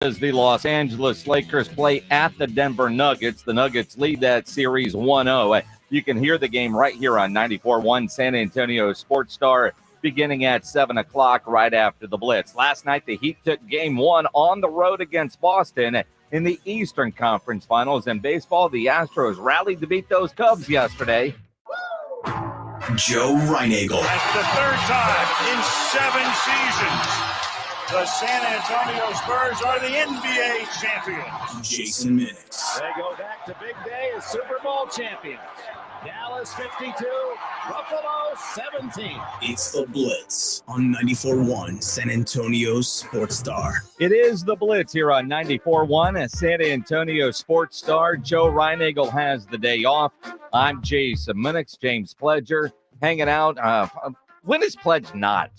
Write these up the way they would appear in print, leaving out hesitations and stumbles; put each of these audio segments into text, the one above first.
As the Los Angeles Lakers play at the Denver Nuggets. The Nuggets lead that series 1-0. You can hear the game right here on 94.1 San Antonio Sports Star beginning at 7 o'clock right after the Blitz. Last night, the Heat took game one on the road against Boston in the Eastern Conference Finals. In baseball, the Astros rallied to beat those Cubs yesterday. Joe Reinagel. That's the third time in 7 seasons. The San Antonio Spurs are the NBA champions. Jason Minix. They go back to big day as Super Bowl champions. Dallas 52, Buffalo 17. It's the Blitz on 94.1 San Antonio Sports Star. It is the Blitz here on 94.1 San Antonio Sports Star. Joe Reinagel has the day off. I'm Jason Minix, James Pledger, hanging out. When is Pledge not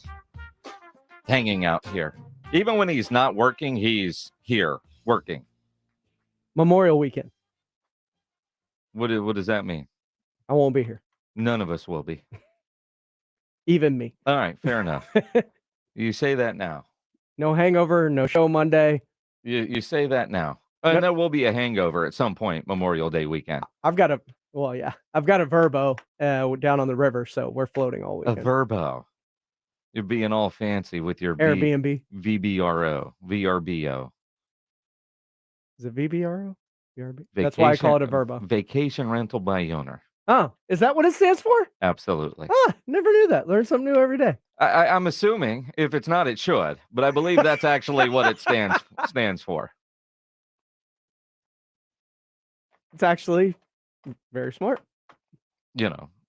hanging out here? Even when he's not working, he's here working. Memorial weekend. What does that mean? I won't be here. None of us will be. Even me. All right, fair enough. You say that now. No hangover, no show Monday. You say that now. And there will be a hangover at some point Memorial Day weekend. I've got a Verbo down on the river, so we're floating all weekend. A Verbo. You're being all fancy with your Airbnb. VRBO. Is it VBRO? VRB? That's why I call it a Verbo. Vacation rental by owner. Oh, is that what it stands for? Absolutely. Never knew that. Learn something new every day. I'm assuming if it's not, it should, but I believe that's actually what it stands for. It's actually very smart.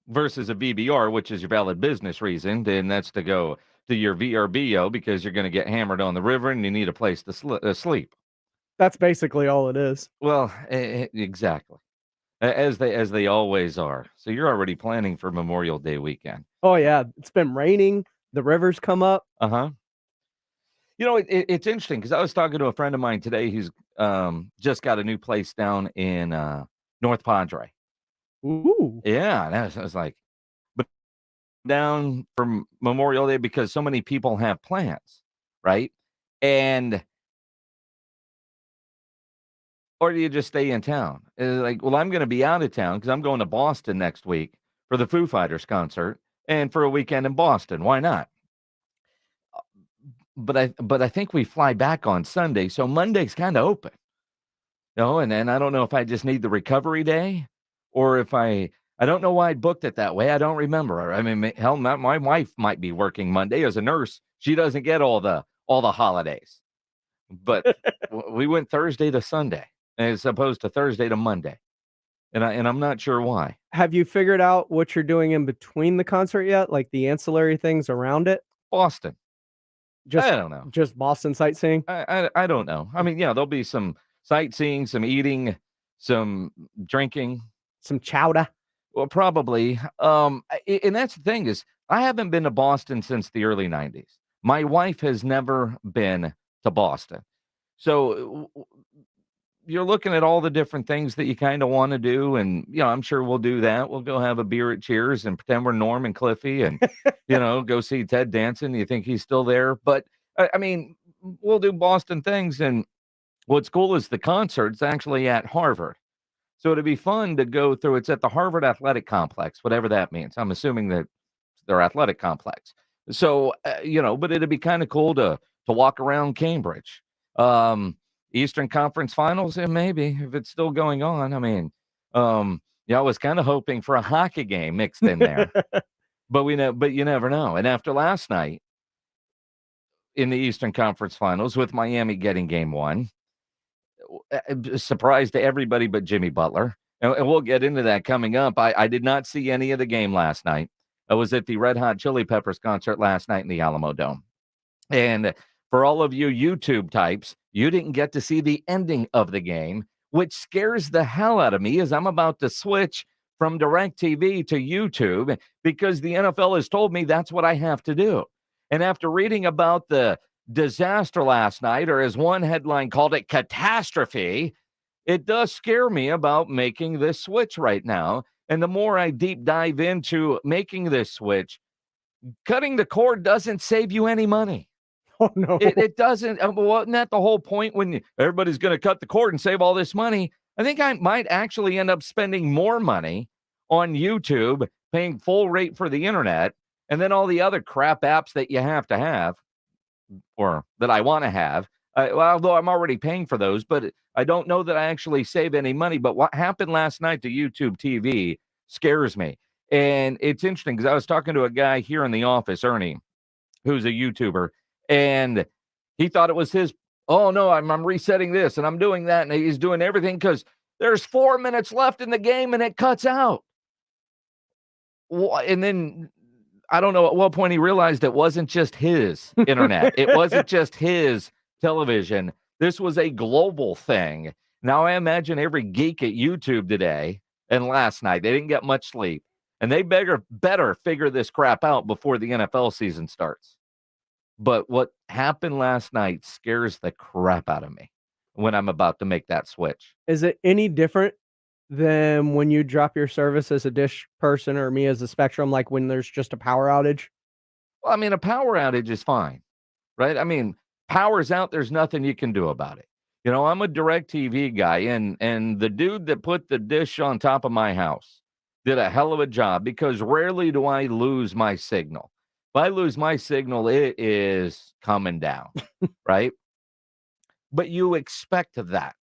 Versus a VBR, which is your valid business reason, then that's to go to your VRBO because you're going to get hammered on the river and you need a place to sleep. That's basically all it is. Well, exactly. As they always are. So you're already planning for Memorial Day weekend. Oh, yeah. It's been raining. The rivers come up. Uh-huh. It's interesting because I was talking to a friend of mine today who's just got a new place down in North Padre. Ooh. Yeah. And I was like, but down for Memorial Day because so many people have plans, right? Or do you just stay in town? It's like, well, I'm going to be out of town because I'm going to Boston next week for the Foo Fighters concert and for a weekend in Boston. Why not? But I think we fly back on Sunday, so Monday's kind of open. And then I don't know if I just need the recovery day or if I don't know why I booked it that way. I don't remember. I mean, hell, my wife might be working Monday as a nurse. She doesn't get all the holidays. But we went Thursday to Sunday as opposed to Thursday to Monday. And I'm not sure why. Have you figured out what you're doing in between the concert yet? Like the ancillary things around it? Boston. I don't know. Just Boston sightseeing? I don't know. I mean, yeah, there'll be some sightseeing, some eating, some drinking. Some chowder? Well, probably. And that's the thing is, I haven't been to Boston since the early 90s. My wife has never been to Boston. So you're looking at all the different things that you kind of want to do. And, I'm sure we'll do that. We'll go have a beer at Cheers and pretend we're Norm and Cliffy and, go see Ted Danson. You think he's still there? But, I mean, we'll do Boston things. And what's cool is the concert's actually at Harvard. So it'd be fun to go through. It's at the Harvard Athletic Complex, whatever that means. I'm assuming that their athletic complex. So, but it'd be kind of cool to walk around Cambridge. Eastern Conference Finals, and maybe if it's still going on. I mean, I was kind of hoping for a hockey game mixed in there, but you never know. And after last night in the Eastern Conference Finals with Miami getting game one, surprise to everybody but Jimmy Butler, and we'll get into that coming up. I did not see any of the game last night. I was at the Red Hot Chili Peppers concert last night in the Alamo Dome, and for all of you YouTube types, you didn't get to see the ending of the game, which scares the hell out of me as I'm about to switch from DirecTV to YouTube because the NFL has told me that's what I have to do. And after reading about the disaster last night, or as one headline called it, catastrophe, it does scare me about making this switch right now. And the more I deep dive into making this switch, cutting the cord doesn't save you any money. Oh no. It doesn't. Wasn't that the whole point when everybody's going to cut the cord and save all this money? I think I might actually end up spending more money on YouTube, paying full rate for the internet, and then all the other crap apps that you have to have, or that I want to have. Well, although I'm already paying for those, but I don't know that I actually save any money. But what happened last night to YouTube TV scares me. And it's interesting because I was talking to a guy here in the office, Ernie, who's a YouTuber, and he thought it was his. Oh no, I'm resetting this and I'm doing that, and he's doing everything because there's 4 minutes left in the game and it cuts out. And then I don't know at what point he realized it wasn't just his internet. It wasn't just his television. This was a global thing. Now I imagine every geek at YouTube today and last night, they didn't get much sleep, and they better figure this crap out before the NFL season starts. But what happened last night scares the crap out of me when I'm about to make that switch. Is it any different than when you drop your service as a Dish person or me as a Spectrum, like when there's just a power outage? Well, I mean, a power outage is fine, right? I mean, power's out, there's nothing you can do about it. You know, I'm a DirecTV guy, and the dude that put the dish on top of my house did a hell of a job because rarely do I lose my signal. If I lose my signal, it is coming down, right? But you expect that.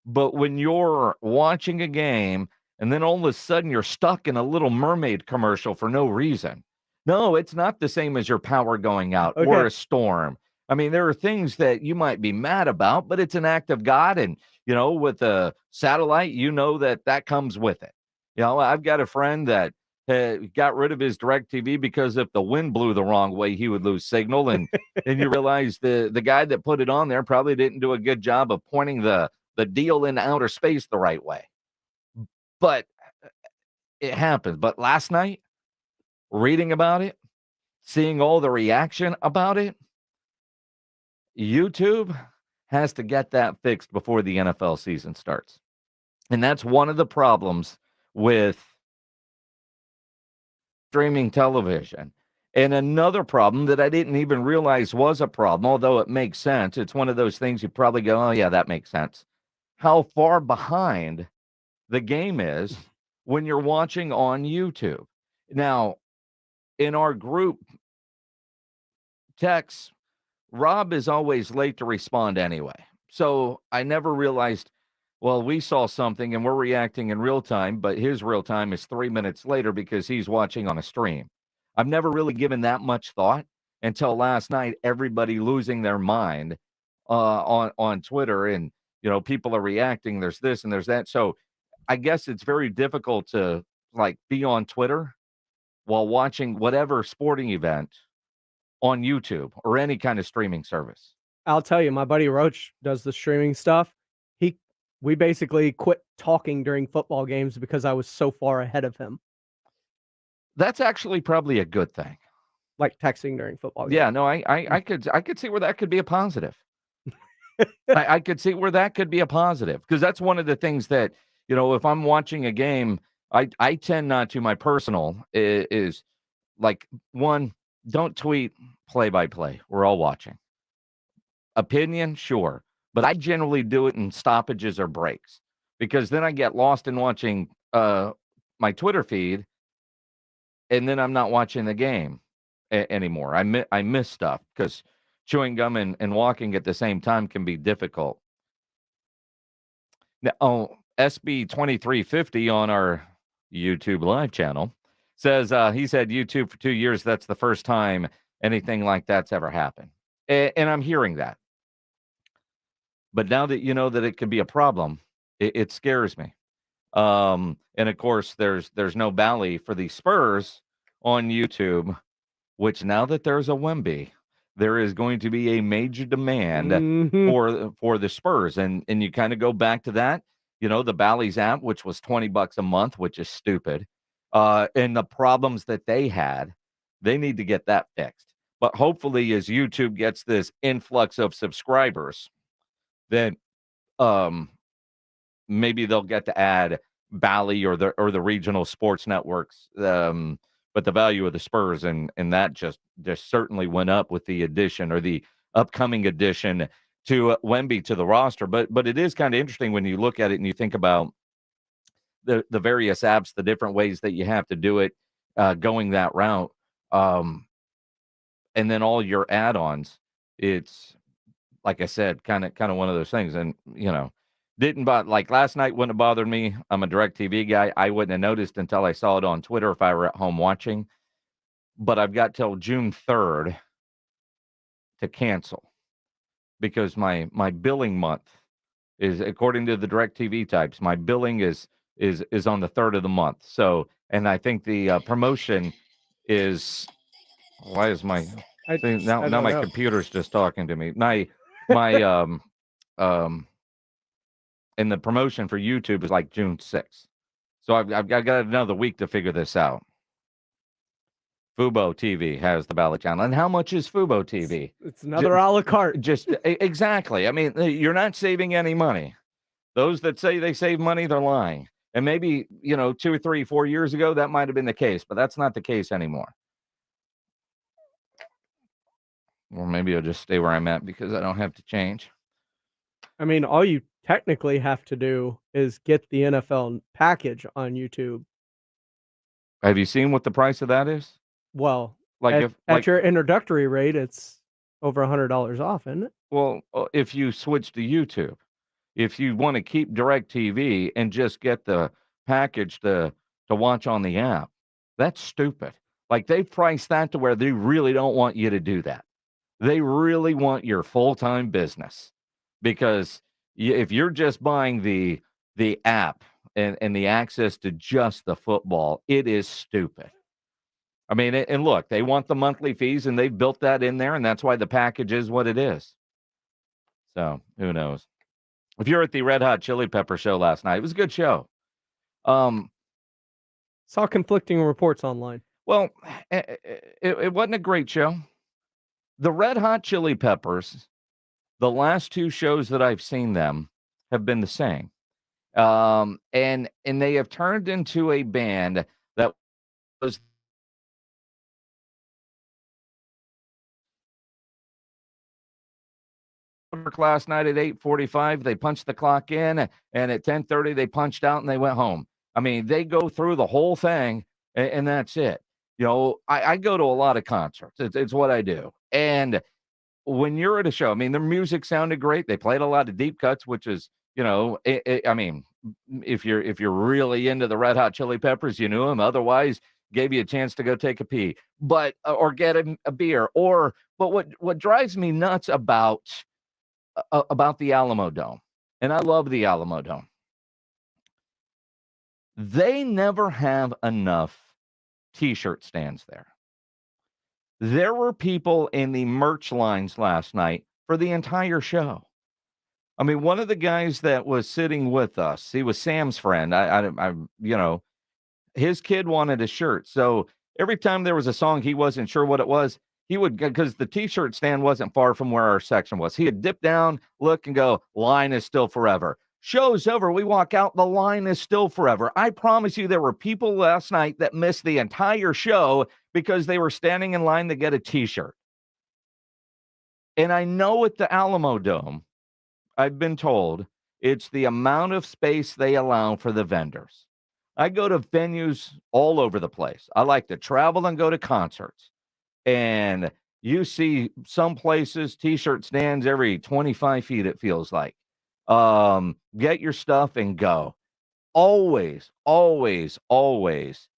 But when you're watching a game and then all of a sudden you're stuck in a Little Mermaid commercial for no reason. No, it's not the same as your power going out or Okay. a storm. I mean, there are things that you might be mad about, but it's an act of God. And, you know, with a satellite, you know that comes with it. You know, I've got a friend that got rid of his DirecTV because if the wind blew the wrong way, he would lose signal. And you realize the guy that put it on there probably didn't do a good job of pointing the deal in outer space the right way. But it happens. But last night, reading about it, seeing all the reaction about it, YouTube has to get that fixed before the NFL season starts. And that's one of the problems with streaming television. And another problem that I didn't even realize was a problem, although it makes sense. It's one of those things you probably go, oh, yeah, that makes sense. How far behind the game is when you're watching on YouTube. Now, in our group text, Rob is always late to respond anyway. So I never realized, well, we saw something and we're reacting in real time, but his real time is 3 minutes later because he's watching on a stream. I've never really given that much thought until last night, everybody losing their mind on Twitter, and, you know, people are reacting. There's this and there's that. So I guess it's very difficult to like be on Twitter while watching whatever sporting event on YouTube or any kind of streaming service. I'll tell you, my buddy Roach does the streaming stuff. We basically quit talking during football games because I was so far ahead of him, That's actually probably a good thing. like texting during football games. Yeah, no, I could see where that could be a positive. I could see where that could be a positive because that's one of the things that, you know, if I'm watching a game, I tend not to. My personal is like, one, don't tweet play by play. We're all watching. Opinion, sure. But I generally do it in stoppages or breaks because then I get lost in watching my Twitter feed, and then I'm not watching the game anymore. I miss stuff because chewing gum and walking at the same time can be difficult. Now, SB 2350 on our YouTube live channel says he's had YouTube for 2 years. That's the first time anything like that's ever happened. And I'm hearing that. But now that you know that it could be a problem, it scares me. And of course, there's no Bally for the Spurs on YouTube, which now that there's a Wemby, there is going to be a major demand for the Spurs. And you kind of go back to that, you know, the Bally's app, which was $20 a month, which is stupid. And the problems that they had, they need to get that fixed. But hopefully, as YouTube gets this influx of subscribers, then maybe they'll get to add Bally or the regional sports networks. But but the value of the Spurs and that just certainly went up with the addition or the upcoming addition to Wemby to the roster. But it is kind of interesting when you look at it and you think about the various apps, the different ways that you have to do it, going that route, and then all your add-ons. It's like I said, kind of one of those things. And didn't bother, like last night wouldn't have bothered me. I'm a DirecTV guy. I wouldn't have noticed until I saw it on Twitter if I were at home watching. But I've got till June 3rd to cancel because my billing month is, according to the DirecTV types, my billing is on the 3rd of the month. So, and I think the promotion is, why is my now my computer's just talking to me. My and the promotion for YouTube is like June 6th. So I've got another week to figure this out. Fubo TV has the Ballot Channel. And how much is Fubo TV? It's another a la carte. Just exactly. I mean, you're not saving any money. Those that say they save money, they're lying. And maybe, 2 or 3, 4 years ago, that might have been the case, but that's not the case anymore. Or maybe I'll just stay where I'm at because I don't have to change. I mean, all you technically have to do is get the NFL package on YouTube. Have you seen what the price of that is? Well, at your introductory rate, it's over $100 off, isn't it? Well, if you switch to YouTube, if you want to keep DirecTV and just get the package to watch on the app, that's stupid. Like, they've priced that to where they really don't want you to do that. They really want your full-time business, because if you're just buying the app and the access to just the football, it is stupid. I mean, and look, they want the monthly fees, and they've built that in there, and that's why the package is what it is. So, who knows? If you're at the Red Hot Chili Pepper show last night, it was a good show. Saw conflicting reports online. Well, it wasn't a great show. The Red Hot Chili Peppers, the last 2 shows that I've seen them have been the same. And they have turned into a band that was last night at 8:45. They punched the clock in, and at 10:30 they punched out and they went home. I mean, they go through the whole thing, and that's it. I go to a lot of concerts. It's what I do. And when you're at a show, I mean, their music sounded great. They played a lot of deep cuts, which is, I mean, if you're really into the Red Hot Chili Peppers, you knew them. Otherwise, gave you a chance to go take a pee, or get a beer. But what drives me nuts about the Alamo Dome, and I love the Alamo Dome, they never have enough T-shirt stands there. There were people in the merch lines last night for the entire show. I mean, one of the guys that was sitting with us, he was Sam's friend. His kid wanted a shirt. So every time there was a song he wasn't sure what it was, he would, because the T-shirt stand wasn't far from where our section was, he'd dip down, look, and go, "Line is still forever." Show's over. We walk out. The line is still forever. I promise you, there were people last night that missed the entire show because they were standing in line to get a T-shirt. And I know at the Alamo Dome, I've been told, it's the amount of space they allow for the vendors. I go to venues all over the place. I like to travel and go to concerts. And you see some places, T-shirt stands every 25 feet, it feels like. Get your stuff and go. Always, always, always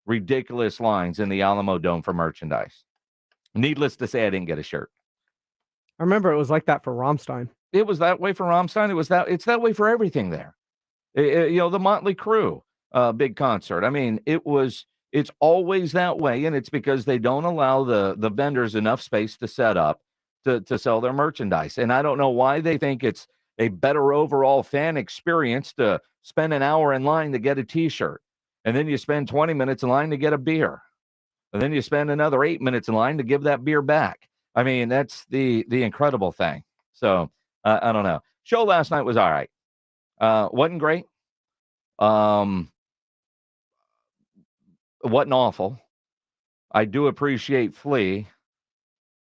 ridiculous lines in the Alamo Dome for merchandise. Needless to say, I didn't get a shirt. I remember it was like that for Rammstein. It was that way for Rammstein. It's that way for everything there. The Motley Crue, big concert. I mean, it's always that way, and it's because they don't allow the vendors enough space to set up to sell their merchandise. And I don't know why they think it's a better overall fan experience to spend an hour in line to get a T-shirt, and then you spend 20 minutes in line to get a beer, and then you spend another 8 minutes in line to give that beer back. I mean, that's the incredible thing. So I don't know. Show last night was all right. Wasn't great. Wasn't awful. I do appreciate Flea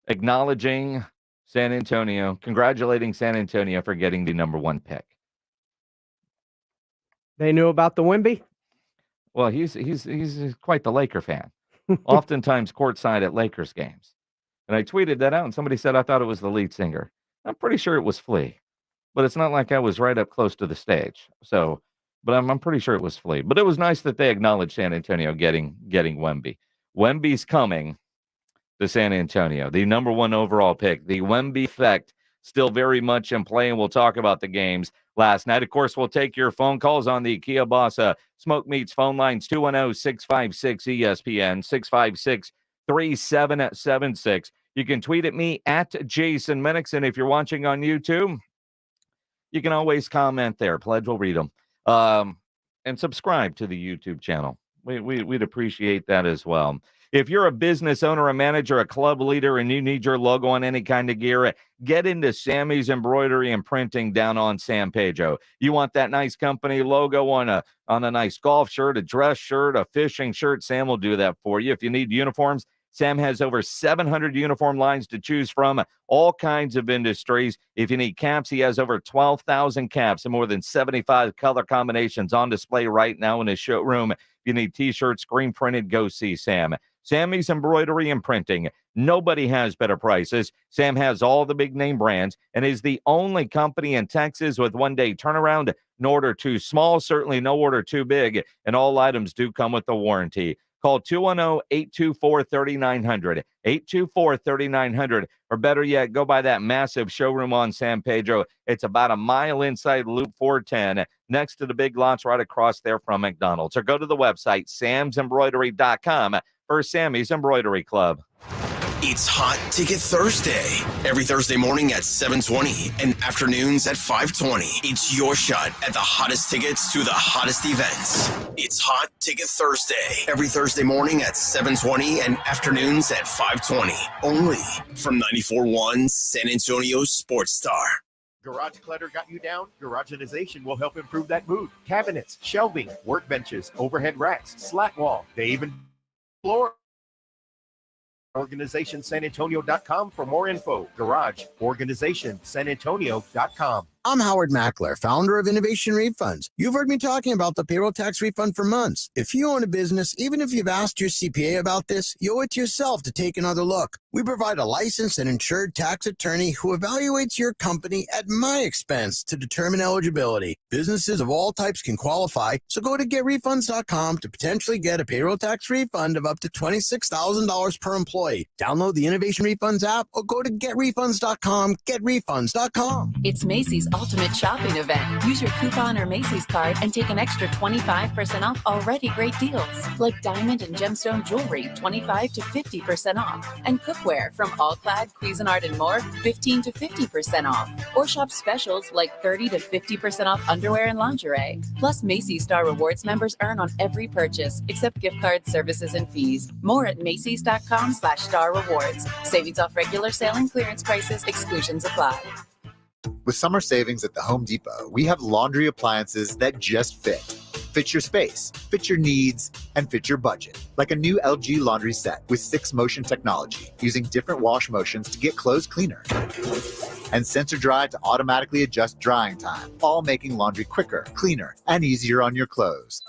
acknowledging San Antonio, congratulating San Antonio for getting the number 1 pick. They knew about the Wemby? Well, he's quite the Laker fan. Oftentimes courtside at Lakers games. And I tweeted that out, and somebody said I thought it was the lead singer. I'm pretty sure it was Flea, but it's not like I was right up close to the stage. So, but I'm pretty sure it was Flea. But it was nice that they acknowledged San Antonio getting Wemby. Wemby's coming to San Antonio, the number 1 overall pick. The Wemby effect still very much in play, and we'll talk about the games last night. Of course, we'll take your phone calls on the Kia Bossa Smoke Meats phone lines, 210-656-ESPN, 656-3776. You can tweet at me at Jason Minix, and if you're watching on YouTube, you can always comment there. Pledge will read them. And subscribe to the YouTube channel. We'd appreciate that as well. If you're a business owner, a manager, a club leader, and you need your logo on any kind of gear, get into Sammy's Embroidery and Printing down on San Pedro. You want that nice company logo on a nice golf shirt, a dress shirt, a fishing shirt, Sam will do that for you. If you need uniforms, Sam has over 700 uniform lines to choose from, all kinds of industries. If you need caps, he has over 12,000 caps and more than 75 color combinations on display right now in his showroom. If you need T-shirts, screen printed, go see Sam. Sammy's Embroidery and Printing. Nobody has better prices. Sam has all the big name brands and is the only company in Texas with 1-day turnaround. No order too small, certainly no order too big, and all items do come with a warranty. Call 210-824-3900, 824-3900, or better yet, go by that massive showroom on San Pedro. It's about a mile inside Loop 410, next to the big lots right across there from McDonald's. Or go to the website, samsembroidery.com, for Sammy's Embroidery Club. It's Hot Ticket Thursday. Every Thursday morning at 7:20 and afternoons at 5:20. It's your shot at the hottest tickets to the hottest events. It's Hot Ticket Thursday. Every Thursday morning at 7:20 and afternoons at 5:20. Only from 94.1 San Antonio Sports Star. Garage clutter got you down? Garageization will help improve that mood. Cabinets, shelving, workbenches, overhead racks, slat wall. They even floor. OrganizationSanAntonio.com for more info. Garage OrganizationSanAntonio.com. I'm Howard Mackler, founder of Innovation Refunds. You've heard me talking about the payroll tax refund for months. If you own a business, even if you've asked your CPA about this, you owe it to yourself to take another look. We provide a licensed and insured tax attorney who evaluates your company at my expense to determine eligibility. Businesses of all types can qualify, so go to getrefunds.com to potentially get a payroll tax refund of up to $26,000 per employee. Download the Innovation Refunds app or go to getrefunds.com, getrefunds.com. It's Macy's Ultimate Shopping Event. Use your coupon or Macy's card and take an extra 25% off already great deals. Like diamond and gemstone jewelry, 25 to 50% off. And cookware from All-Clad, Cuisinart, and more, 15 to 50% off. Or shop specials like 30 to 50% off underwear and lingerie. Plus, Macy's Star Rewards members earn on every purchase, except gift cards, services, and fees. More at Macys.com/Star Rewards. Savings off regular sale and clearance prices. Exclusions apply. With summer savings at the Home Depot, we have laundry appliances that just fit. Fit your space, fit your needs, and fit your budget. Like a new LG laundry set with 6-motion technology, using different wash motions to get clothes cleaner. And sensor dry to automatically adjust drying time, all making laundry quicker, cleaner, and easier on your clothes.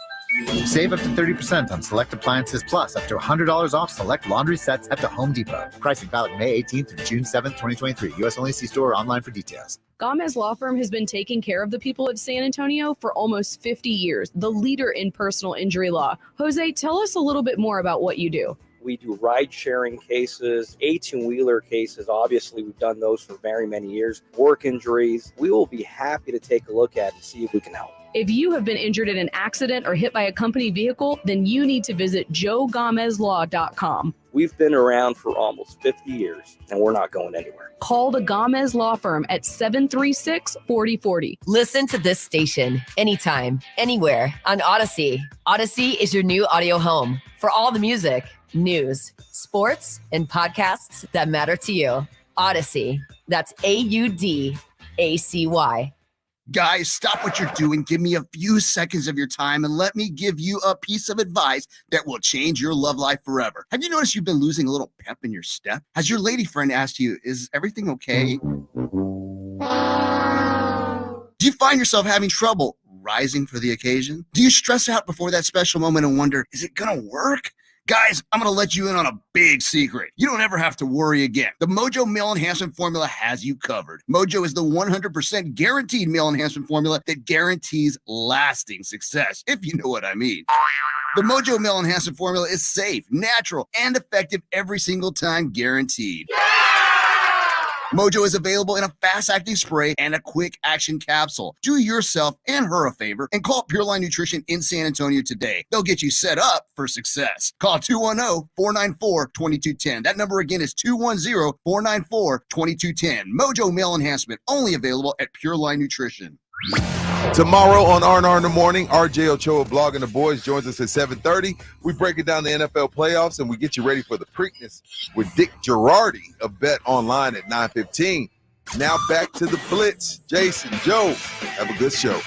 Save up to 30% on select appliances, plus up to $100 off select laundry sets at the Home Depot. Pricing valid May 18th through June 7th, 2023. U.S. only. See store or online for details. Gomez Law Firm has been taking care of the people of San Antonio for almost 50 years, the leader in personal injury law. Jose, tell us a little bit more about what you do. We do ride-sharing cases, 18-wheeler cases. Obviously, we've done those for very many years. Work injuries. We will be happy to take a look at and see if we can help. If you have been injured in an accident or hit by a company vehicle, then you need to visit joegomezlaw.com. We've been around for almost 50 years, and we're not going anywhere. Call the Gomez Law Firm at 736-4040. Listen to this station anytime, anywhere on Odyssey. Odyssey is your new audio home for all the music, news, sports, and podcasts that matter to you. Odyssey. That's AUDACY. Guys, stop what you're doing. Give me a few seconds of your time and let me give you a piece of advice that will change your love life forever. Have you noticed you've been losing a little pep in your step? Has your lady friend asked you, is everything okay? Do you find yourself having trouble rising for the occasion? Do you stress out before that special moment and wonder, is it gonna work? Guys, I'm going to let you in on a big secret. You don't ever have to worry again. The Mojo Male Enhancement Formula has you covered. Mojo is the 100% guaranteed male enhancement formula that guarantees lasting success, if you know what I mean. The Mojo Male Enhancement Formula is safe, natural, and effective every single time, guaranteed. Mojo is available in a fast-acting spray and a quick-action capsule. Do yourself and her a favor and call Pureline Nutrition in San Antonio today. They'll get you set up for success. Call 210-494-2210. That number again is 210-494-2210. Mojo Male Enhancement, only available at Pureline Nutrition. Tomorrow on R&R in the Morning, RJ Ochoa, Blogging the Boys, joins us at 7:30. We break it down the NFL playoffs, and we get you ready for the Preakness with Dick Girardi of Bet Online at 9:15. Now back to the Blitz. Jason, Joe, have a good show.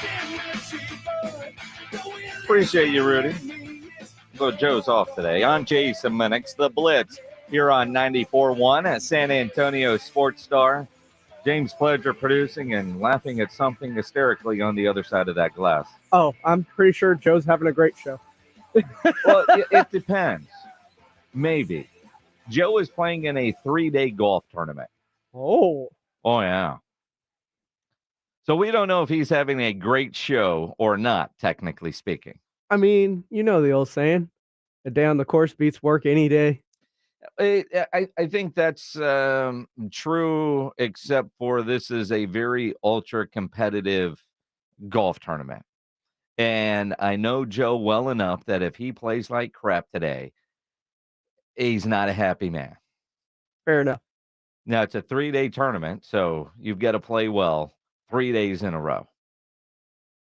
Appreciate you, Rudy. So Joe's off today. I'm Jason Minix, the Blitz, here on 94.1 at San Antonio Sports Star. James Pledger producing and laughing at something hysterically on the other side of that glass. Oh, I'm pretty sure Joe's having a great show. Well, it depends. Maybe. Joe is playing in a 3-day golf tournament. Oh, yeah. So we don't know if he's having a great show or not, technically speaking. I mean, you know the old saying, a day on the course beats work any day. I think that's true, except for this is a very ultra competitive golf tournament. And I know Joe well enough that if he plays like crap today, he's not a happy man. Fair enough. Now, it's a 3-day tournament, so you've got to play well 3 days in a row.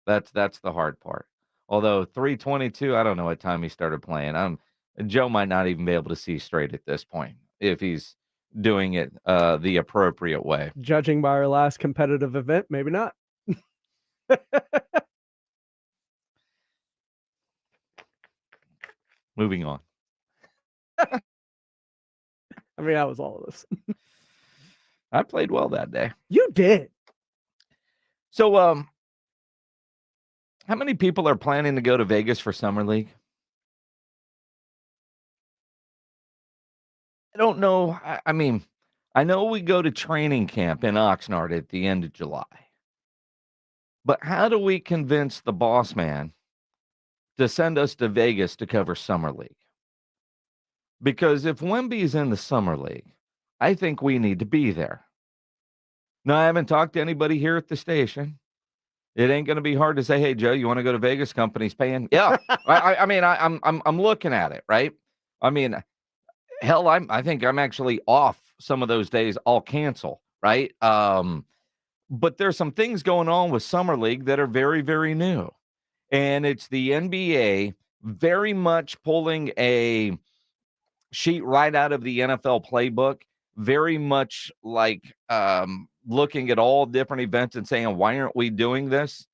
That's the hard part. Although 3:22, I don't know what time he started playing. Joe might not even be able to see straight at this point if he's doing it the appropriate way. Judging by our last competitive event, maybe not. Moving on. I mean, that was all of us. I played well that day. You did. So, how many people are planning to go to Vegas for Summer League? I don't know. I mean, I know we go to training camp in Oxnard at the end of July. But how do we convince the boss man to send us to Vegas to cover Summer League? Because if Wemby's in the Summer League, I think we need to be there. Now, I haven't talked to anybody here at the station. It ain't going to be hard to say, hey, Joe, you want to go to Vegas? Company's paying. Yeah. I mean, I'm looking at it, right? I mean, hell, I think I'm actually off some of those days. I'll cancel, right? But there's some things going on with Summer League that are very, very new. And it's the NBA very much pulling a sheet right out of the NFL playbook, very much like looking at all different events and saying, why aren't we doing this?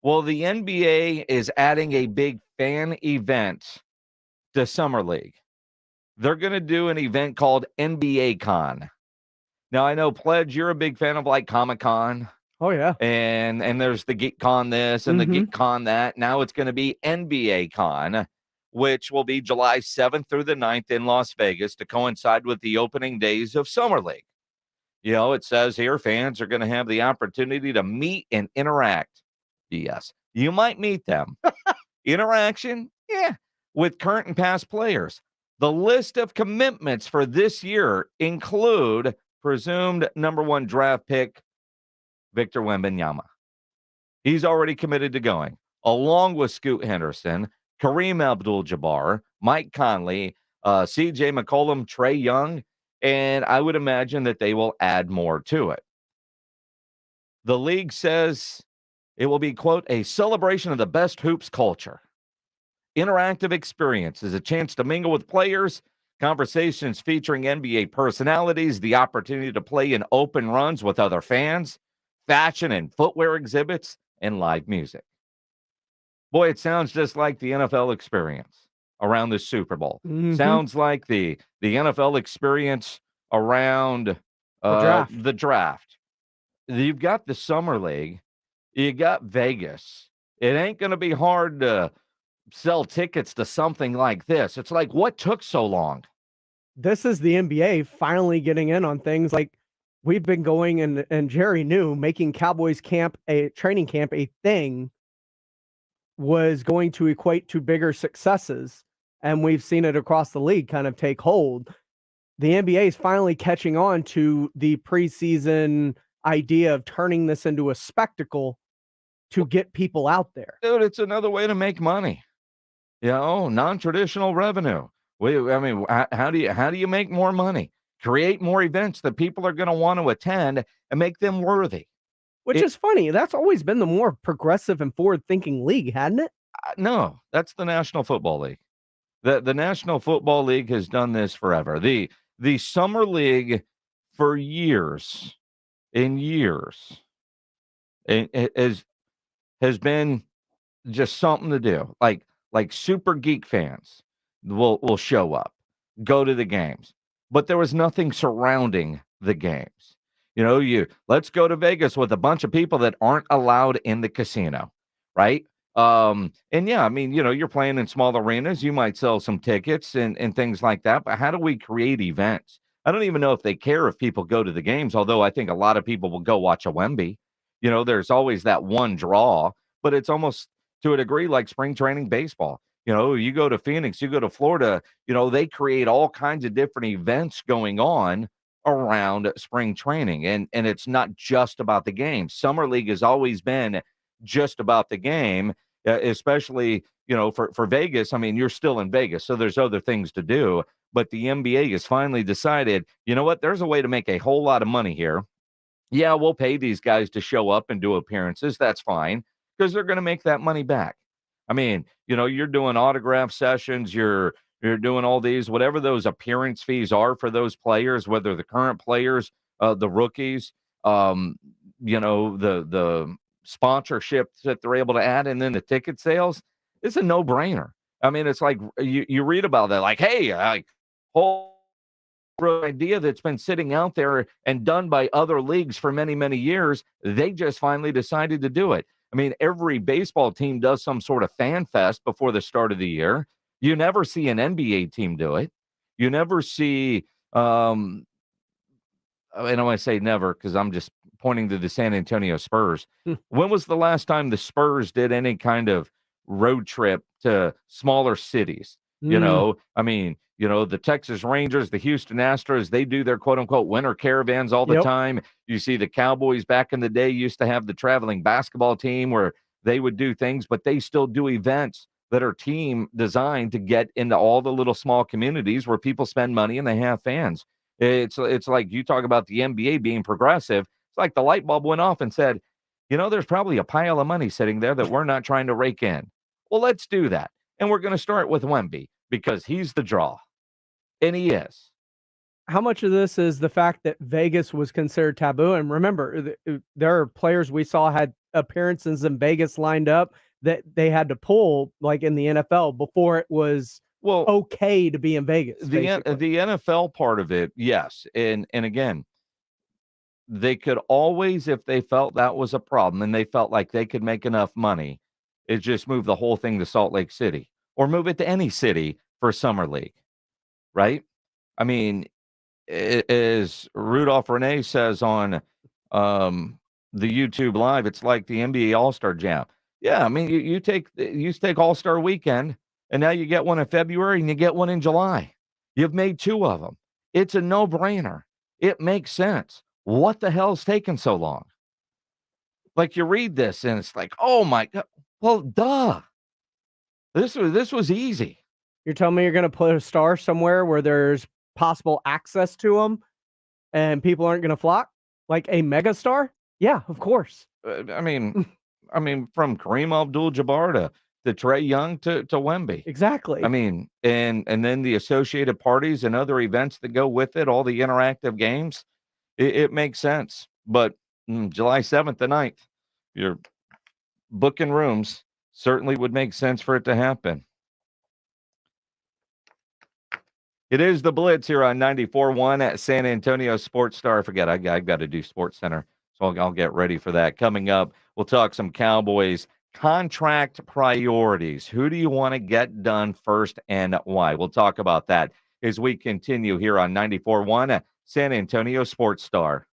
Well, the NBA is adding a big fan event to Summer League. They're going to do an event called NBA Con. Now, I know, Pledge, you're a big fan of like Comic-Con. Oh, yeah. And there's the Geek Con this and the Geek Con that. Now it's going to be NBA Con, which will be July 7th through the 9th in Las Vegas to coincide with the opening days of Summer League. You know, it says here fans are going to have the opportunity to meet and interact. Yes, you might meet them. Interaction? Yeah, with current and past players. The list of commitments for this year include presumed number 1 draft pick, Victor Wembanyama. He's already committed to going, along with Scoot Henderson, Kareem Abdul-Jabbar, Mike Conley, C.J. McCollum, Trae Young, and I would imagine that they will add more to it. The league says it will be, quote, a celebration of the best hoops culture. Interactive experience is a chance to mingle with players, conversations featuring NBA personalities, the opportunity to play in open runs with other fans, fashion and footwear exhibits, and live music. Boy, it sounds just like the NFL experience around the Super Bowl. Sounds like the NFL experience around the draft. You've got the Summer League. You got Vegas. It ain't going to be hard to sell tickets to something like this. It's like, what took so long? This is the NBA finally getting in on things like we've been going and Jerry knew making Cowboys camp, a training camp, a thing was going to equate to bigger successes. And we've seen it across the league kind of take hold. The NBA is finally catching on to the preseason idea of turning this into a spectacle to get people out there. Dude, it's another way to make money. Non-traditional revenue. How do you make more money? Create more events that people are going to want to attend and make them worthy. Which is funny. That's always been the more progressive and forward-thinking league, hadn't it? No, that's the National Football League. The National Football League has done this forever. The Summer League for years and years has been just something to do. Like super geek fans will show up, go to the games, but there was nothing surrounding the games. Let's go to Vegas with a bunch of people that aren't allowed in the casino, right? And yeah, you're playing in small arenas. You might sell some tickets and things like that, but how do we create events? I don't even know if they care if people go to the games, although I think a lot of people will go watch a Wemby. There's always that one draw, but it's almost to a degree like spring training baseball. You go to Phoenix, you go to Florida, they create all kinds of different events going on around spring training. And it's not just about the game. Summer League has always been just about the game, especially, for Vegas. You're still in Vegas, so there's other things to do. But the NBA has finally decided, you know what, there's a way to make a whole lot of money here. Yeah, we'll pay these guys to show up and do appearances. That's fine, because they're going to make that money back. You're doing autograph sessions, you're doing all these, whatever those appearance fees are for those players, whether the current players, the rookies, the sponsorships that they're able to add, and then the ticket sales. It's a no-brainer. It's like you read about that, like, hey, whole idea that's been sitting out there and done by other leagues for many, many years. They just finally decided to do it. Every baseball team does some sort of fan fest before the start of the year. You never see an NBA team do it. You never see, and I want to say never because I'm just pointing to the San Antonio Spurs. When was the last time the Spurs did any kind of road trip to smaller cities? The Texas Rangers, the Houston Astros, they do their quote-unquote winter caravans all the time. You see the Cowboys back in the day used to have the traveling basketball team where they would do things, but they still do events that are team designed to get into all the little small communities where people spend money and they have fans. It's like you talk about the NBA being progressive. It's like the light bulb went off and said, there's probably a pile of money sitting there that we're not trying to rake in. Well, let's do that. And we're going to start with Wemby because he's the draw. And he is. How much of this is the fact that Vegas was considered taboo? And remember, there are players we saw had appearances in Vegas lined up that they had to pull, like in the NFL, before it was okay to be in Vegas. The NFL part of it, yes. And again, they could always, if they felt that was a problem and they felt like they could make enough money, is just move the whole thing to Salt Lake City or move it to any city for Summer League. Right? As Rudolph Renee says on the YouTube Live, it's like the NBA All-Star Jam. Yeah, you take All-Star Weekend, and now you get one in February and you get one in July. You've made two of them. It's a no-brainer. It makes sense. What the hell's taking so long? Like you read this and it's like, oh my God. Well, duh. This was easy. You're telling me you're going to put a star somewhere where there's possible access to them and people aren't going to flock? Like a mega star? Yeah, of course. From Kareem Abdul-Jabbar to Trae Young to Wemby. Exactly. And then the associated parties and other events that go with it, all the interactive games, it makes sense. But July 7th to 9th. You're booking rooms. Certainly would make sense for it to happen. It is the Blitz here on 94.1 at San Antonio Sports Star. I forget, I've got to do Sports Center, so I'll get ready for that. Coming up, we'll talk some Cowboys contract priorities. Who do you want to get done first and why? We'll talk about that as we continue here on 94.1 at San Antonio Sports Star.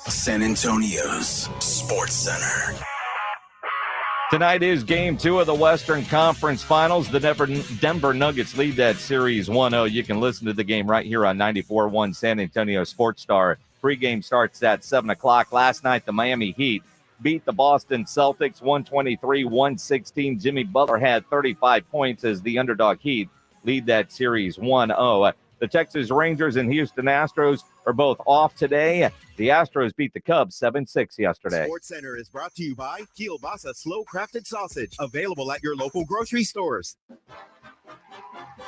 San Antonio's Sports Center. Tonight is Game 2 of the Western Conference Finals. The Denver Nuggets lead that series 1-0. You can listen to the game right here on 94.1 San Antonio Sports Star. Pregame starts at 7 o'clock. Last night, the Miami Heat beat the Boston Celtics 123-116. Jimmy Butler had 35 points as the underdog Heat lead that series 1-0. The Texas Rangers and Houston Astros are both off today. The Astros beat the Cubs 7-6 yesterday. Sports Center is brought to you by Kielbasa Slow Crafted Sausage, available at your local grocery stores.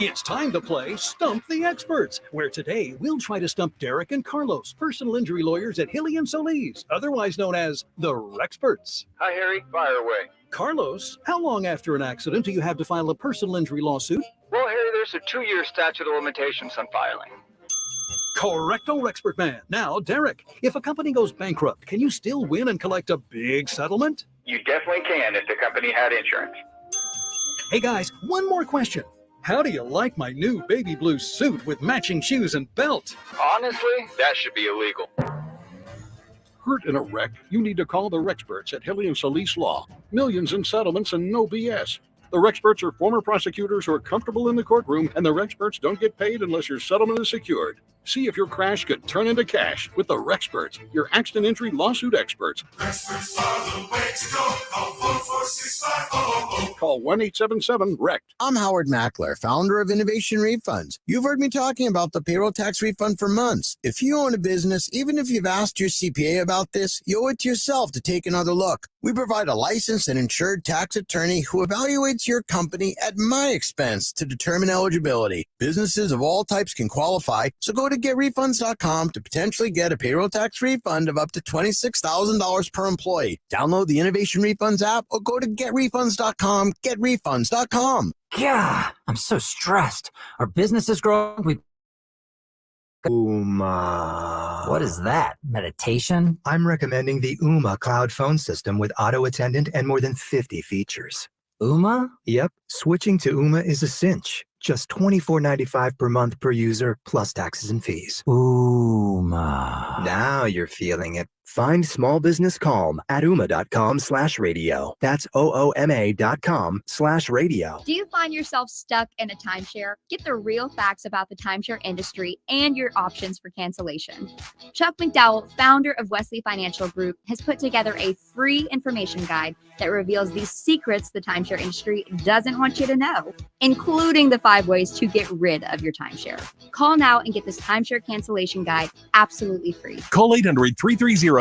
It's time to play Stump the Experts, where today we'll try to stump Derek and Carlos, personal injury lawyers at Hilly & Solis, otherwise known as the Rexperts. Hi, Harry. Fire away. Carlos, how long after an accident do you have to file a personal injury lawsuit? Well, Harry, there's a 2-year statute of limitations on filing. Correcto, Rexpert man. Now, Derek, if a company goes bankrupt, can you still win and collect a big settlement? You definitely can if the company had insurance. Hey, guys, one more question. How do you like my new baby blue suit with matching shoes and belt? Honestly, that should be illegal. Hurt in a wreck? You need to call the Rexperts at Hilly & Solis Law. Millions in settlements and no BS. The Rexperts are former prosecutors who are comfortable in the courtroom, and the Rexperts don't get paid unless your settlement is secured. See if your crash could turn into cash with the Rexperts, your accident injury lawsuit experts. Experts are the way to go. Call 446-500. Call 1-877-RECT. I'm Howard Mackler, founder of Innovation Refunds. You've heard me talking about the payroll tax refund for months. If you own a business, even if you've asked your CPA about this, you owe it to yourself to take another look. We provide a licensed and insured tax attorney who evaluates your company at my expense to determine eligibility. Businesses of all types can qualify, so go to GetRefunds.com to potentially get a payroll tax refund of up to $26,000 per employee. Download the Innovation Refunds app or go to GetRefunds.com, GetRefunds.com. Yeah, I'm so stressed. Our business is growing. Uma. What is that? Meditation? I'm recommending the Uma cloud phone system with auto attendant and more than 50 features. Uma? Yep, switching to Uma is a cinch. Just $24.95 per month per user, plus taxes and fees. Uma. Now you're feeling it. Find small business calm at Uma.com/radio. That's OOMA.com/radio. Do you find yourself stuck in a timeshare? Get the real facts about the timeshare industry and your options for cancellation. Chuck McDowell, founder of Wesley Financial Group, has put together a free information guide that reveals the secrets the timeshare industry doesn't want you to know, including the 5 ways to get rid of your timeshare. Call now and get this timeshare cancellation guide absolutely free. Call 800-330-2929.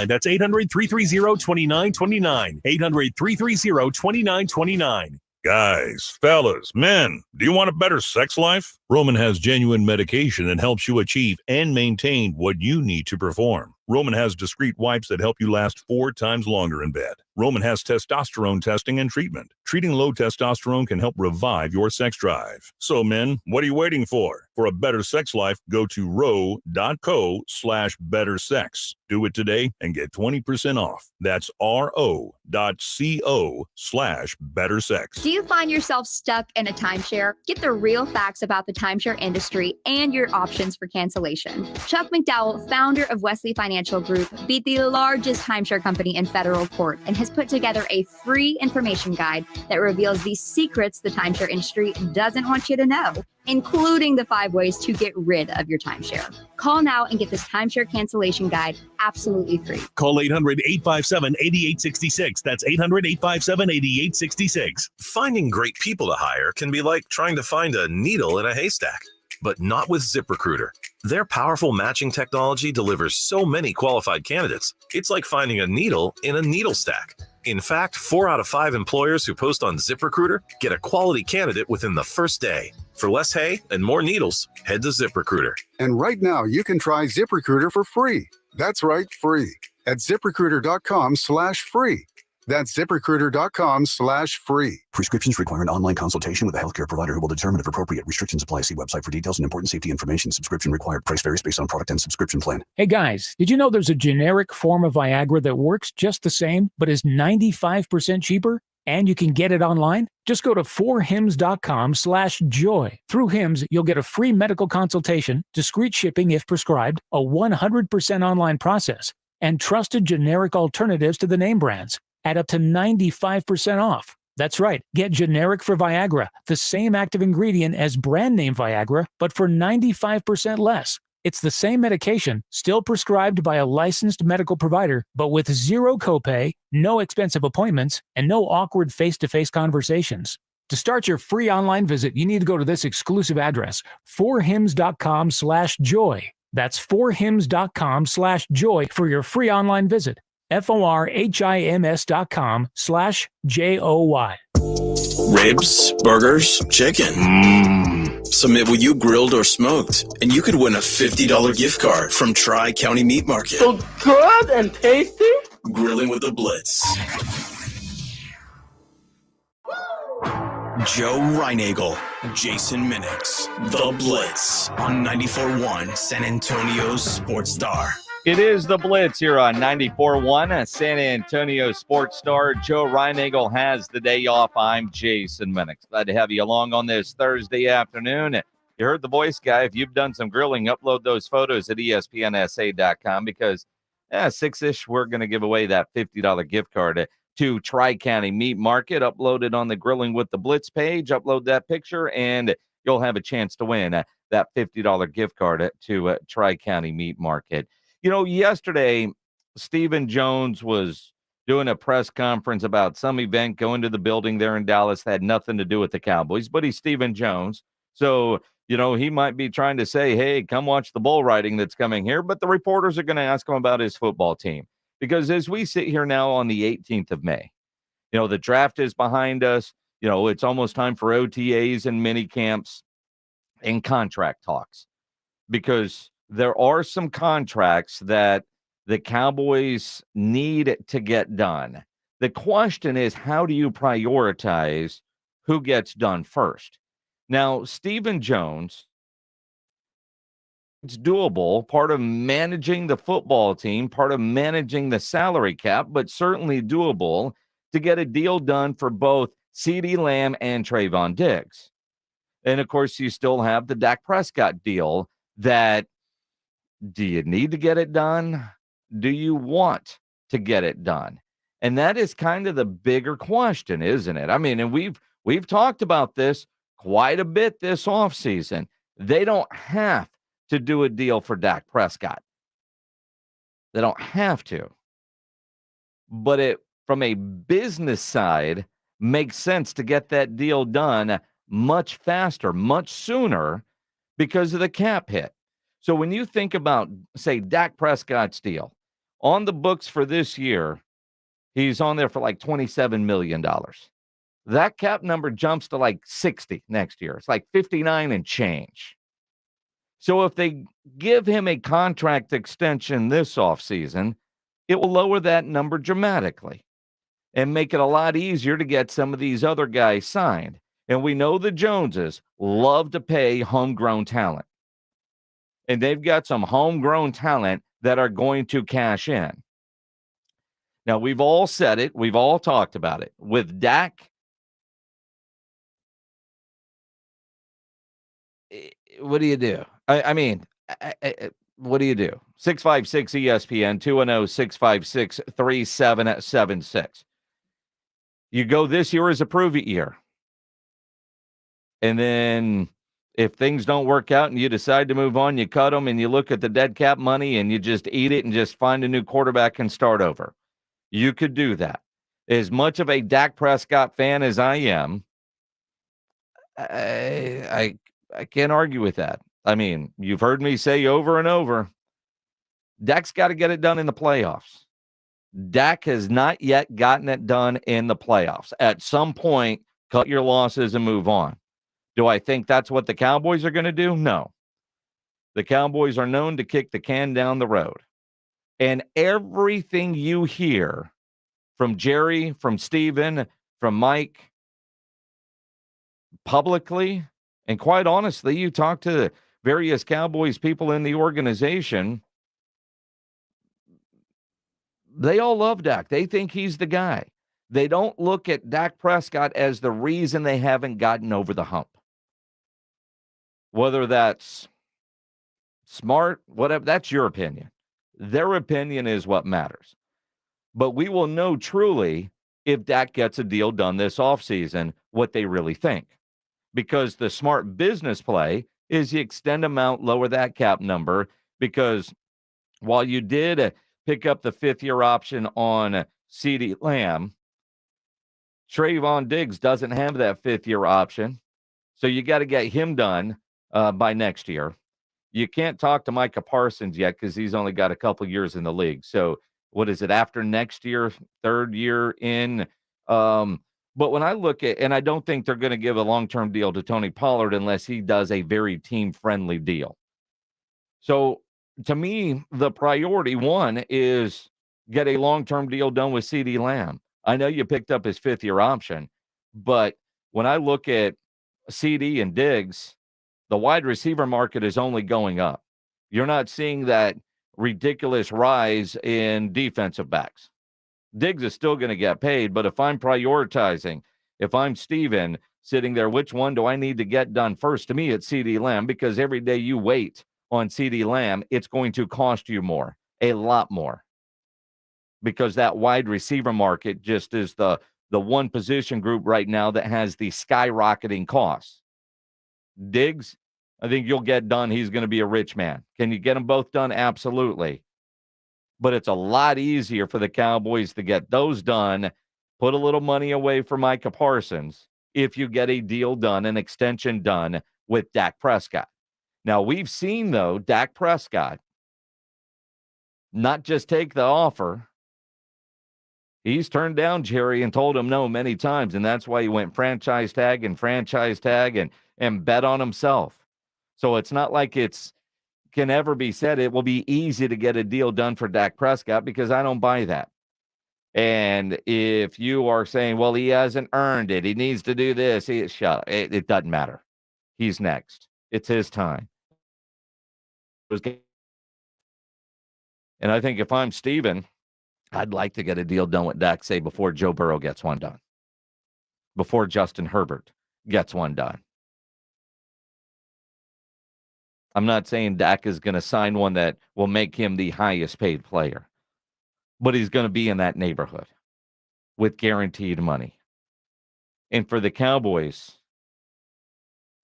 That's 800-330-2929. 800-330-2929. Guys, fellas, men, do you want a better sex life? Roman has genuine medication that helps you achieve and maintain what you need to perform. Roman has discreet wipes that help you last 4 times longer in bed. Roman has testosterone testing and treatment. Treating low testosterone can help revive your sex drive. So men, what are you waiting for? For a better sex life, go to ro.co/bettersex. Do it today and get 20% off. That's ro.co/bettersex. Do you find yourself stuck in a timeshare? Get the real facts about the timeshare industry and your options for cancellation. Chuck McDowell, founder of Wesley Financial Group, beat the largest timeshare company in federal court and has put together a free information guide that reveals the secrets the timeshare industry doesn't want you to know, including the 5 ways to get rid of your timeshare. Call now and get this timeshare cancellation guide absolutely free. Call 800-857-8866. That's 800-857-8866. Finding great people to hire can be like trying to find a needle in a haystack, but not with ZipRecruiter. Their powerful matching technology delivers so many qualified candidates. It's like finding a needle in a needle stack. In fact, 4 out of 5 employers who post on ZipRecruiter get a quality candidate within the first day. For less hay and more needles, head to ZipRecruiter. And right now, you can try ZipRecruiter for free. That's right, free. At ZipRecruiter.com/free. That's ZipRecruiter.com/free. Prescriptions require an online consultation with a healthcare provider who will determine if appropriate. Restrictions apply. See website for details and important safety information. Subscription required. Price varies based on product and subscription plan. Hey guys, did you know there's a generic form of Viagra that works just the same, but is 95% cheaper? And you can get it online? Just go to 4hims.com/joy. Through Hims, you'll get a free medical consultation, discreet shipping if prescribed, a 100% online process, and trusted generic alternatives to the name brands at up to 95% off. That's right. Get generic for Viagra, the same active ingredient as brand name Viagra, but for 95% less. It's the same medication, still prescribed by a licensed medical provider, but with zero copay, no expensive appointments, and no awkward face-to-face conversations. To start your free online visit, you need to go to this exclusive address, 4hims.com/joy. That's 4hims.com/joy for your free online visit. FORHIMS.com/JOY. Ribs, burgers, chicken. Submit what you grilled or smoked, and you could win a $50 gift card from Tri-County Meat Market. So good and tasty. Grilling with the Blitz. Joe Reinagel, Jason Minix, The Blitz on 94.1 San Antonio's Sports Star. It is the Blitz here on 94.1 San Antonio Sports Star. Joe Reinagel has the day off. I'm Jason Minix. Glad to have you along on this Thursday afternoon. You heard the voice guy. If you've done some grilling, upload those photos at ESPNSA.com because 6-ish, we're going to give away that $50 gift card to Tri-County Meat Market. Upload it on the Grilling with the Blitz page. Upload that picture, and you'll have a chance to win that $50 gift card to Tri-County Meat Market. You know, yesterday, Stephen Jones was doing a press conference about some event going to the building there in Dallas that had nothing to do with the Cowboys, but he's Stephen Jones. So, you know, he might be trying to say, hey, come watch the bull riding that's coming here. But the reporters are going to ask him about his football team. Because as we sit here now on the 18th of May, you know, the draft is behind us. You know, it's almost time for OTAs and mini camps and contract talks. Because there are some contracts that the Cowboys need to get done. The question is, how do you prioritize who gets done first? Now, Stephen Jones, it's doable, part of managing the football team, part of managing the salary cap, but certainly doable to get a deal done for both CeeDee Lamb and Trayvon Diggs. And, of course, you still have the Dak Prescott deal that do you need to get it done? Do you want to get it done? And that is kind of the bigger question, isn't it? I mean, and we've talked about this quite a bit this offseason. They don't have to do a deal for Dak Prescott. They don't have to. But it, from a business side, makes sense to get that deal done much faster, much sooner because of the cap hit. So when you think about, say, Dak Prescott's deal, on the books for this year, he's on there for like $27 million. That cap number jumps to like 60 next year. It's like 59 and change. So if they give him a contract extension this offseason, it will lower that number dramatically and make it a lot easier to get some of these other guys signed. And we know the Joneses love to pay homegrown talent. And they've got some homegrown talent that are going to cash in. Now, we've all said it. We've all talked about it. With Dak, what do you do? I mean, what do you do? 656 ESPN, 210-656-3776. You go this year as a prove-it year. And then if things don't work out and you decide to move on, you cut them and you look at the dead cap money and you just eat it and just find a new quarterback and start over. You could do that. As much of a Dak Prescott fan as I am, I can't argue with that. I mean, you've heard me say over and over, Dak's got to get it done in the playoffs. Dak has not yet gotten it done in the playoffs. At some point, cut your losses and move on. Do I think that's what the Cowboys are going to do? No. The Cowboys are known to kick the can down the road. And everything you hear from Jerry, from Steven, from Mike, publicly, and quite honestly, you talk to various Cowboys people in the organization, they all love Dak. They think he's the guy. They don't look at Dak Prescott as the reason they haven't gotten over the hump. Whether that's smart, whatever, that's your opinion. Their opinion is what matters. But we will know truly if Dak gets a deal done this offseason, what they really think. Because the smart business play is you extend them out, lower that cap number, because while you did pick up the fifth-year option on CeeDee Lamb, Trayvon Diggs doesn't have that fifth-year option, so you got to get him done by next year. You can't talk to Micah Parsons yet because he's only got a couple years in the league. So what is it, after next year, third year in? But when I look at, and I don't think they're going to give a long-term deal to Tony Pollard unless he does a very team-friendly deal. So to me, the priority one is get a long-term deal done with CeeDee Lamb. I know you picked up his fifth-year option, but when I look at CeeDee and Diggs, the wide receiver market is only going up. You're not seeing that ridiculous rise in defensive backs. Diggs is still going to get paid, but if I'm prioritizing, if I'm Steven sitting there, which one do I need to get done first? To me, it's CeeDee Lamb, because every day you wait on CeeDee Lamb, it's going to cost you more, a lot more, because that wide receiver market just is the one position group right now that has the skyrocketing costs. Diggs, I think you'll get done. He's going to be a rich man. Can you get them both done? Absolutely. But it's a lot easier for the Cowboys to get those done, put a little money away for Micah Parsons if you get a deal done, an extension done with Dak Prescott. Now, we've seen, though, Dak Prescott not just take the offer. He's turned down Jerry and told him no many times, and that's why he went franchise tag and bet on himself. So it's not like it's can ever be said it will be easy to get a deal done for Dak Prescott, because I don't buy that. And if you are saying, well, he hasn't earned it, he needs to do this, it doesn't matter. He's next. It's his time. And I think if I'm Steven, I'd like to get a deal done with Dak, say, before Joe Burrow gets one done, before Justin Herbert gets one done. I'm not saying Dak is going to sign one that will make him the highest paid player, but he's going to be in that neighborhood with guaranteed money. And for the Cowboys,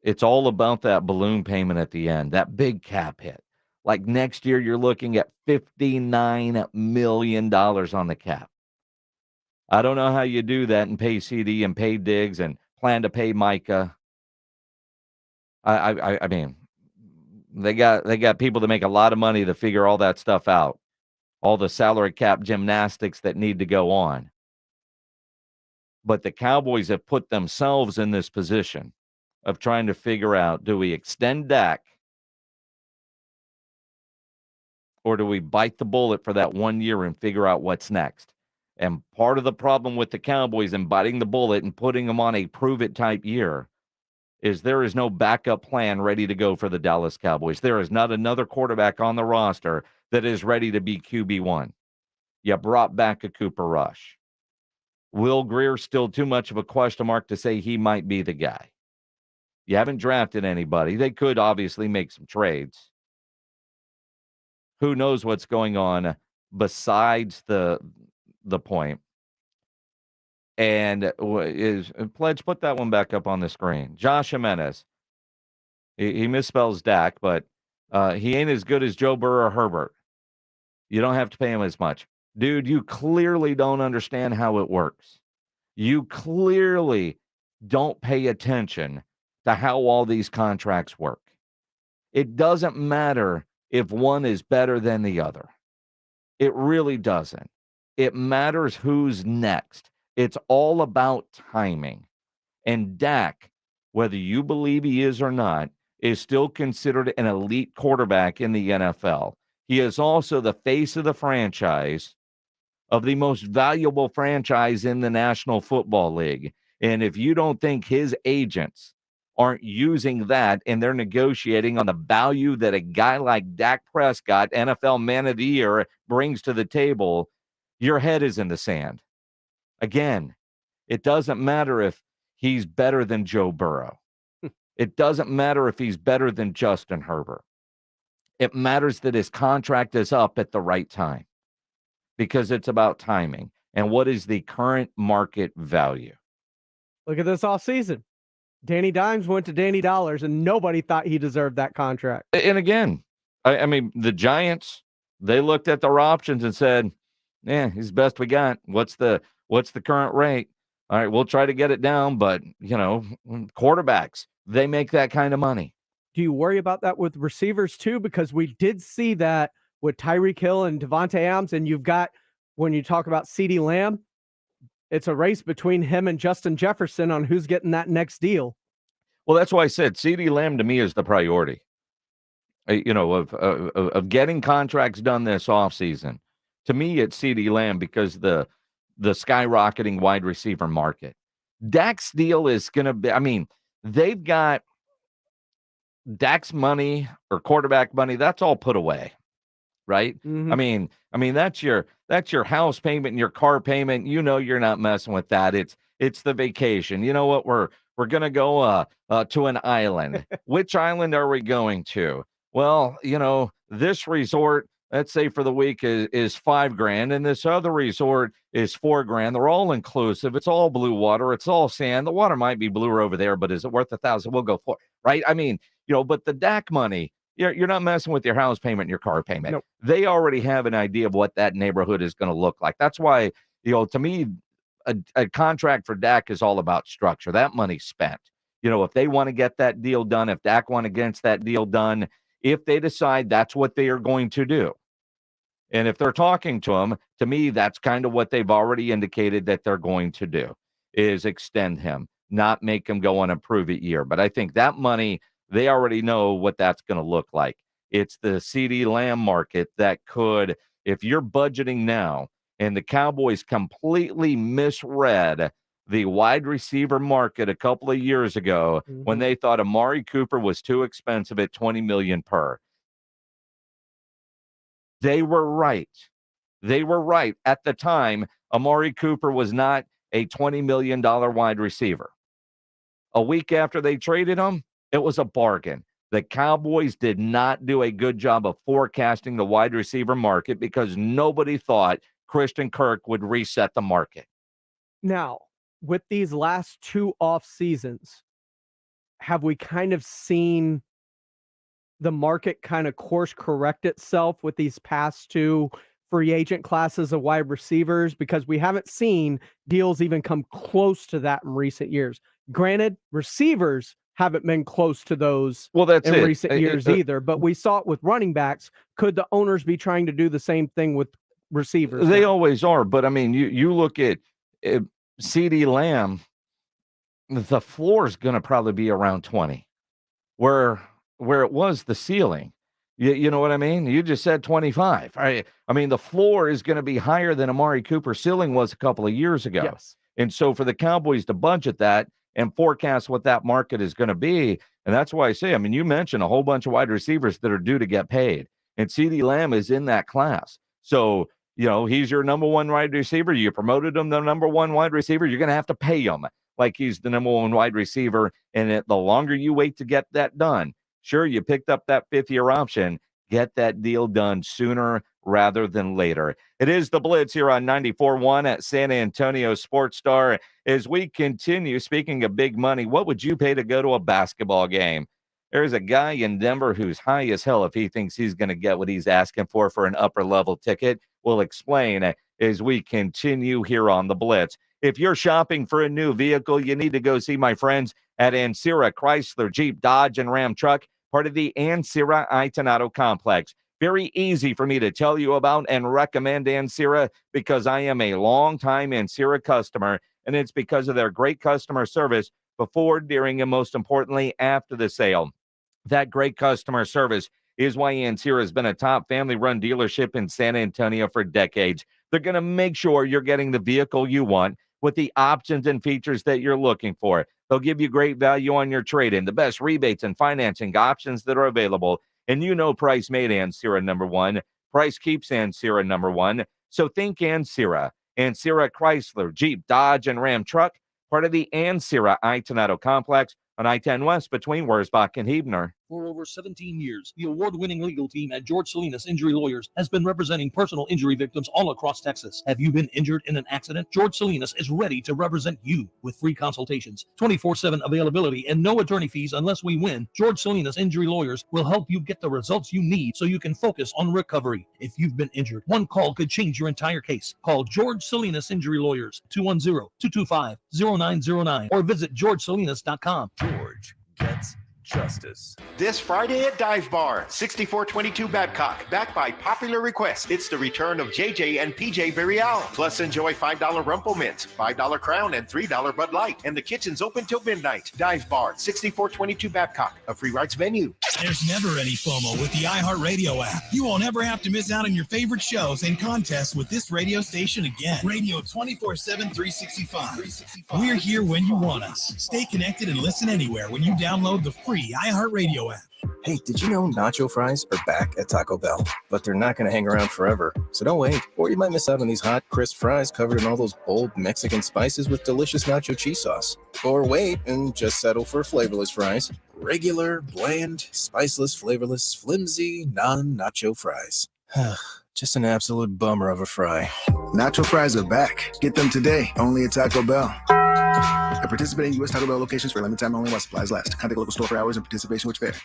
it's all about that balloon payment at the end, that big cap hit. Like next year, you're looking at $59 million on the cap. I don't know how you do that and pay CeeDee and pay Diggs and plan to pay Micah. I mean, they got people that make a lot of money to figure all that stuff out, all the salary cap gymnastics that need to go on. But the Cowboys have put themselves in this position of trying to figure out, do we extend Dak, or do we bite the bullet for that 1 year and figure out what's next? And part of the problem with the Cowboys and biting the bullet and putting them on a prove-it type year is there is no backup plan ready to go for the Dallas Cowboys. There is not another quarterback on the roster that is ready to be QB1. You brought back a Cooper Rush. Will Greer still too much of a question mark to say he might be the guy. You haven't drafted anybody. They could obviously make some trades. Who knows what's going on besides the point. And is Pledge, put that one back up on the screen. Josh Jimenez. He misspells Dak, but he ain't as good as Joe Burrow or Herbert. You don't have to pay him as much. Dude, you clearly don't understand how it works. You clearly don't pay attention to how all these contracts work. It doesn't matter if one is better than the other. It really doesn't. It matters who's next. It's all about timing. And Dak, whether you believe he is or not, is still considered an elite quarterback in the NFL. he is also the face of the franchise, of the most valuable franchise in the National Football League. And if you don't think his agents aren't using that and they're negotiating on the value that a guy like Dak Prescott, NFL Man of the Year, brings to the table, your head is in the sand. Again, it doesn't matter if he's better than Joe Burrow. It doesn't matter if he's better than Justin Herbert. It matters that his contract is up at the right time, because it's about timing and what is the current market value. Look at this offseason. Danny Dimes went to Danny Dollars, and nobody thought he deserved that contract. And again, I mean, the Giants, they looked at their options and said, "Yeah, he's the best we got. What's the current rate? All right, we'll try to get it down." But quarterbacks, they make that kind of money. Do you worry about that with receivers too? Because we did see that with Tyreek Hill and Devontae Adams, and you've got, when you talk about CeeDee Lamb, it's a race between him and Justin Jefferson on who's getting that next deal. Well, that's why I said CeeDee Lamb to me is the priority. Of getting contracts done this offseason. To me, it's CeeDee Lamb because the skyrocketing wide receiver market. Dak's deal is going to be, I mean, they've got Dak's money or quarterback money, that's all put away, right? Mm-hmm. I mean that's your house payment and your car payment. You're not messing with that. It's the vacation. You know what? We're gonna go to an island. Which island are we going to? Well, this resort, let's say for the week is $5,000, and this other resort is $4,000. They're all inclusive. It's all blue water. It's all sand. The water might be bluer over there, but is it worth $1,000? We'll go for it, right? I mean, but the Dak money, you're not messing with your house payment and your car payment. Nope. They already have an idea of what that neighborhood is going to look like. That's why, to me, a contract for Dak is all about structure. That money's spent. If they want to get that deal done, if Dak want to get that deal done, if they decide that's what they are going to do. And if they're talking to him, to me, that's kind of what they've already indicated that they're going to do, is extend him, not make him go on a prove-it year. But I think that money, they already know what that's going to look like. It's the CeeDee Lamb market that could, if you're budgeting now, and the Cowboys completely misread the wide receiver market a couple of years ago when they thought Amari Cooper was too expensive at $20 million per. They were right. They were right. At the time, Amari Cooper was not a $20 million wide receiver. A week after they traded him, it was a bargain. The Cowboys did not do a good job of forecasting the wide receiver market because nobody thought Christian Kirk would reset the market. Now, with these last two off seasons, have we kind of seen the market kind of course correct itself with these past two free agent classes of wide receivers? Because we haven't seen deals even come close to that in recent years. Granted, receivers haven't been close to those in recent years either, but we saw it with running backs. Could the owners be trying to do the same thing with receivers? They always are, but I mean, you look at CeeDee Lamb, the floor is going to probably be around 20, where it was the ceiling. You know what I mean? You just said 25. I mean, the floor is going to be higher than Amari Cooper's ceiling was a couple of years ago. Yes. And so for the Cowboys to budget that and forecast what that market is going to be, and that's why I say, I mean, you mentioned a whole bunch of wide receivers that are due to get paid, and CeeDee Lamb is in that class. So, he's your number one wide receiver. You promoted him the number one wide receiver. You're going to have to pay him like he's the number one wide receiver. And the longer you wait to get that done, sure, you picked up that fifth-year option. Get that deal done sooner rather than later. It is the Blitz here on 94.1 at San Antonio Sports Star. As we continue, speaking of big money, what would you pay to go to a basketball game? There's a guy in Denver who's high as hell if he thinks he's going to get what he's asking for an upper-level ticket. We'll explain as we continue here on the Blitz. If you're shopping for a new vehicle, you need to go see my friends at Ancira Chrysler, Jeep, Dodge, and Ram Truck, part of the Ancira Itonado complex. Very easy for me to tell you about and recommend Ancira because I am a long-time Ancira customer, and it's because of their great customer service before, during, and most importantly, after the sale. That great customer service is why Ancira has been a top family-run dealership in San Antonio for decades. They're going to make sure you're getting the vehicle you want with the options and features that you're looking for. They'll give you great value on your trade-in, the best rebates and financing options that are available. And you know price made Ancira number one. Price keeps Ancira number one. So think Ancira. Ancira Chrysler, Jeep, Dodge, and Ram truck, part of the Ancira I-Tornado complex on I-10 West between Wurzbach and Huebner. For over 17 years, the award-winning legal team at George Salinas Injury Lawyers has been representing personal injury victims all across Texas. Have you been injured in an accident? George Salinas is ready to represent you with free consultations, 24/7 availability, and no attorney fees unless we win. George Salinas Injury Lawyers will help you get the results you need so you can focus on recovery. If you've been injured, one call could change your entire case. Call George Salinas Injury Lawyers, 210-225-0909, or visit georgesalinas.com. George gets justice. This Friday at Dive Bar, 6422 Babcock, backed by popular request. It's the return of JJ and PJ Burial. Plus, enjoy $5 Rumple Mints, $5 Crown, and $3 Bud Light. And the kitchen's open till midnight. Dive Bar, 6422 Babcock, a free rights venue. There's never any FOMO with the iHeartRadio app. You won't ever have to miss out on your favorite shows and contests with this radio station again. Radio 24/7, 365. We're here when you want us. Stay connected and listen anywhere when you download the free iHeartRadio app. Hey, did you know nacho fries are back at Taco Bell? But they're not going to hang around forever. So don't wait, or you might miss out on these hot, crisp fries covered in all those bold Mexican spices with delicious nacho cheese sauce. Or wait and just settle for flavorless fries. Regular, bland, spiceless, flavorless, flimsy, non-nacho fries. Just an absolute bummer of a fry. Nacho fries are back. Get them today, only at Taco Bell. At participating U.S. Taco Bell locations for a limited time only while supplies last. Contact local store for hours and participation which vary.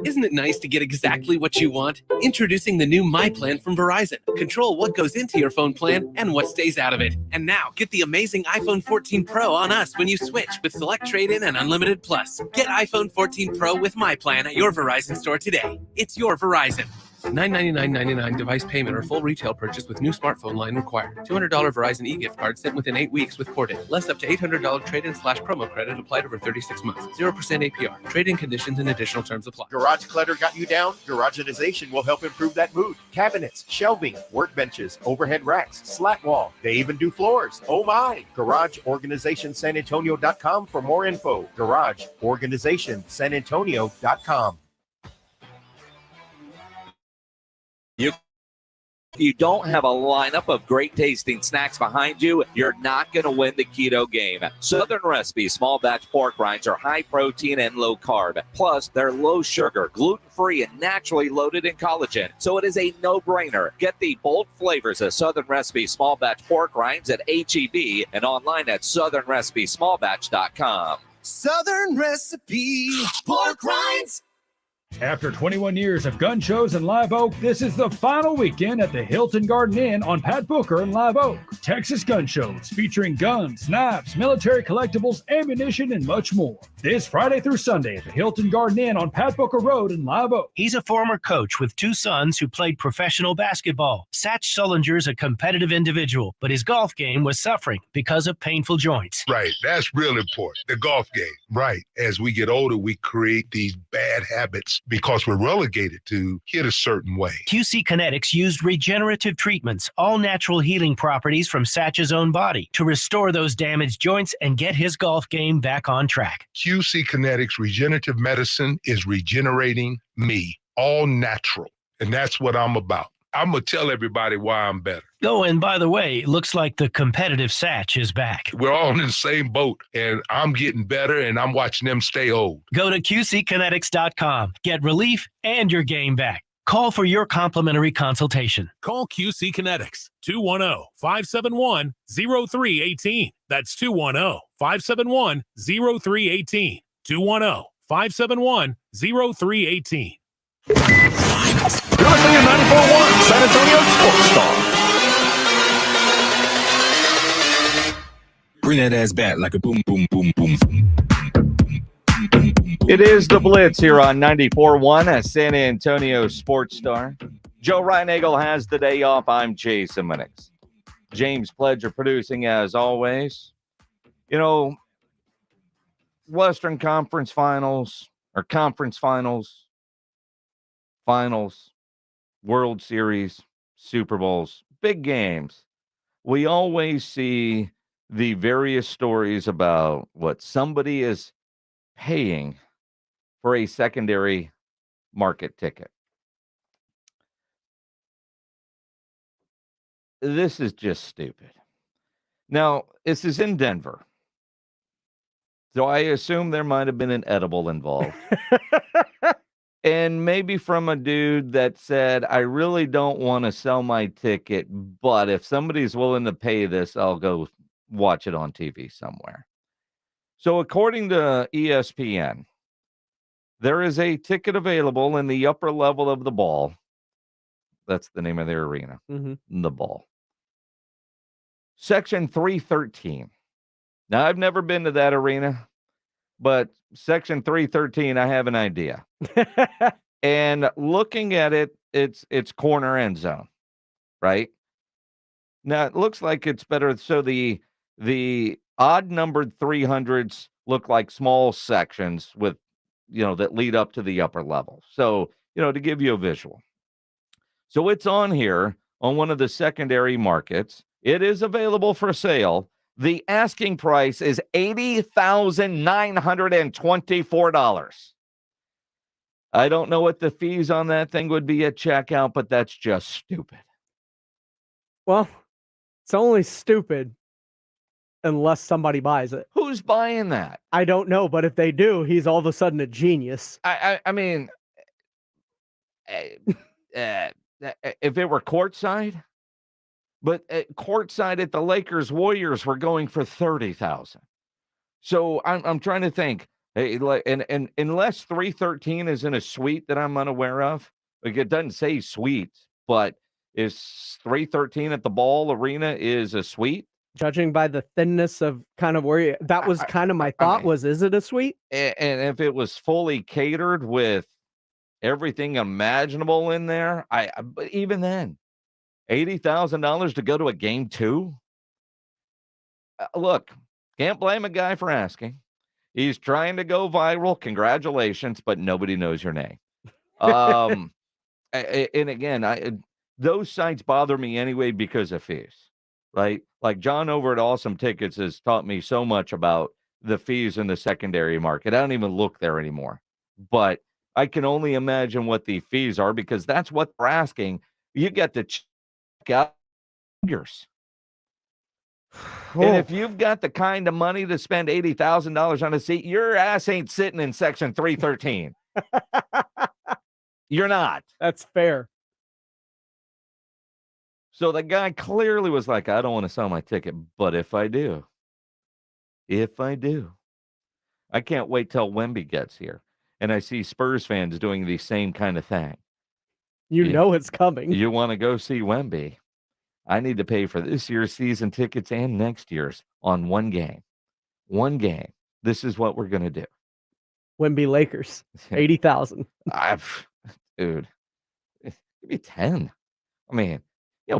Isn't it nice to get exactly what you want? Introducing the new My Plan from Verizon. Control what goes into your phone plan and what stays out of it. And now, get the amazing iPhone 14 Pro on us when you switch with Select Trade-In and Unlimited Plus. Get iPhone 14 Pro with My Plan at your Verizon store today. It's your Verizon. $999.99 device payment or full retail purchase with new smartphone line required. $200 Verizon e-gift card sent within 8 weeks with Corded. Less up to $800 trade-in/promo credit applied over 36 months. 0% APR. Trade-in conditions and additional terms apply. Garage clutter got you down? Garageization will help improve that mood. Cabinets, shelving, workbenches, overhead racks, slat wall. They even do floors. Oh my! GarageOrganizationSanAntonio.com for more info. GarageOrganizationSanAntonio.com. If you don't have a lineup of great tasting snacks behind you, you're not going to win the keto game. Southern Recipe small batch pork rinds are high protein and low carb. Plus, they're low sugar, gluten-free, and naturally loaded in collagen. So it is a no-brainer. Get the bold flavors of Southern Recipe small batch pork rinds at H-E-B and online at southernrecipesmallbatch.com. Southern Recipe pork rinds. After 21 years of gun shows in Live Oak, this is the final weekend at the Hilton Garden Inn on Pat Booker in Live Oak. Texas gun shows featuring guns, knives, military collectibles, ammunition, and much more. This Friday through Sunday at the Hilton Garden Inn on Pat Booker Road in Live Oak. He's a former coach with 2 sons who played professional basketball. Satch Sullinger's a competitive individual, but his golf game was suffering because of painful joints. Right. That's real important. The golf game. Right. As we get older, we create these bad habits because we're relegated to hit a certain way. QC Kinetics used regenerative treatments, all natural healing properties from Satch's own body, to restore those damaged joints and get his golf game back on track. QC Kinetics regenerative medicine is regenerating me, all natural. And that's what I'm about. I'm going to tell everybody why I'm better. Oh, and by the way, looks like the competitive Satch is back. We're all in the same boat, and I'm getting better, and I'm watching them stay old. Go to QCkinetics.com. Get relief and your game back. Call for your complimentary consultation. Call QC Kinetics, 210-571-0318. That's 210-571-0318. 210-571-0318. Currently in 94.1 San Antonio Sports Star. Bring that ass back like a boom, boom, boom, boom, boom. It is the Blitz here on 94.1 at San Antonio Sports Star. Joe Reinagel has the day off. I'm Jason Minix. James Pledger producing as always. You know, Western Conference Finals or Conference Finals. finals, World Series, Super Bowls, big games, we always see the various stories about what somebody is paying for a secondary market ticket. This is just stupid. Now, this is in Denver. So I assume there might have been an edible involved. And maybe from a dude that said, I really don't want to sell my ticket, but if somebody's willing to pay this, I'll go watch it on TV somewhere. So according to ESPN, there is a ticket available in the upper level of the ball. That's the name of their arena, the ball. Section 313. Now, I've never been to that arena, but Section 313, I have an idea. And looking at it, it's corner end zone, right? Now, it looks like it's better. So the odd numbered 300s look like small sections with, that lead up to the upper level. So, to give you a visual. So it's on here on one of the secondary markets. It is available for sale. The asking price is $80,924. I don't know what the fees on that thing would be at checkout, but that's just stupid. Well, it's only stupid unless somebody buys it. Who's buying that? I don't know, but if they do, he's all of a sudden a genius. I mean, if it were courtside, but courtside at the Lakers Warriors were going for $30,000. So I'm trying to think. And unless 313 is in a suite that I'm unaware of, like it doesn't say suite, but is 313 at the Ball Arena is a suite? Judging by the thinness of kind of where that was kind of my thought is it a suite? And if it was fully catered with everything imaginable in there, but even then, $80,000 to go to a game 2? Look, can't blame a guy for asking. He's trying to go viral. Congratulations, but nobody knows your name. And again, those sites bother me anyway because of fees, right? Like John over at Awesome Tickets has taught me so much about the fees in the secondary market. I don't even look there anymore, but I can only imagine what the fees are because that's what they're asking. You get to check out figures. And if you've got the kind of money to spend $80,000 on a seat, your ass ain't sitting in Section 313. You're not. That's fair. So the guy clearly was like, I don't want to sell my ticket, but if I do, I can't wait till Wemby gets here. And I see Spurs fans doing the same kind of thing. You know it's coming. You want to go see Wemby. I need to pay for this year's season tickets and next year's on one game. One game. This is what we're going to do. Wemby Lakers, 80,000. Dude, give me 10. I mean,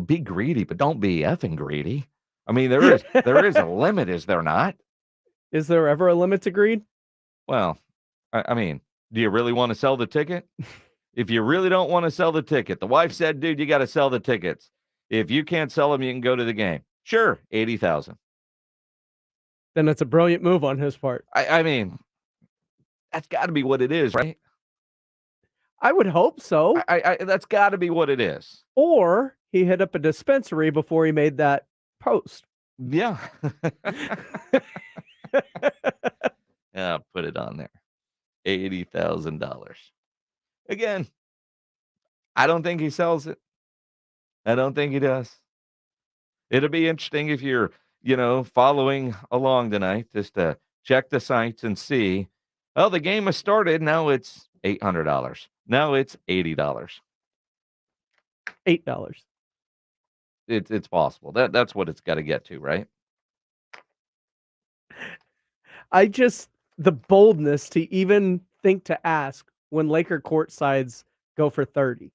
be greedy, but don't be effing greedy. I mean, there is a limit, is there not? Is there ever a limit to greed? Well, I mean, do you really want to sell the ticket? If you really don't want to sell the ticket, the wife said, dude, you got to sell the tickets. If you can't sell them, you can go to the game. Sure, 80,000. Then it's a brilliant move on his part. I mean, that's got to be what it is, right? I would hope so. That's got to be what it is. Or he hit up a dispensary before he made that post. Yeah. Yeah, put it on there. $80,000. Again, I don't think he sells it. I don't think he does. It'll be interesting if you're, following along tonight, just to check the sites and see, oh, the game has started. Now it's $800. Now it's $80. $8. It's possible. That's what it's got to get to, right? The boldness to even think to ask when Laker court sides go for 30.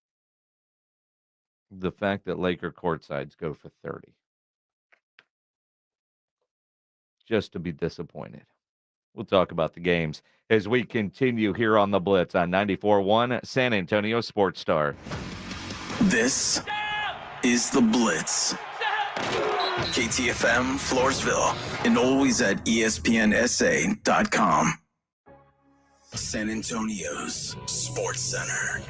The fact that Laker courtsides go for 30. Just to be disappointed. We'll talk about the games as we continue here on the Blitz on 94.1 San Antonio Sports Star. This is the Blitz. KTFM Floresville and always at ESPNSA.com. San Antonio's Sports Center.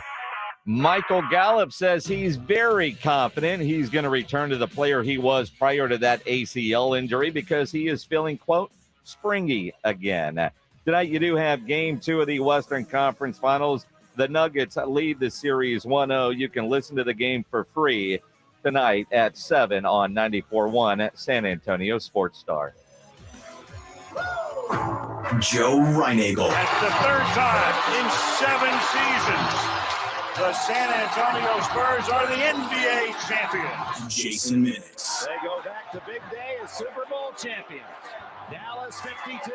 Michael Gallup says he's very confident he's going to return to the player he was prior to that ACL injury because he is feeling, quote, springy again. Tonight you do have Game 2 of the Western Conference Finals. The Nuggets lead the series 1-0. You can listen to the game for free tonight at 7 on 94.1 at San Antonio Sports Star. Joe Reinagel. That's the third time in 7 seasons the San Antonio Spurs are the NBA champions. Jason Minix. They go back to big day as Super Bowl champions. Dallas 52,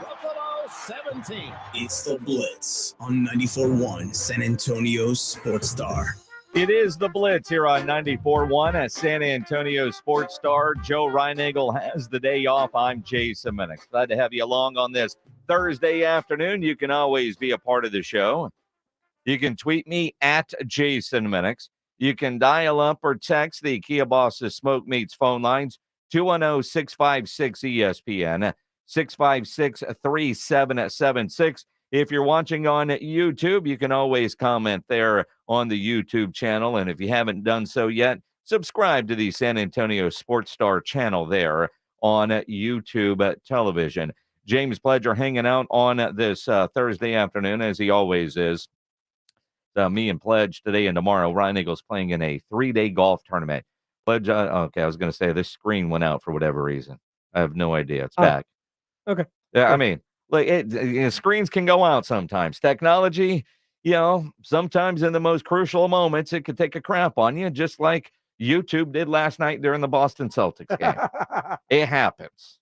Buffalo 17. It's the Blitz on 94.1 San Antonio Sports Star. It is the Blitz here on 94.1 at San Antonio Sports Star. Joe Reinagel has the day off. I'm Jason Minix. Glad to have you along on this Thursday afternoon. You can always be a part of the show. You can tweet me at Jason Minix. You can dial up or text the Kia Bosses Smoke Meats phone lines, 210-656-ESPN, 656-3776. If you're watching on YouTube, you can always comment there on the YouTube channel. And if you haven't done so yet, subscribe to the San Antonio Sports Star channel there on YouTube television. James Pledger hanging out on this Thursday afternoon, as he always is. Me and Pledge today and tomorrow. Reinegel's playing in a 3-day golf tournament. Pledge, okay, I was going to say this screen went out for whatever reason. I have no idea. It's back. Okay. Yeah, I mean, like screens can go out sometimes. Technology, sometimes in the most crucial moments, it could take a crap on you, just like YouTube did last night during the Boston Celtics game. It happens.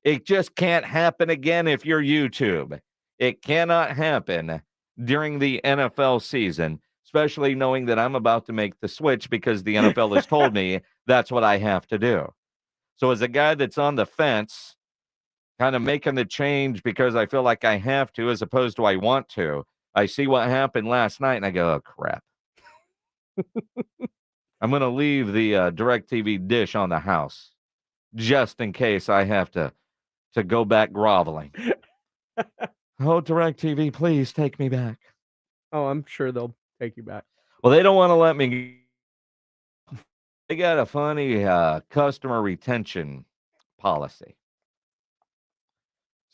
It just can't happen again if you're YouTube. It cannot happen during the NFL season, especially knowing that I'm about to make the switch because the NFL has told me that's what I have to do. So as a guy that's on the fence, kind of making the change because I feel like I have to as opposed to I want to, I see what happened last night and I go, oh, crap. I'm going to leave the DirecTV dish on the house just in case I have to go back groveling. Oh, DirecTV, please take me back. Oh, I'm sure they'll take you back. Well, they don't want to let me. They got a funny customer retention policy.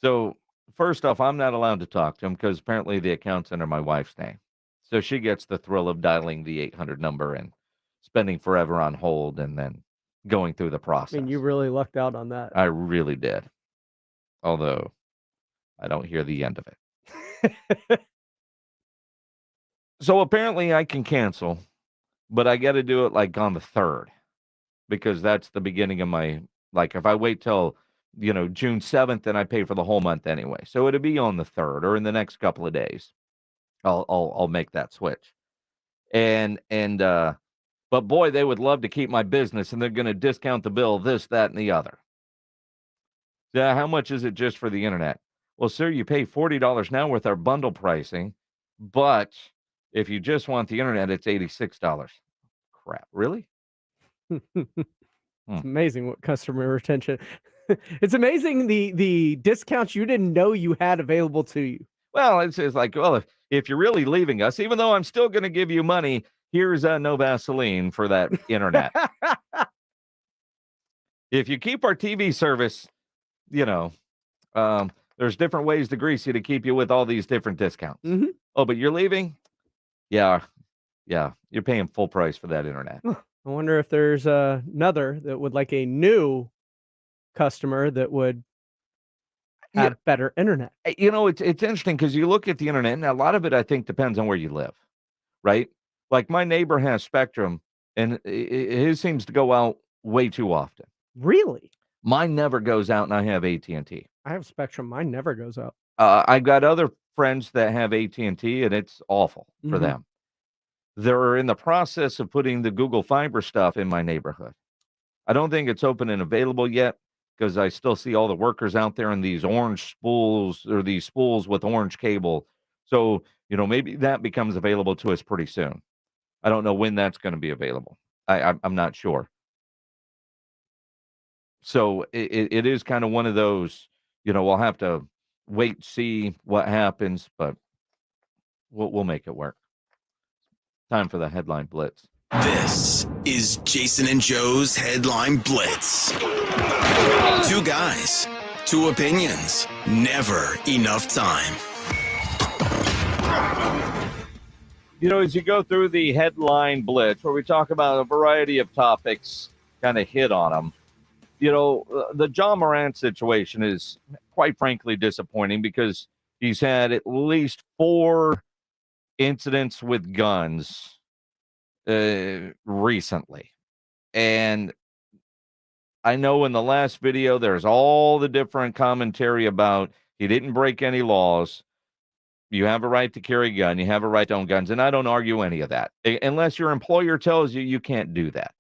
So, first off, I'm not allowed to talk to them because apparently the account's under my wife's name. So she gets the thrill of dialing the 800 number and spending forever on hold and then going through the process. I mean, you really lucked out on that. I really did. Although I don't hear the end of it. So apparently I can cancel, but I got to do it like on the 3rd because that's the beginning of my, like if I wait till, June 7th, then I pay for the whole month anyway. So it'll be on the 3rd or in the next couple of days. I'll make that switch. But boy, they would love to keep my business and they're going to discount the bill, this, that, and the other. Yeah, how much is it just for the internet? Well, sir, you pay $40 now with our bundle pricing, but if you just want the internet, it's $86. Crap, really? It's amazing what customer retention. It's amazing the discounts you didn't know you had available to you. Well, it's like, well, if you're really leaving us, even though I'm still going to give you money, here's no Vaseline for that internet. If you keep our TV service, there's different ways to grease you to keep you with all these different discounts. Mm-hmm. Oh, but you're leaving? Yeah, you're paying full price for that internet. I wonder if there's another that would like a new customer that would have better internet. It's interesting because you look at the internet, and a lot of it, I think, depends on where you live, right? Like my neighbor has Spectrum, and his seems to go out way too often. Really? Mine never goes out, and I have AT&T. I have Spectrum. Mine never goes out. I've got other friends that have AT&T, and it's awful for them. They're in the process of putting the Google Fiber stuff in my neighborhood. I don't think it's open and available yet, because I still see all the workers out there in these orange spools or these spools with orange cable. So, maybe that becomes available to us pretty soon. I don't know when that's going to be available. I'm not sure. So it is kind of one of those, we'll have to wait, see what happens, but we'll make it work. Time for the headline blitz. This is Jason and Joe's Headline Blitz. Two guys, two opinions, never enough time. As you go through the headline blitz, where we talk about a variety of topics, kind of hit on them, the Ja Morant situation is quite frankly disappointing because he's had at least 4 incidents with guns recently. And I know in the last video, there's all the different commentary about he didn't break any laws. You have a right to carry a gun. You have a right to own guns. And I don't argue any of that unless your employer tells you you can't do that.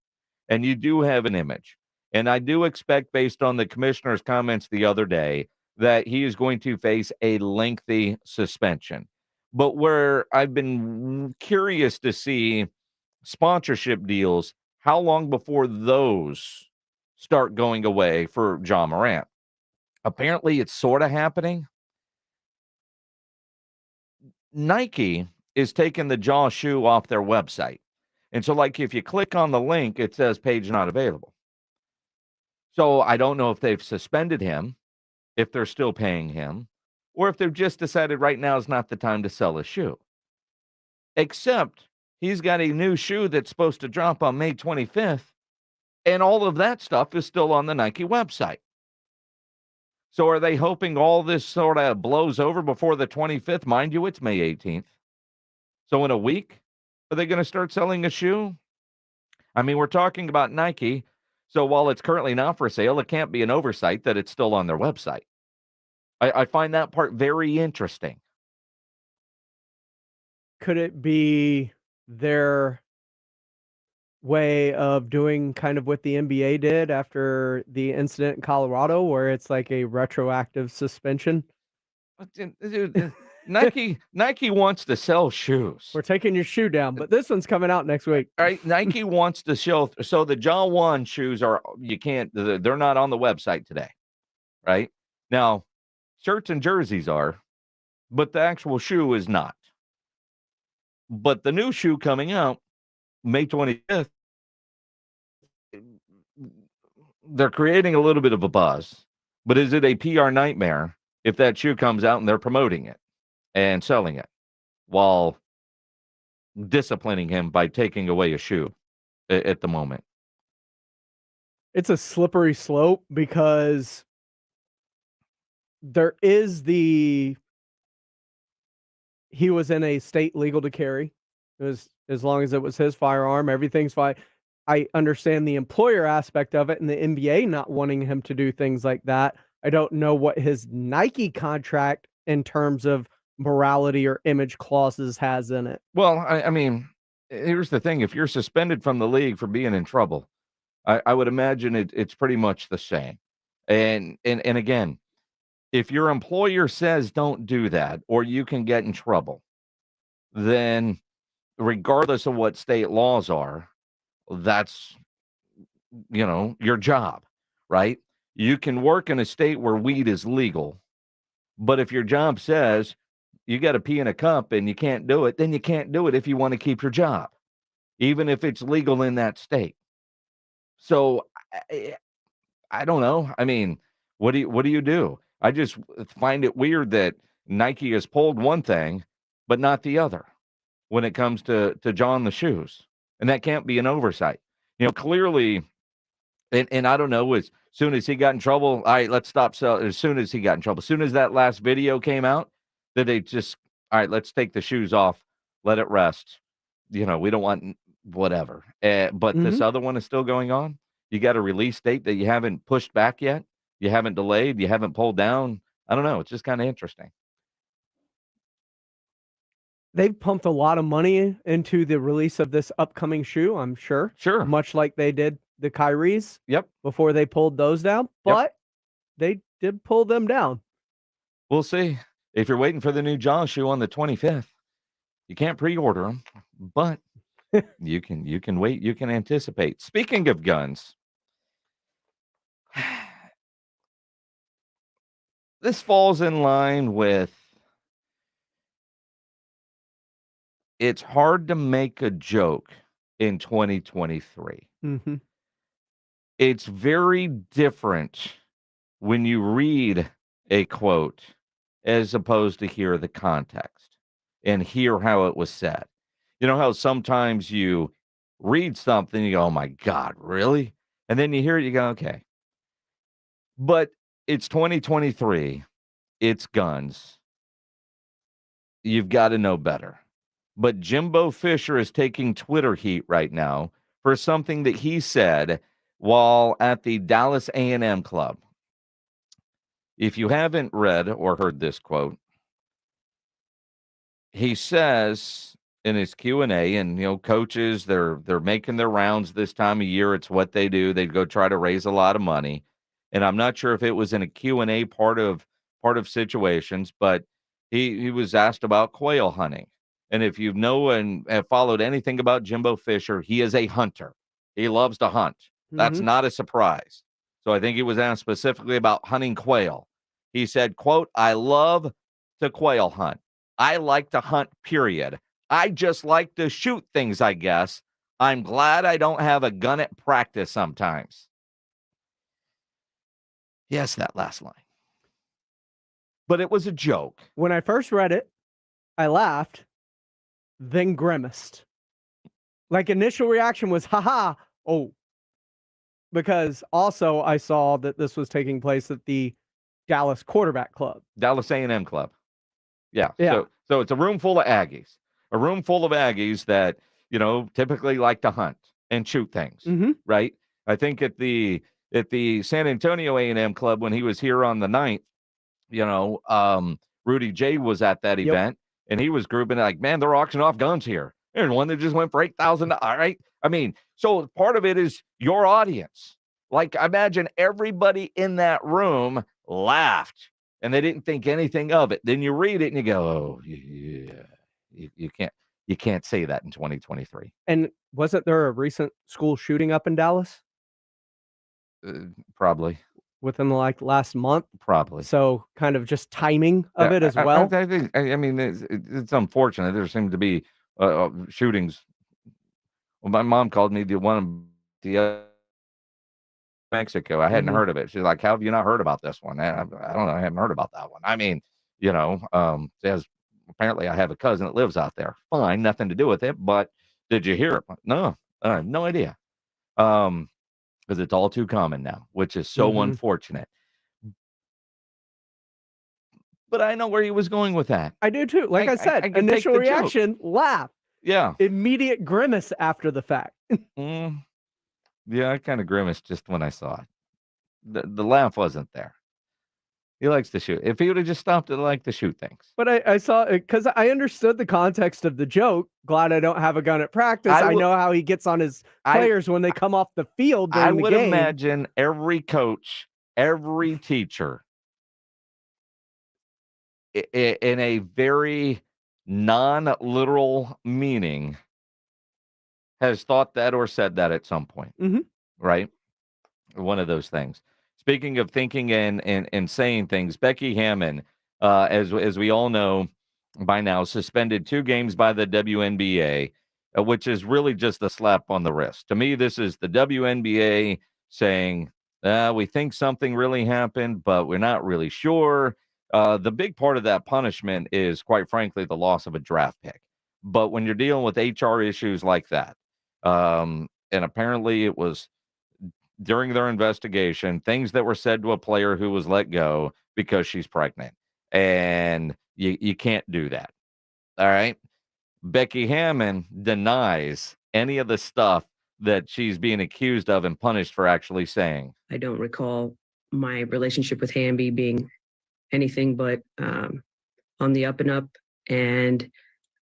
And you do have an image. And I do expect, based on the commissioner's comments the other day, that he is going to face a lengthy suspension. But where I've been curious to see sponsorship deals, how long before those start going away for Ja Morant? Apparently, it's sort of happening. Nike is taking the Ja shoe off their website. And so, if you click on the link, it says page not available. So I don't know if they've suspended him, if they're still paying him, or if they've just decided right now is not the time to sell a shoe. Except he's got a new shoe that's supposed to drop on May 25th, and all of that stuff is still on the Nike website. So are they hoping all this sort of blows over before the 25th? Mind you, it's May 18th. So in a week, are they going to start selling a shoe? I mean, we're talking about Nike. So while it's currently not for sale, it can't be an oversight that it's still on their website. I find that part very interesting. Could it be their way of doing kind of what the NBA did after the incident in Colorado, where it's like a retroactive suspension? Dude, Nike wants to sell shoes. We're taking your shoe down, but this one's coming out next week. All right, Nike wants to show. So the Ja 1 shoes they're not on the website today, right? Now, shirts and jerseys are, but the actual shoe is not. But the new shoe coming out May 25th, they're creating a little bit of a buzz. But is it a PR nightmare if that shoe comes out and they're promoting it and selling it while disciplining him by taking away a shoe at the moment? It's a slippery slope because there is he was in a state legal to carry. It was, as long as it was his firearm, everything's fine. I understand the employer aspect of it and the NBA not wanting him to do things like that. I don't know what his Nike contract in terms of morality or image clauses has in it. Well, I mean, here's the thing. If you're suspended from the league for being in trouble, I would imagine it's pretty much the same. And again, if your employer says don't do that or you can get in trouble, then regardless of what state laws are, that's, your job, right? You can work in a state where weed is legal, but if your job says you got to pee in a cup and you can't do it, then you can't do it if you want to keep your job, even if it's legal in that state. So I don't know. I mean, what do you do? I just find it weird that Nike has pulled one thing, but not the other when it comes to John the shoes. And that can't be an oversight. Clearly, and I don't know, as soon as he got in trouble, all right, let's stop selling. As soon as he got in trouble, as soon as that last video came out, that they just, all right, let's take the shoes off, let it rest. We don't want whatever. But this other one is still going on. You got a release date that you haven't pushed back yet. You haven't delayed. You haven't pulled down. I don't know. It's just kind of interesting. They've pumped a lot of money into the release of this upcoming shoe, I'm sure. Sure. Much like they did the Kyrie's. Yep. Before they pulled those down. But they did pull them down. We'll see. If you're waiting for the new Jaws shoe on the 25th, you can't pre-order them, but you can wait. You can anticipate. Speaking of guns, this falls in line with it's hard to make a joke in 2023. Mm-hmm. It's very different when you read a quote as opposed to hear the context and hear how it was said. You know how sometimes you read something, you go, oh my God, really? And then you hear it, you go, okay. But it's 2023. It's guns. You've got to know better. But Jimbo Fisher is taking Twitter heat right now for something that he said while at the Dallas A&M club. If you haven't read or heard this quote, he says in his Q&A, and coaches, they're making their rounds this time of year. It's what they do. They go try to raise a lot of money. And I'm not sure if it was in a Q&A part of situations, but he was asked about quail hunting. And if you know and have followed anything about Jimbo Fisher, he is a hunter. He loves to hunt. That's not a surprise. So I think he was asked specifically about hunting quail. He said, quote, I love to quail hunt. I like to hunt, period. I just like to shoot things, I guess. I'm glad I don't have a gun at practice sometimes. Yes, that last line. But it was a joke. When I first read it, I laughed, then grimaced. Like, initial reaction was, haha, oh. Because also I saw that this was taking place at the Dallas quarterback club. Dallas A&M club. Yeah. Yeah. So it's a room full of Aggies. A room full of Aggies that, typically like to hunt and shoot things, right? I think at the San Antonio A&M club when he was here on the 9th, Rudy J was at that event, and he was grouping like, man, they're auctioning off guns here. There's one that just went for $8,000. All right. I mean, so part of it is your audience. Like, imagine everybody in that room laughed and they didn't think anything of it. Then you read it and you go, oh, yeah, you can't say that in 2023. And wasn't there a recent school shooting up in Dallas? Probably. Within last month? Probably. So kind of just timing of it as well. I think, it's unfortunate. There seem to be shootings. Well, my mom called me the one the Mexico. I hadn't heard of it. She's like, how have you not heard about this one? I don't know. I haven't heard about that one. I mean, says apparently I have a cousin that lives out there. Fine, nothing to do with it. But did you hear it? No, I have no idea. Because it's all too common now, which is so unfortunate. But I know where he was going with that. I do too. Like I said, initial reaction, laugh. Yeah. Immediate grimace after the fact. Yeah, I kind of grimaced just when I saw it. The laugh wasn't there. He likes to shoot. If he would have just stopped at like to shoot things. But I saw it because I understood the context of the joke. Glad I don't have a gun at practice. I know how he gets on his players when they come off the field during the game. I would imagine every coach, every teacher, in a very non-literal meaning, has thought that or said that at some point, right? One of those things. Speaking of thinking and saying things, Becky Hammon, as we all know by now, suspended 2 games by the WNBA, which is really just a slap on the wrist. To me, this is the WNBA saying, we think something really happened, but we're not really sure. The big part of that punishment is, quite frankly, the loss of a draft pick. But when you're dealing with HR issues like that, and apparently it was during their investigation, things that were said to a player who was let go because she's pregnant. And you can't do that. All right. Becky Hammon denies any of the stuff that she's being accused of and punished for actually saying. I don't recall my relationship with Hamby being anything but on the up and up. And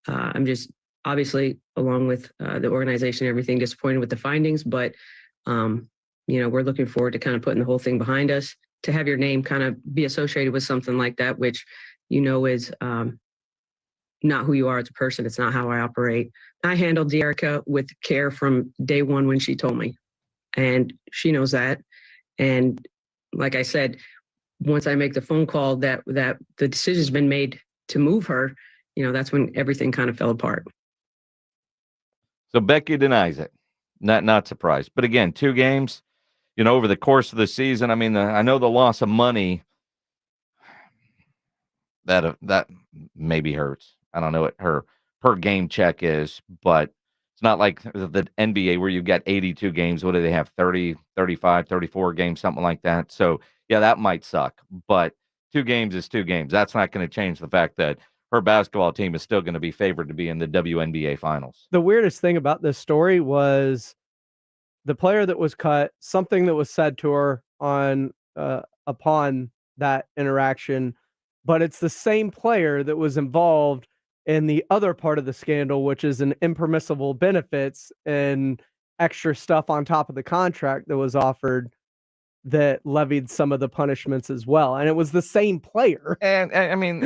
I'm just obviously, along with the organization and everything, disappointed with the findings. But, we're looking forward to kind of putting the whole thing behind us. to have your name kind of be associated with something like that, which is not who you are as a person. It's not how I operate. I handled De'Erica with care from day one when she told me, and she knows that. And like I said, once I make the phone call that the decision's been made to move her, that's when everything kind of fell apart. So Becky denies it. Not surprised. But again, 2 games, over the course of the season, I mean, I know the loss of money that maybe hurts. I don't know what her per game check is, but it's not like the NBA where you've got 82 games. What do they have? 30, 35, 34 games, something like that. So, yeah, that might suck. But 2 games is 2 games. That's not going to change the fact that her basketball team is still going to be favored to be in the WNBA finals. The weirdest thing about this story was the player that was cut, something that was said to her upon that interaction, but it's the same player that was involved in the other part of the scandal, which is an impermissible benefits and extra stuff on top of the contract that was offered that levied some of the punishments as well. And it was the same player. And I mean,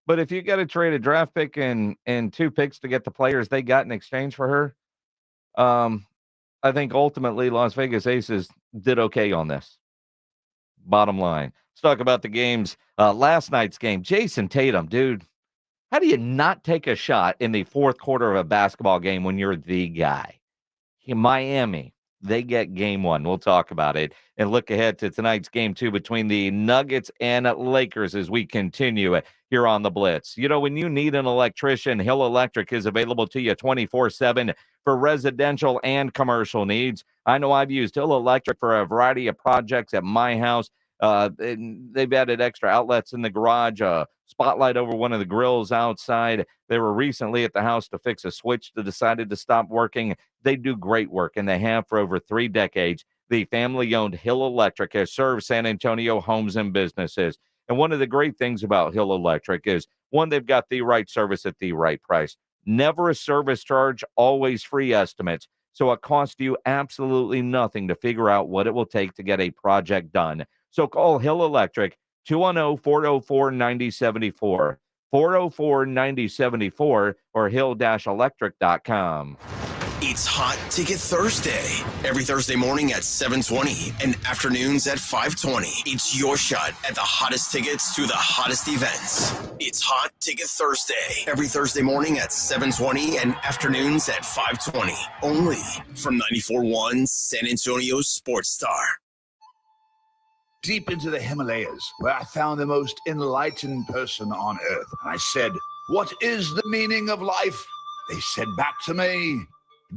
but if you got to trade a draft pick and 2 picks to get the players they got in exchange for her, I think ultimately Las Vegas Aces did okay on this. Bottom line. Let's talk about the games. Last night's game. Jason Tatum, dude, how do you not take a shot in the 4th quarter of a basketball game when you're the guy? Miami, they get game 1. We'll talk about it and look ahead to tonight's game 2 between the Nuggets and Lakers as we continue here on the Blitz. When you need an electrician, Hill Electric is available to you 24/7 for residential and commercial needs. I know I've used Hill Electric for a variety of projects at my house. They've added extra outlets in the garage, spotlight over one of the grills outside. They were recently at the house to fix a switch that decided to stop working. They do great work, and they have for over 3 decades. The family-owned Hill Electric has served San Antonio homes and businesses. And one of the great things about Hill Electric is, one, they've got the right service at the right price. Never a service charge, always free estimates. So it costs you absolutely nothing to figure out what it will take to get a project done. So call Hill Electric, 210-404-9074, 404-9074, or hill-electric.com. It's Hot Ticket Thursday. Every Thursday morning at 7:20 and afternoons at 5:20. It's your shot at the hottest tickets to the hottest events. It's Hot Ticket Thursday. Every Thursday morning at 7:20 and afternoons at 5:20. Only from 94.1 San Antonio Sports Star. Deep into the Himalayas, where I found the most enlightened person on earth. And I said, "What is the meaning of life?" They said back to me,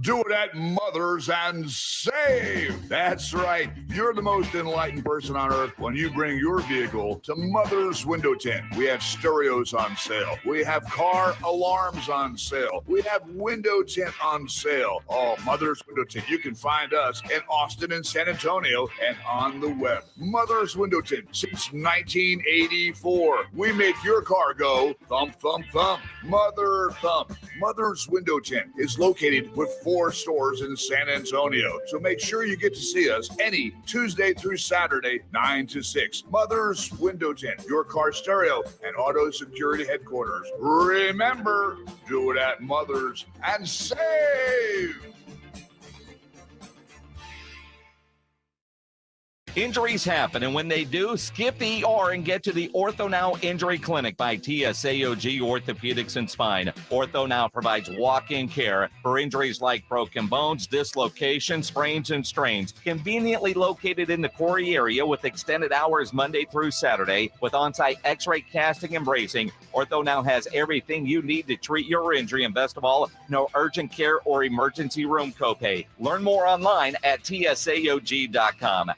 "Do it at Mother's and save." That's right. You're the most enlightened person on earth when you bring your vehicle to Mother's Window Tint. We have stereos on sale. We have car alarms on sale. We have window tint on sale. Oh, Mother's Window Tint. You can find us in Austin and San Antonio and on the web. Mother's Window Tint since 1984. We make your car go thump, thump, thump. Mother thump. Mother's Window Tint is located with 4 stores in San Antonio. So make sure you get to see us any Tuesday through Saturday, 9 to 6. Mother's Window Tint, your car stereo and auto security headquarters. Remember, do it at Mother's and save. Injuries happen, and when they do, skip the ER and get to the Ortho Now Injury Clinic by TSAOG Orthopedics and Spine. Ortho Now provides walk-in care for injuries like broken bones, dislocations, sprains, and strains. Conveniently located in the Quarry area with extended hours Monday through Saturday with on-site x-ray casting and bracing, Ortho Now has everything you need to treat your injury, and best of all, no urgent care or emergency room copay. Learn more online at tsaog.com.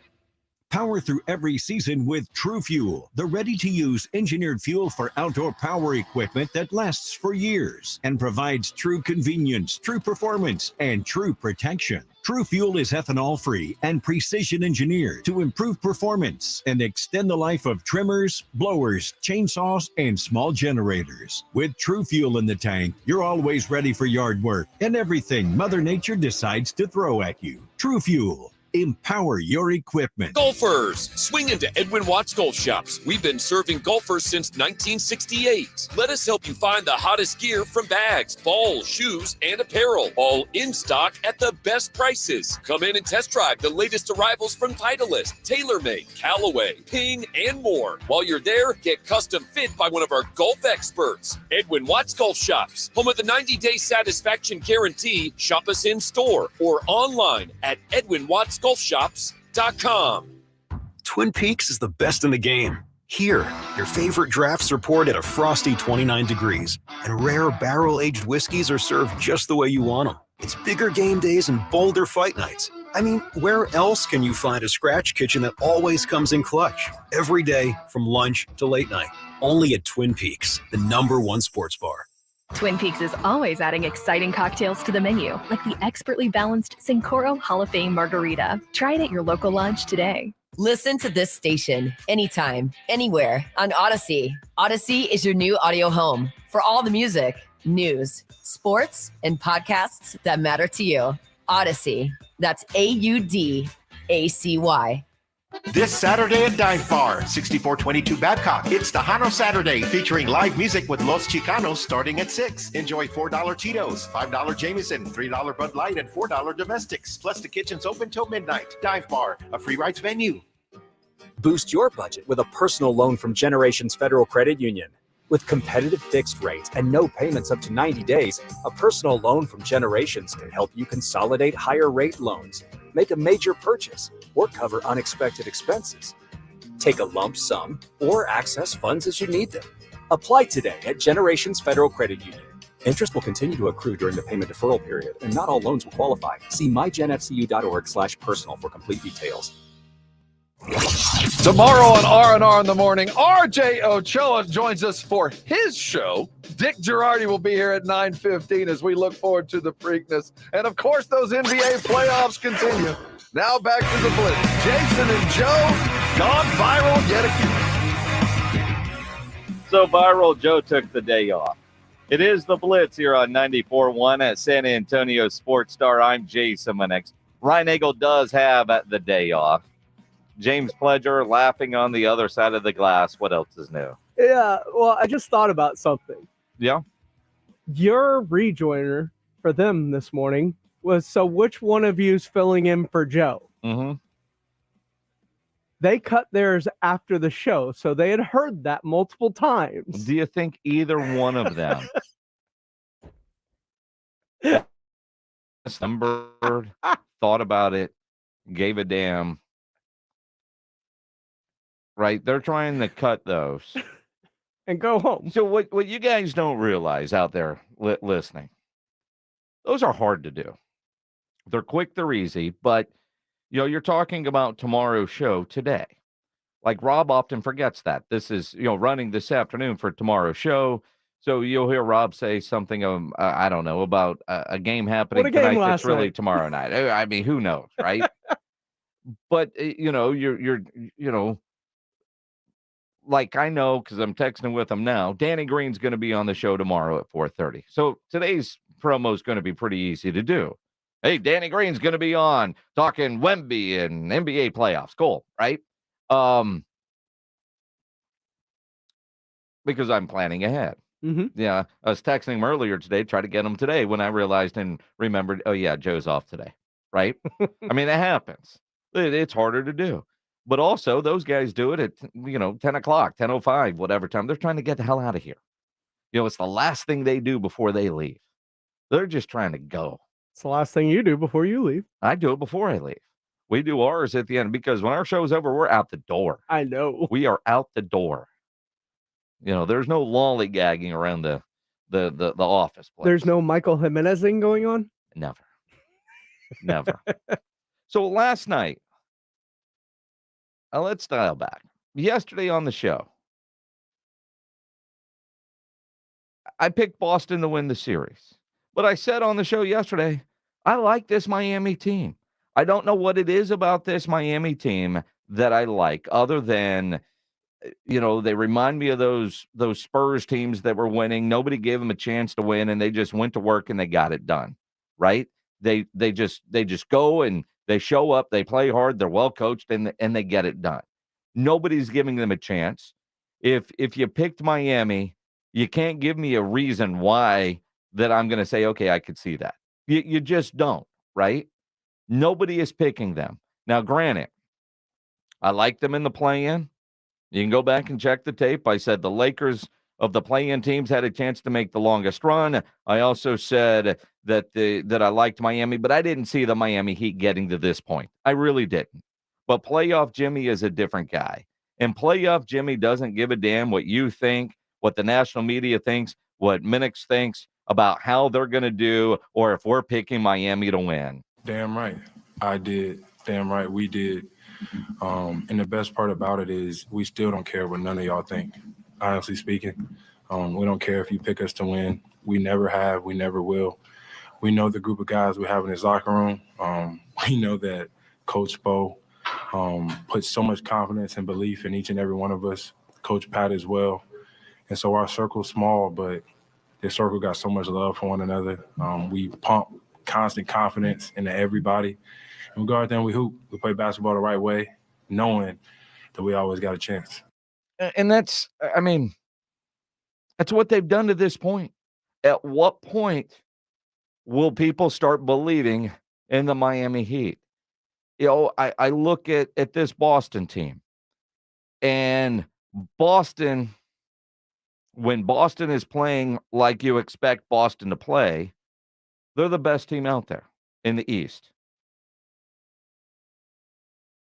Power through every season with True Fuel, the ready-to-use engineered fuel for outdoor power equipment that lasts for years and provides true convenience, true performance, and true protection. True Fuel is ethanol-free and precision engineered to improve performance and extend the life of trimmers, blowers, chainsaws, and small generators. With True Fuel in the tank, you're always ready for yard work and everything Mother Nature decides to throw at you. True Fuel. Empower your equipment. Golfers, swing into Edwin Watts Golf Shops. We've been serving golfers since 1968. Let us help you find the hottest gear from bags, balls, shoes, and apparel. All in stock at the best prices. Come in and test drive the latest arrivals from Titleist, TaylorMade, Callaway, Ping, and more. While you're there, get custom fit by one of our golf experts. Edwin Watts Golf Shops, home of the 90-day satisfaction guarantee. Shop us in store or online at EdwinWattsGolfShops.com. Twin Peaks is the best in the game. Here, your favorite drafts are poured at a frosty 29 degrees, and rare barrel-aged whiskeys are served just the way you want them. It's bigger game days and bolder fight nights. I mean, where else can you find a scratch kitchen that always comes in clutch? Every day, from lunch to late night. Only at Twin Peaks, the #1 sports bar. Twin Peaks is always adding exciting cocktails to the menu, like the expertly balanced Sincoro Hall of Fame Margarita. Try it at your local lodge today. Listen to this station anytime, anywhere on Odyssey. Odyssey is your new audio home for all the music, news, sports, and podcasts that matter to you. Odyssey. That's AUDACY. This Saturday at Dive Bar, 6422 Babcock. It's Tejano Saturday, featuring live music with Los Chicanos starting at 6. Enjoy $4 Cheetos, $5 Jameson, $3 Bud Light, and $4 domestics. Plus, the kitchen's open till midnight. Dive Bar, a free rides venue. Boost your budget with a personal loan from Generations Federal Credit Union. With competitive fixed rates and no payments up to 90 days, a personal loan from Generations can help you consolidate higher rate loans, make a major purchase, or cover unexpected expenses. Take a lump sum or access funds as you need them. Apply today at Generations Federal Credit Union. Interest will continue to accrue during the payment deferral period, and not all loans will qualify. See mygenfcu.org/personal for complete details. Tomorrow on R&R in the morning, RJ Ochoa joins us for his show. Dick Girardi will be here at 9:15 as we look forward to the Preakness. And, of course, those NBA playoffs continue. Now back to the Blitz. Jason and Joe gone viral yet again. So viral, Joe took the day off. It is the Blitz here on 94.1 at San Antonio Sports Star. I'm Jason Minix. Ryan Eagle does have the day off. James Pledger laughing on the other side of the glass. What else is new? Yeah, well, I just thought about something. Yeah? Your rejoiner for them this morning was, so which one of you is filling in for Joe? Mm-hmm. They cut theirs after the show, so they had heard that multiple times. Do you think either one of them numbered, thought about it, gave a damn? Right, they're trying to cut those and go home. So what you guys don't realize out there listening, those are hard to do. They're quick, they're easy, but you're talking about tomorrow's show today. Like Rob often forgets that this is running this afternoon for tomorrow's show. So you'll hear Rob say something I don't know about a game happening tonight that's really tomorrow night. I mean, who knows, right? But you're like I know because I'm texting with him now. Danny Green's going to be on the show tomorrow at 4:30. So today's promo is going to be pretty easy to do. Hey, Danny Green's going to be on talking Wemby and NBA playoffs. Cool, right? Because I'm planning ahead. Mm-hmm. Yeah, I was texting him earlier today, try to get him today when I realized and remembered, oh yeah, Joe's off today, right? I mean, that happens. It's harder to do. But also, those guys do it at, 10 o'clock, 10:05, whatever time. They're trying to get the hell out of here. It's the last thing they do before they leave. They're just trying to go. It's the last thing you do before you leave. I do it before I leave. We do ours at the end because when our show's over, we're out the door. I know. We are out the door. There's no lollygagging around the office place. There's no Michael Jimenezing going on? Never. Never. So last night, let's dial back. Yesterday on the show, I picked Boston to win the series. But I said on the show yesterday, I like this Miami team. I don't know what it is about this Miami team that I like, other than, they remind me of those Spurs teams that were winning. Nobody gave them a chance to win, and they just went to work and they got it done, right? They just go and they show up, they play hard, they're well coached, and they get it done. Nobody's giving them a chance. If you picked Miami, you can't give me a reason why that I'm going to say, okay, I could see that. You just don't, right? Nobody is picking them. Now, granted, I like them in the play-in. You can go back and check the tape. I said the Lakers of the play-in teams had a chance to make the longest run. I also said that I liked Miami, but I didn't see the Miami Heat getting to this point. I really didn't. But playoff Jimmy is a different guy. And playoff Jimmy doesn't give a damn what you think, what the national media thinks, what Minix thinks about how they're going to do, or if we're picking Miami to win. Damn right. I did. Damn right. We did. And the best part about it is we still don't care what none of y'all think, honestly speaking. We don't care if you pick us to win. We never have. We never will. We know the group of guys we have in his locker room. We know that Coach Bo puts so much confidence and belief in each and every one of us, Coach Pat as well. And so our circle's small, but this circle got so much love for one another. We pump constant confidence into everybody. And we go out there and we hoop. We play basketball the right way, knowing that we always got a chance. And that's what they've done to this point. At what point will people start believing in the Miami Heat? I look at this Boston team, and Boston, when Boston is playing like you expect Boston to play, they're the best team out there in the East.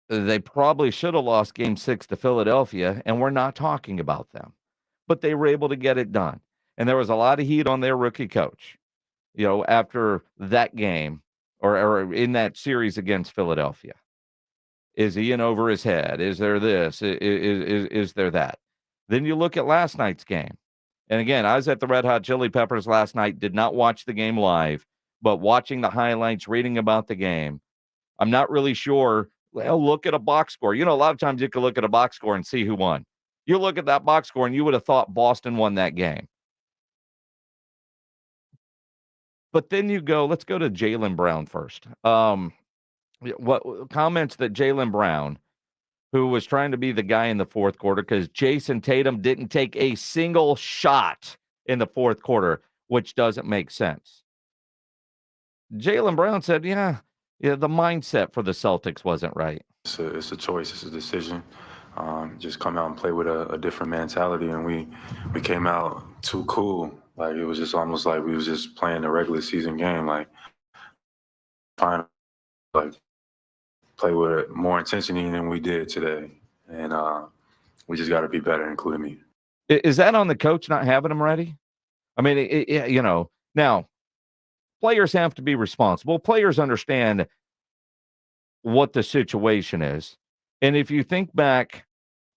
They probably should have lost Game 6 to Philadelphia, and we're not talking about them. But they were able to get it done. And there was a lot of heat on their rookie coach, after that game or in that series against Philadelphia. Is he in over his head? Is there this? Is there that? Then you look at last night's game. And again, I was at the Red Hot Chili Peppers last night, did not watch the game live, but watching the highlights, reading about the game, I'm not really sure. Well, look at a box score. A lot of times you can look at a box score and see who won. You look at that box score and you would have thought Boston won that game. But then you go, let's go to Jaylen Brown first. What comments that Jaylen Brown, who was trying to be the guy in the fourth quarter because Jason Tatum didn't take a single shot in the fourth quarter, which doesn't make sense. Jaylen Brown said, yeah, the mindset for the Celtics wasn't right. It's a choice. It's a decision. Just come out and play with a different mentality, and we came out too cool. Like, it was just almost like we was just playing a regular season game, like trying to play with more intensity than we did today. And we just got to be better, including me. Is that on the coach not having them ready? I mean, now players have to be responsible. Players understand what the situation is. And if you think back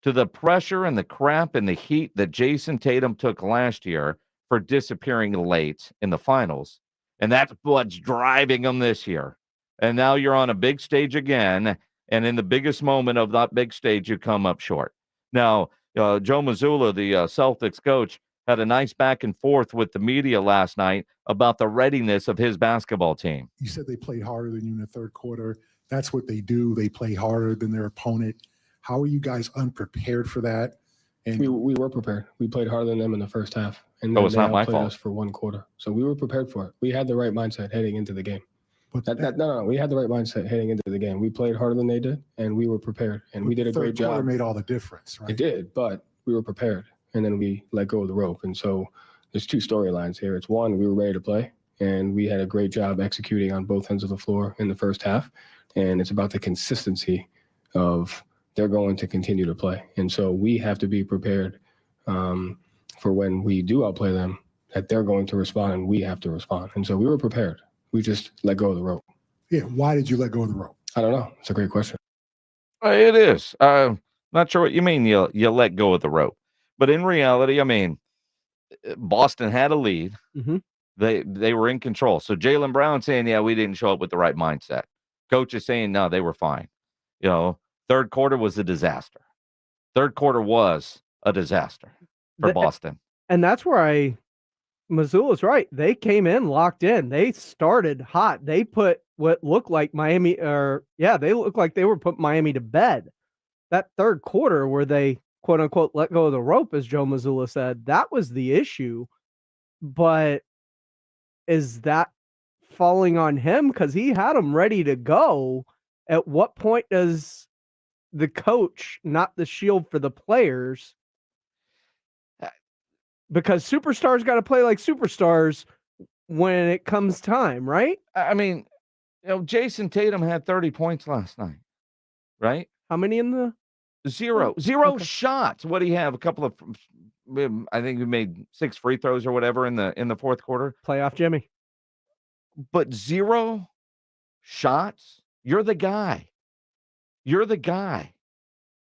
to the pressure and the crap and the heat that Jason Tatum took last year for disappearing late in the finals, and that's what's driving them this year. And now you're on a big stage again, and in the biggest moment of that big stage, you come up short. Now, Joe Mazzulla, the Celtics coach, had a nice back and forth with the media last night about the readiness of his basketball team. You said they played harder than you in the third quarter. That's what they do. They play harder than their opponent. How are you guys unprepared for that? And we were prepared. We played harder than them in the first half. And it's not my fault. Us for one quarter. So we were prepared for it. We had the right mindset heading into the game. No, we had the right mindset heading into the game. We played harder than they did, and we were prepared. And we did a great job. Third quarter made all the difference, right? It did, but we were prepared. And then we let go of the rope. And so there's two storylines here. It's one, we were ready to play, and we had a great job executing on both ends of the floor in the first half. And it's about the consistency of they're going to continue to play. And so we have to be prepared for when we do outplay them, that they're going to respond and we have to respond. And so we were prepared. We just let go of the rope. Yeah. Why did you let go of the rope? I don't know. It's a great question. It is. Not sure what you mean. You let go of the rope, but in reality, I mean, Boston had a lead. Mhm. They were in control. So Jaylen Brown saying, "Yeah, we didn't show up with the right mindset." Coach is saying, "No, they were fine." You know, third quarter was a disaster. Third quarter was a disaster for Boston. And that's where Missoula's right. They came in locked in. They started hot. They put what looked like Miami, they looked like they were putting Miami to bed. That third quarter where they quote unquote let go of the rope, as Joe Mazzulla said, that was the issue. But is that falling on him? Because he had them ready to go. At what point does the coach not the shield for the players? Because superstars got to play like superstars when it comes time, right? I mean, Jason Tatum had 30 points last night, right? How many in the Zero shots. What do you have? A couple of, I think we made 6 free throws or whatever in the fourth quarter. Playoff Jimmy. But 0 shots. You're the guy.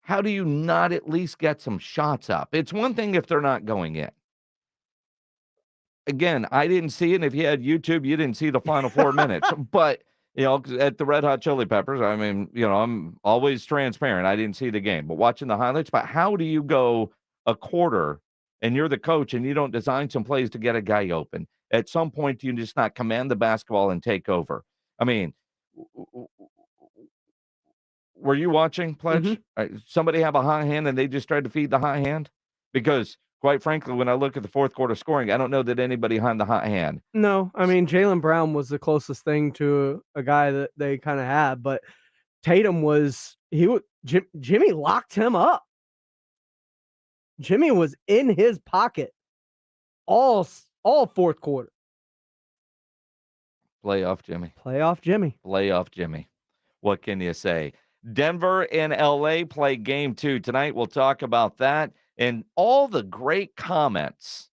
How do you not at least get some shots up? It's one thing if they're not going in. Again, I didn't see it. And if you had YouTube, you didn't see the final 4 minutes. But, at the Red Hot Chili Peppers, I mean, I'm always transparent. I didn't see the game. But watching the highlights, but how do you go a quarter and you're the coach and you don't design some plays to get a guy open? At some point, do you just not command the basketball and take over? I mean, were you watching, Pledge? Somebody have a high hand and they just tried to feed the high hand? Because, quite frankly, when I look at the fourth quarter scoring, I don't know that anybody had the hot hand. No, I mean, Jaylen Brown was the closest thing to a guy that they kind of had, but Tatum Jimmy locked him up. Jimmy was in his pocket all fourth quarter. Playoff Jimmy. Playoff Jimmy. What can you say? Denver and LA play game 2 tonight. We'll talk about that and all the great comments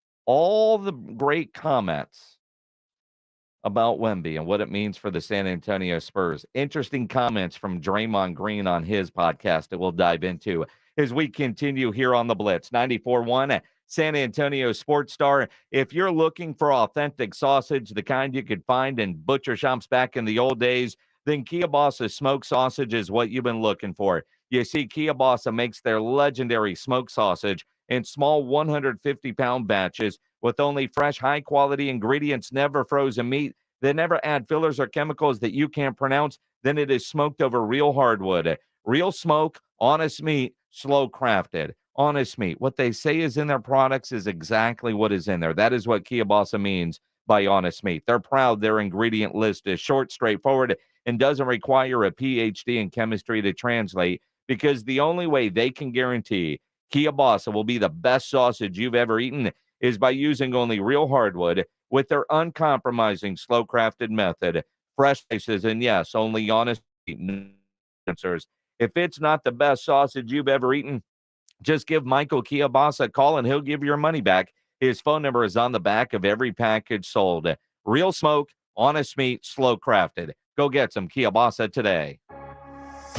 about Wemby and what it means for the San Antonio Spurs. Interesting comments from Draymond Green on his podcast that we'll dive into as we continue here on the Blitz. 94.1 San Antonio Sports Star. If you're looking for authentic sausage, the kind you could find in butcher shops back in the old days, then Kielbasa smoked sausage is what you've been looking for. You see, Kielbasa makes their legendary smoked sausage in small 150-pound batches with only fresh, high-quality ingredients, never frozen meat. They never add fillers or chemicals that you can't pronounce. Then it is smoked over real hardwood. Real smoke, honest meat, slow crafted. Honest meat. What they say is in their products is exactly what is in there. That is what Kielbasa means by honest meat. They're proud their ingredient list is short, straightforward, and doesn't require a PhD in chemistry to translate, because the only way they can guarantee Kielbasa will be the best sausage you've ever eaten is by using only real hardwood with their uncompromising slow-crafted method, fresh slices, and yes, only honest answers. If it's not the best sausage you've ever eaten, just give Michael Kielbasa a call and he'll give your money back. His phone number is on the back of every package sold. Real smoke, honest meat, slow crafted. Go get some Kielbasa today.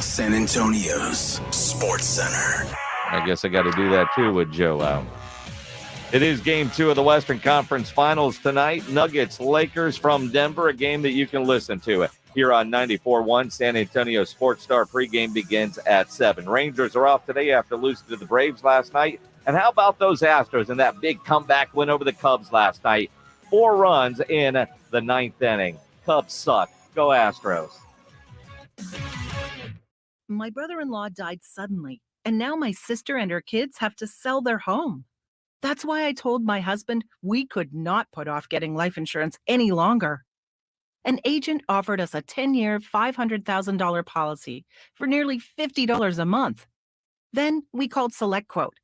San Antonio's Sports Center. I guess I got to do that too with Joe out. It is game 2 of the Western Conference Finals tonight. Nuggets, Lakers from Denver, a game that you can listen to here on 94.1 San Antonio Sports Star. Pregame begins at 7. Rangers are off today after losing to the Braves last night. And how about those Astros in that big comeback win over the Cubs last night? 4 runs in the 9th inning. Cubs suck. Go Astros. My brother-in-law died suddenly, and now my sister and her kids have to sell their home. That's why I told my husband we could not put off getting life insurance any longer. An agent offered us a 10-year, $500,000 policy for nearly $50 a month. Then we called SelectQuote.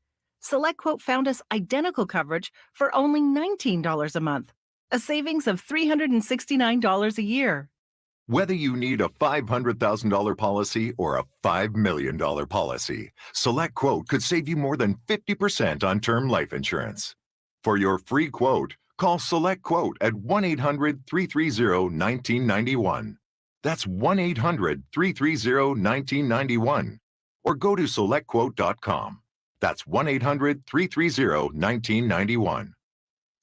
SelectQuote found us identical coverage for only $19 a month, a savings of $369 a year. Whether you need a $500,000 policy or a $5 million policy, SelectQuote could save you more than 50% on term life insurance. For your free quote, call SelectQuote at 1-800-330-1991. That's 1-800-330-1991. or go to SelectQuote.com. That's 1-800-330-1991.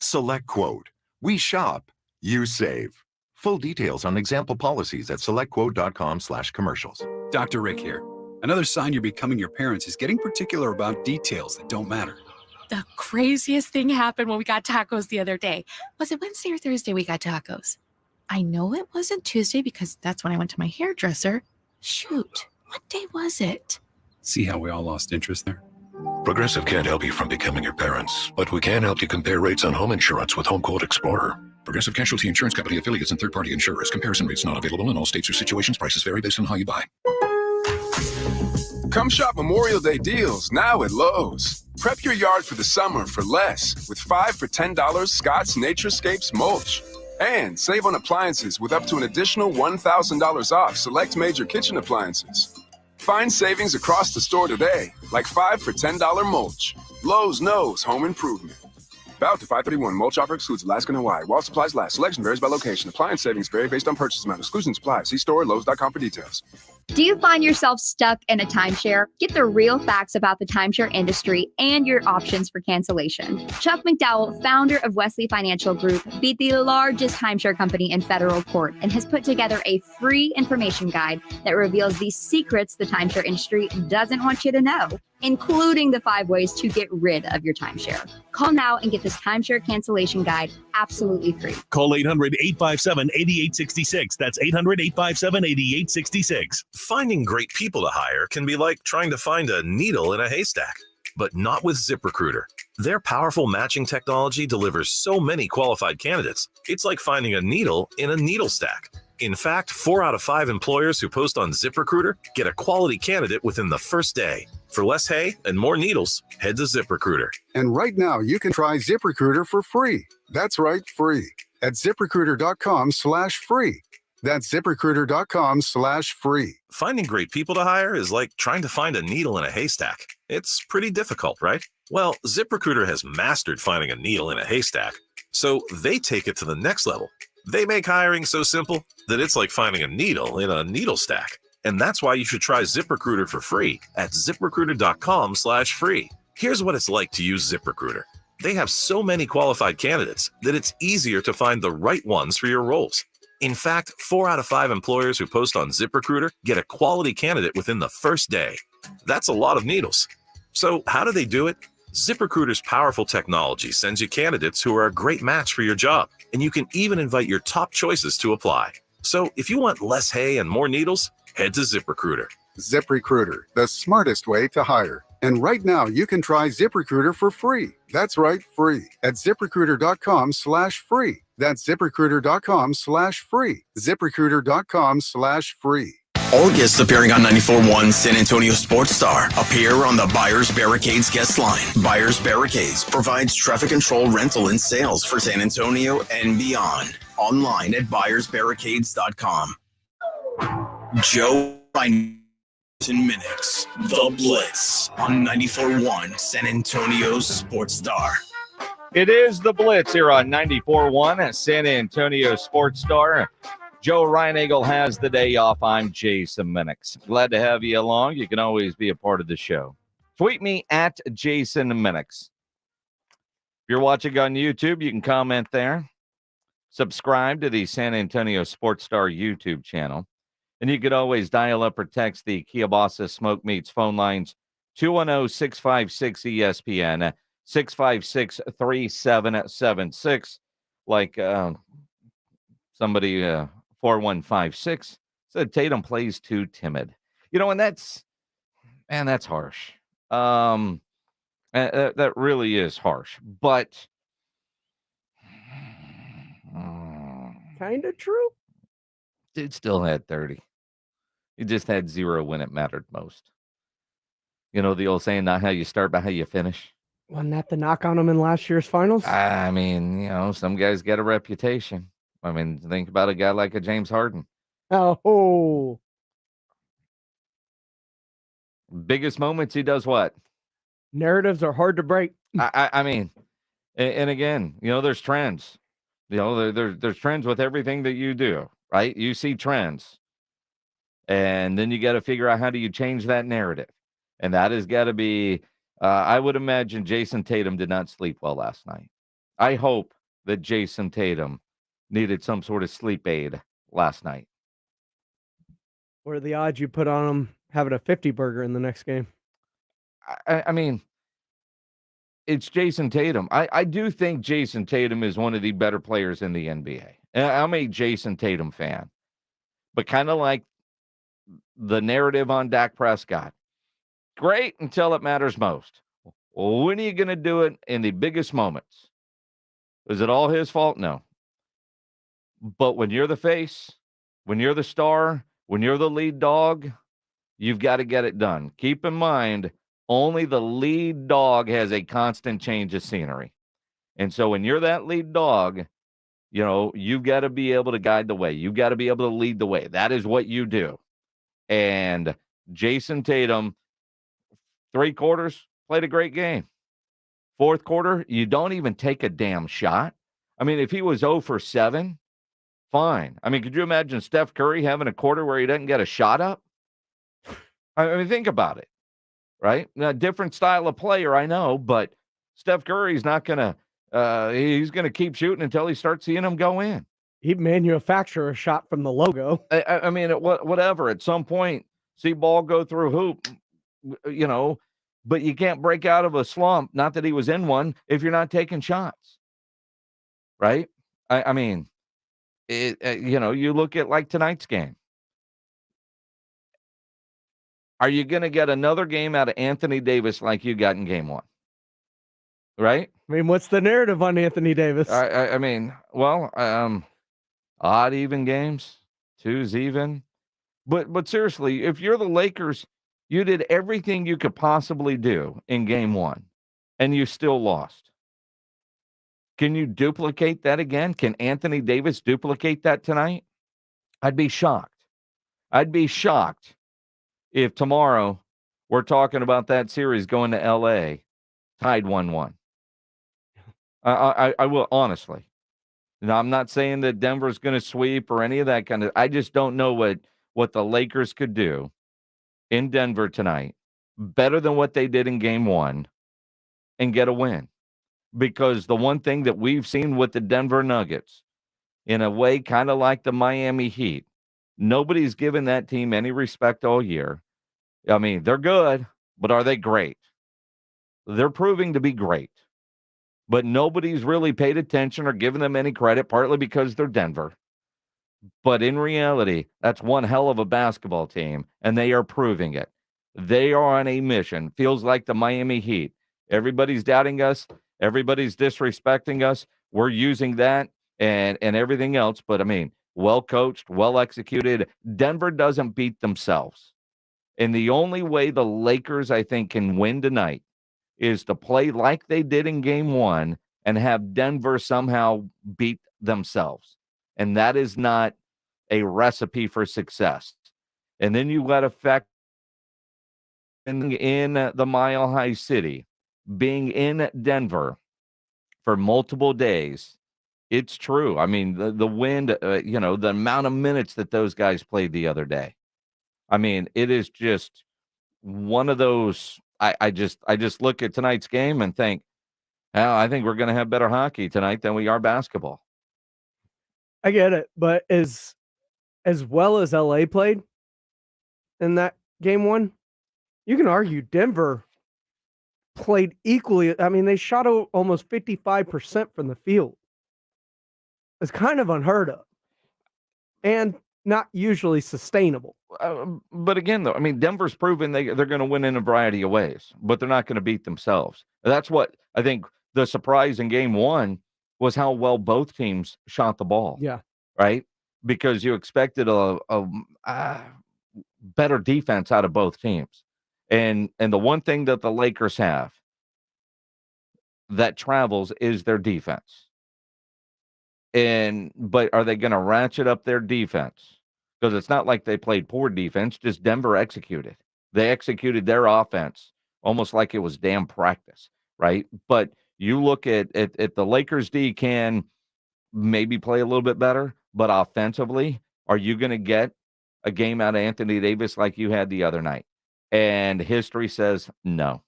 SelectQuote. We shop, you save. Full details on example policies at SelectQuote.com/commercials. Dr. Rick here. Another sign you're becoming your parents is getting particular about details that don't matter. The craziest thing happened when we got tacos the other day. Was it Wednesday or Thursday we got tacos? I know it wasn't Tuesday because that's when I went to my hairdresser. Shoot, what day was it? See how we all lost interest there? Progressive can't help you from becoming your parents, but we can help you compare rates on home insurance with Home Quote Explorer. Progressive Casualty Insurance Company affiliates and third-party insurers. Comparison rates not available in all states or situations. Prices vary based on how you buy. Come shop Memorial Day deals now at Lowe's. Prep your yard for the summer for less with 5 for $10 Scott's Naturescapes mulch. And save on appliances with up to an additional $1,000 off select major kitchen appliances. Find savings across the store today, like 5 for $10 mulch. Lowe's knows home improvement. Valid to 5/31. Mulch offer excludes Alaska and Hawaii. While supplies last, selection varies by location. Appliance savings vary based on purchase amount. Exclusions apply. See store at Lowe's.com for details. Do you find yourself stuck in a timeshare? Get the real facts about the timeshare industry and your options for cancellation. Chuck McDowell, founder of Wesley Financial Group, beat the largest timeshare company in federal court and has put together a free information guide that reveals the secrets the timeshare industry doesn't want you to know, including the 5 ways to get rid of your timeshare. Call now and get this timeshare cancellation guide absolutely free. Call 800-857-8866. That's 800-857-8866. Finding great people to hire can be like trying to find a needle in a haystack, but not with ZipRecruiter. Their powerful matching technology delivers so many qualified candidates, it's like finding a needle in a needle stack. In fact, 4 out of 5 employers who post on ZipRecruiter get a quality candidate within the first day. For less hay and more needles, head to ZipRecruiter. And right now, you can try ZipRecruiter for free. That's right, free. At ZipRecruiter.com/free. That's ZipRecruiter.com/free. Finding great people to hire is like trying to find a needle in a haystack. It's pretty difficult, right? Well, ZipRecruiter has mastered finding a needle in a haystack, so they take it to the next level. They make hiring so simple that it's like finding a needle in a needle stack. And that's why you should try ZipRecruiter for free at ZipRecruiter.com/free. Here's what it's like to use ZipRecruiter. They have so many qualified candidates that it's easier to find the right ones for your roles. In fact, 4 out of 5 employers who post on ZipRecruiter get a quality candidate within the first day. That's a lot of needles. So how do they do it? ZipRecruiter's powerful technology sends you candidates who are a great match for your job, and you can even invite your top choices to apply. So if you want less hay and more needles, head to ZipRecruiter. ZipRecruiter, the smartest way to hire. And right now, you can try ZipRecruiter for free. That's right, free. At ZipRecruiter.com/free. That's ZipRecruiter.com/free. ZipRecruiter.com/free. All guests appearing on 94.1 San Antonio Sports Star appear on the Buyers Barricades guest line. Buyers Barricades provides traffic control, rental, and sales for San Antonio and beyond. Online at buyersbarricades.com. Joe Minix, The Blitz on 94.1 San Antonio Sports Star. It is The Blitz here on 94.1 San Antonio Sports Star. Joe Reinagle has the day off. I'm Jason Minix. Glad to have you along. You can always be a part of the show. Tweet me at Jason Minix. If you're watching on YouTube, you can comment there. Subscribe to the San Antonio Sports Star YouTube channel. And you could always dial up or text the Kielbasa Smoke Meats phone lines, 210-656-ESPN, 656-3776, like somebody 4156 said Tatum plays too timid. You know, and that's harsh. That really is harsh. But kind of true. Dude still had 30. He just had 0 when it mattered most. You know the old saying, not how you start, but how you finish. Wasn't that the knock on him in last year's finals? I mean, you know, some guys get a reputation. I mean, think about a guy like a James Harden. Oh. Biggest moments, he does what? Narratives are hard to break. I mean, and again, you know, there's trends. You know, there's trends with everything that you do, right? You see trends. And then you got to figure out how do you change that narrative. And that has got to be, I would imagine Jason Tatum did not sleep well last night. I hope that Jason Tatum needed some sort of sleep aid last night. What are the odds you put on him having a 50 burger in the next game? I mean, it's Jason Tatum. I do think Jason Tatum is one of the better players in the NBA. And I'm a Jason Tatum fan. But kind of like the narrative on Dak Prescott. Great until it matters most. Well, when are you going to do it in the biggest moments? Is it all his fault? No. But when you're the face, when you're the star, when you're the lead dog, you've got to get it done. Keep in mind, only the lead dog has a constant change of scenery. And so when you're that lead dog, you know, you've got to be able to guide the way. You've got to be able to lead the way. That is what you do. And Jason Tatum, 3 quarters, played a great game. 4th quarter, you don't even take a damn shot. I mean, if he was 0 for 7, fine. I mean, could you imagine Steph Curry having a quarter where he doesn't get a shot up? I mean, think about it, right? A different style of player, I know, but Steph Curry's not going to he's going to keep shooting until he starts seeing them go in. He'd manufacture a shot from the logo. I mean, whatever. At some point, see ball go through hoop, you know, but you can't break out of a slump, not that he was in one, if you're not taking shots, right? I mean, you know, you look at like tonight's game. Are you going to get another game out of Anthony Davis like you got in game 1? Right? I mean, what's the narrative on Anthony Davis? I mean, well, odd even games, 2s even. But seriously, if you're the Lakers, you did everything you could possibly do in game 1, and you still lost. Can you duplicate that again? Can Anthony Davis duplicate that tonight? I'd be shocked. I'd be shocked if tomorrow we're talking about that series going to L.A. tied 1-1. I will, honestly. Now, I'm not saying that Denver's going to sweep or any of that kind of – I just don't know what the Lakers could do in Denver tonight better than what they did in game 1 and get a win. Because the one thing that we've seen with the Denver Nuggets, in a way kind of like the Miami Heat, nobody's given that team any respect all year. I mean, they're good, but are they great? They're proving to be great. But nobody's really paid attention or given them any credit, partly because they're Denver. But in reality, that's one hell of a basketball team, and they are proving it. They are on a mission. Feels like the Miami Heat. Everybody's doubting us. Everybody's disrespecting us. We're using that and everything else. But, I mean, well coached, well executed. Denver doesn't beat themselves. And the only way the Lakers, I think, can win tonight is to play like they did in game 1 and have Denver somehow beat themselves. And that is not a recipe for success. And then you got to factor in the Mile High City, being in Denver for multiple days. It's true. I mean, the wind, you know, the amount of minutes that those guys played the other day. I mean, it is just one of those. I just look at tonight's game and think, oh, I think we're going to have better hockey tonight than we are basketball. I get it, but as well as LA played in that game 1, you can argue Denver played equally. I mean, they shot almost 55% from the field. It's kind of unheard of and not usually sustainable. But again, though, I mean, Denver's proven they're going to win in a variety of ways, but they're not going to beat themselves. That's what I think the surprise in game 1 was how well both teams shot the ball. Yeah. Right? Because you expected a better defense out of both teams. And the one thing that the Lakers have that travels is their defense. But are they going to ratchet up their defense? Because it's not like they played poor defense, just Denver executed. They executed their offense almost like it was damn practice, right? But you look at the Lakers D can maybe play a little bit better, but offensively, are you going to get a game out of Anthony Davis like you had the other night? And history says no,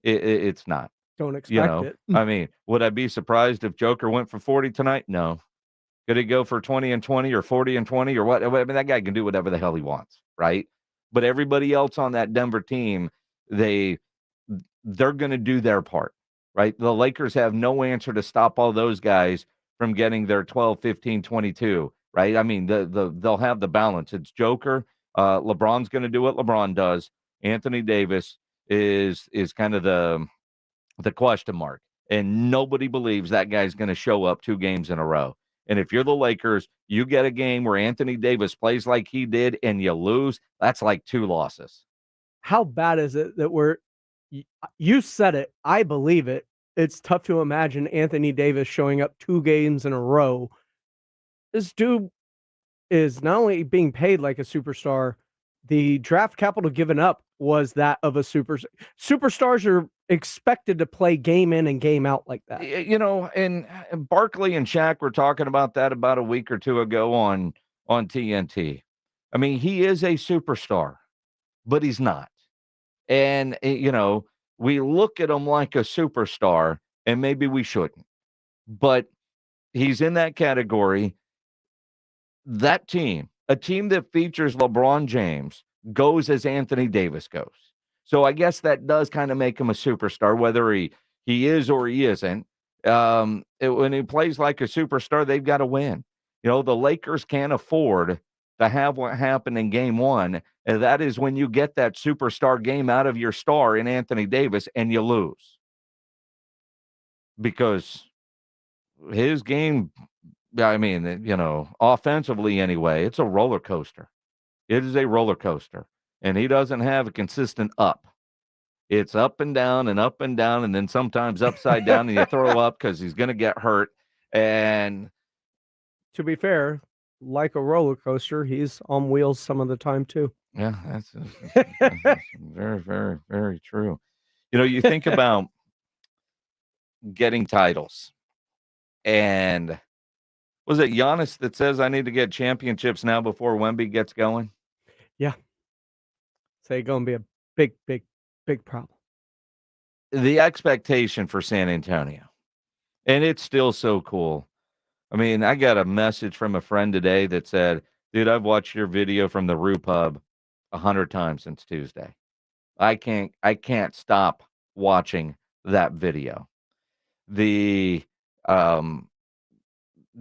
it's not. Don't You expect know, it. I mean, would I be surprised if Joker went for 40 tonight? No. Could he go for 20 and 20 or 40 and 20 or what? I mean, that guy can do whatever the hell he wants, right? But everybody else on that Denver team, they're going to do their part, right? The Lakers have no answer to stop all those guys from getting their 12, 15, 22, right? I mean, they'll have the balance. It's Joker. LeBron's going to do what LeBron does. Anthony Davis is kind of the question mark. And nobody believes that guy's going to show up 2 games in a row. And if you're the Lakers, you get a game where Anthony Davis plays like he did and you lose, that's like 2 losses. How bad is it that you said it, I believe it. It's tough to imagine Anthony Davis showing up 2 games in a row. This dude is not only being paid like a superstar, the draft capital given up was that of a superstars are expected to play game in and game out like that. You know, and Barkley and Shaq were talking about that about a week or 2 ago on TNT. I mean, he is a superstar, but he's not. And, you know, we look at him like a superstar, and maybe we shouldn't. But he's in that category. That team, a team that features LeBron James, goes as Anthony Davis goes. So I guess that does kind of make him a superstar, whether he is or he isn't. When he plays like a superstar, they've got to win. You know, the Lakers can't afford to have what happened in game 1, and that is when you get that superstar game out of your star in Anthony Davis and you lose. Because his game, I mean, you know, offensively anyway, it's a roller coaster. It is a roller coaster. And he doesn't have a consistent up. It's up and down and up and down, and then sometimes upside down, and you throw up because he's going to get hurt. And to be fair, like a roller coaster, he's on wheels some of the time too. Yeah, that's very, very, very true. You know, you think about getting titles, and was it Giannis that says I need to get championships now before Wemby gets going? Yeah. Say going to be a big, big, big problem. The expectation for San Antonio, and it's still so cool. I mean, I got a message from a friend today that said, dude, I've watched your video from the Rue Pub 100 times since Tuesday. I can't stop watching that video.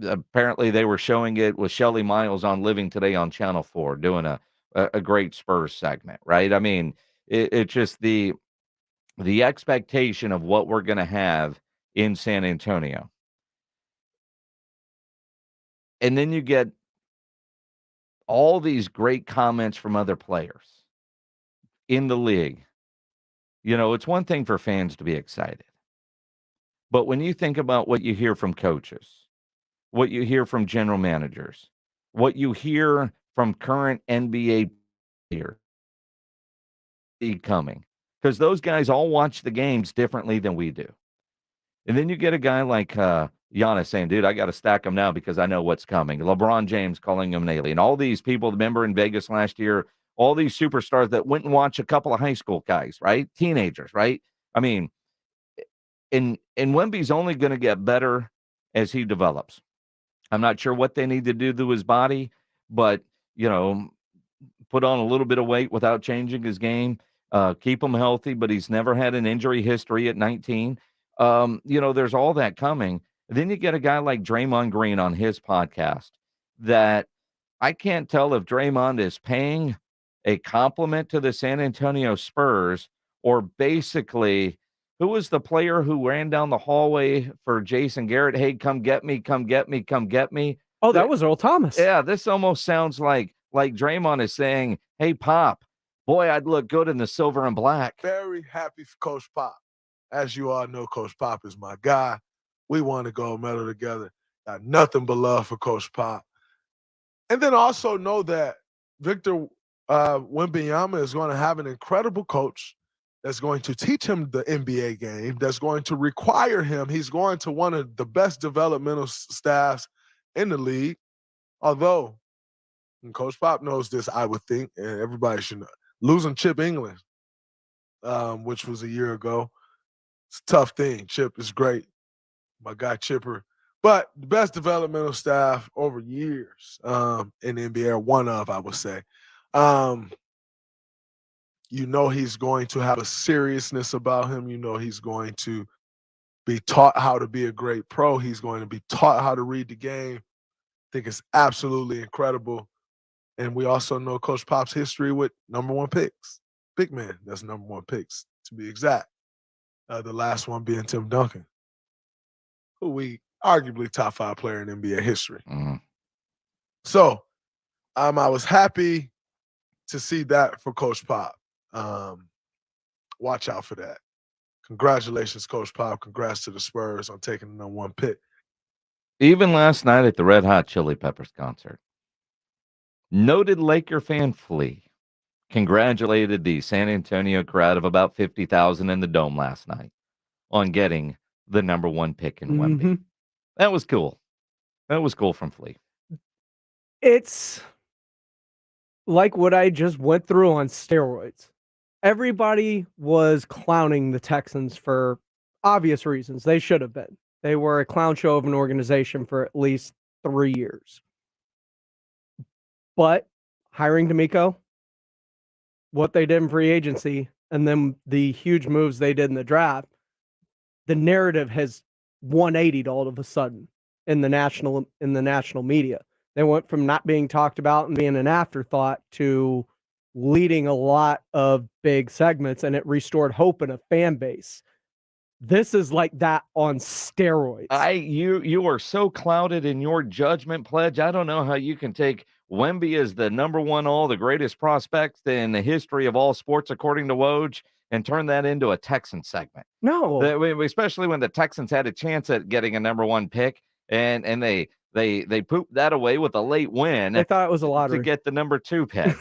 Apparently they were showing it with Shelley Miles on Living Today on Channel 4 doing a great Spurs segment, right? I mean, it's just the expectation of what we're going to have in San Antonio. And then you get all these great comments from other players in the league. You know, it's one thing for fans to be excited. But when you think about what you hear from coaches, what you hear from general managers, what you hear from current NBA players coming, because those guys all watch the games differently than we do. And then you get a guy like Giannis saying, dude, I got to stack him now because I know what's coming. LeBron James calling him an alien. All these people, remember in Vegas last year, all these superstars that went and watched a couple of high school guys, right? Teenagers, right? I mean, and Wemby's only going to get better as he develops. I'm not sure what they need to do to his body, but, you know, put on a little bit of weight without changing his game, keep him healthy, but he's never had an injury history at 19. You know, there's all that coming. Then you get a guy like Draymond Green on his podcast that I can't tell if Draymond is paying a compliment to the San Antonio Spurs or basically who was the player who ran down the hallway for Jason Garrett? Hey, come get me, come get me, come get me. Oh, that was Earl Thomas. Yeah, this almost sounds like Draymond is saying, hey, Pop, boy, I'd look good in the silver and black. Very happy for Coach Pop. As you all know, Coach Pop is my guy. We won a gold medal together. Got nothing but love for Coach Pop. And then also know that Victor Wembanyama is going to have an incredible coach that's going to teach him the NBA game, that's going to require him. He's going to one of the best developmental staffs in the league. Although, and Coach Pop knows this, I would think, and everybody should know, losing Chip England which was a year ago. It's a tough thing. Chip is great. My guy Chipper. But the best developmental staff over years in the NBA, or one of, I would say. You know he's going to have a seriousness about him. You know he's going to be taught how to be a great pro. He's going to be taught how to read the game. I think it's absolutely incredible. And we also know Coach Pop's history with number one picks. Big man, that's number one picks, to be exact. The last one being Tim Duncan, who we arguably top 5 player in NBA history. Mm-hmm. So I was happy to see that for Coach Pop. Watch out for that. Congratulations, Coach Pop. Congrats to the Spurs on taking the number one pick. Even last night at the Red Hot Chili Peppers concert, noted Laker fan Flea congratulated the San Antonio crowd of about 50,000 in the Dome last night on getting the number one pick in Wemby. That was cool. That was cool from Flea. It's like what I just went through on steroids. Everybody was clowning the Texans for obvious reasons. They should have been. They were a clown show of an organization for at least 3 years. But hiring D'Amico, what they did in free agency, and then the huge moves they did in the draft, the narrative has 180'd all of a sudden in the national media. They went from not being talked about and being an afterthought to leading a lot of big segments, and it restored hope in a fan base. This is like that on steroids. You are so clouded in your judgment, Pledge. I don't know how you can take Wemby as the number one the greatest prospects in the history of all sports, according to Woj, and turn that into a Texan segment. No. Especially when the Texans had a chance at getting a number one pick, and they pooped that away with a late win. They thought it was a lottery to get the number 2 pick.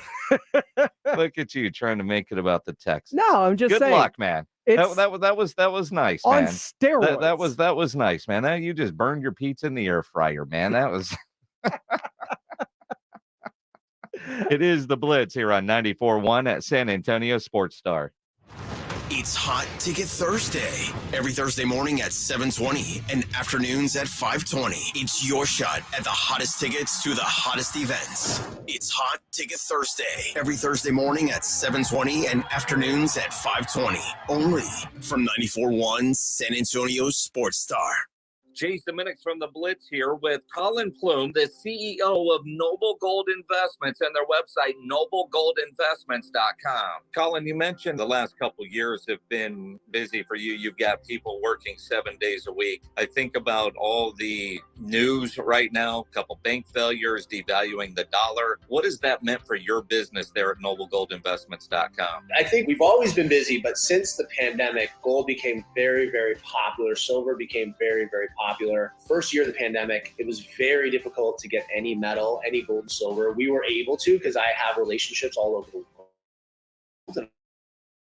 Look at you trying to make it about the Texans. No, I'm just saying. Good luck, man. That was nice, on man. Steroids. That was nice, man. Now you just burned your pizza in the air fryer, man. That was. It is the Blitz here on 94.1 at San Antonio Sports Star. It's Hot Ticket Thursday. Every Thursday morning at 7:20 and afternoons at 5:20. It's your shot at the hottest tickets to the hottest events. It's Hot Ticket Thursday. Every Thursday morning at 7:20 and afternoons at 5:20. Only from 94.1 San Antonio Sports Star. Jason Minix from the Blitz here with Colin Plume, the CEO of Noble Gold Investments, and their website, noblegoldinvestments.com. Colin, you mentioned the last couple of years have been busy for you. You've got people working 7 days a week. I think about all the news right now, a couple bank failures, devaluing the dollar. What has that meant for your business there at noblegoldinvestments.com? I think we've always been busy, but since the pandemic, gold became very, very popular. Silver became very, very popular. First year of the pandemic, it was very difficult to get any metal, any gold and silver. We were able to because I have relationships all over the world.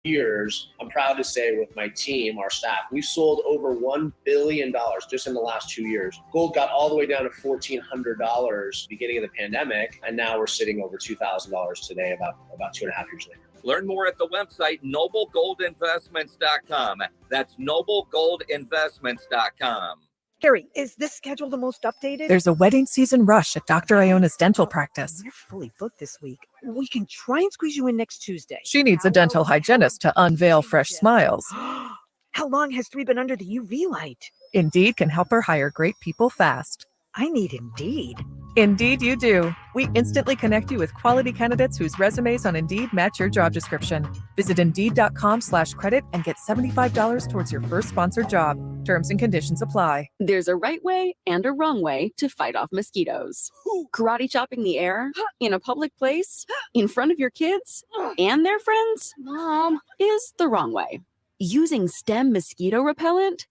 Years, I'm proud to say with my team, our staff, we've sold over $1 billion just in the last 2 years. Gold got all the way down to $1,400 beginning of the pandemic, and now we're sitting over $2,000 today, about 2.5 years later. Learn more at the website, noblegoldinvestments.com. That's noblegoldinvestments.com. Carrie, is this schedule the most updated? There's a wedding season rush at Dr. Iona's dental practice. We're fully booked this week. We can try and squeeze you in next Tuesday. She needs a dental hygienist to unveil fresh smiles. How long has 3 been under the UV light? Indeed can help her hire great people fast. I need Indeed. Indeed you do. We instantly connect you with quality candidates whose resumes on Indeed match your job description. Visit Indeed.com/credit and get $75 towards your first sponsored job. Terms and conditions apply. There's a right way and a wrong way to fight off mosquitoes. Karate chopping the air, in a public place, in front of your kids and their friends, Mom, is the wrong way. Using Stem mosquito repellent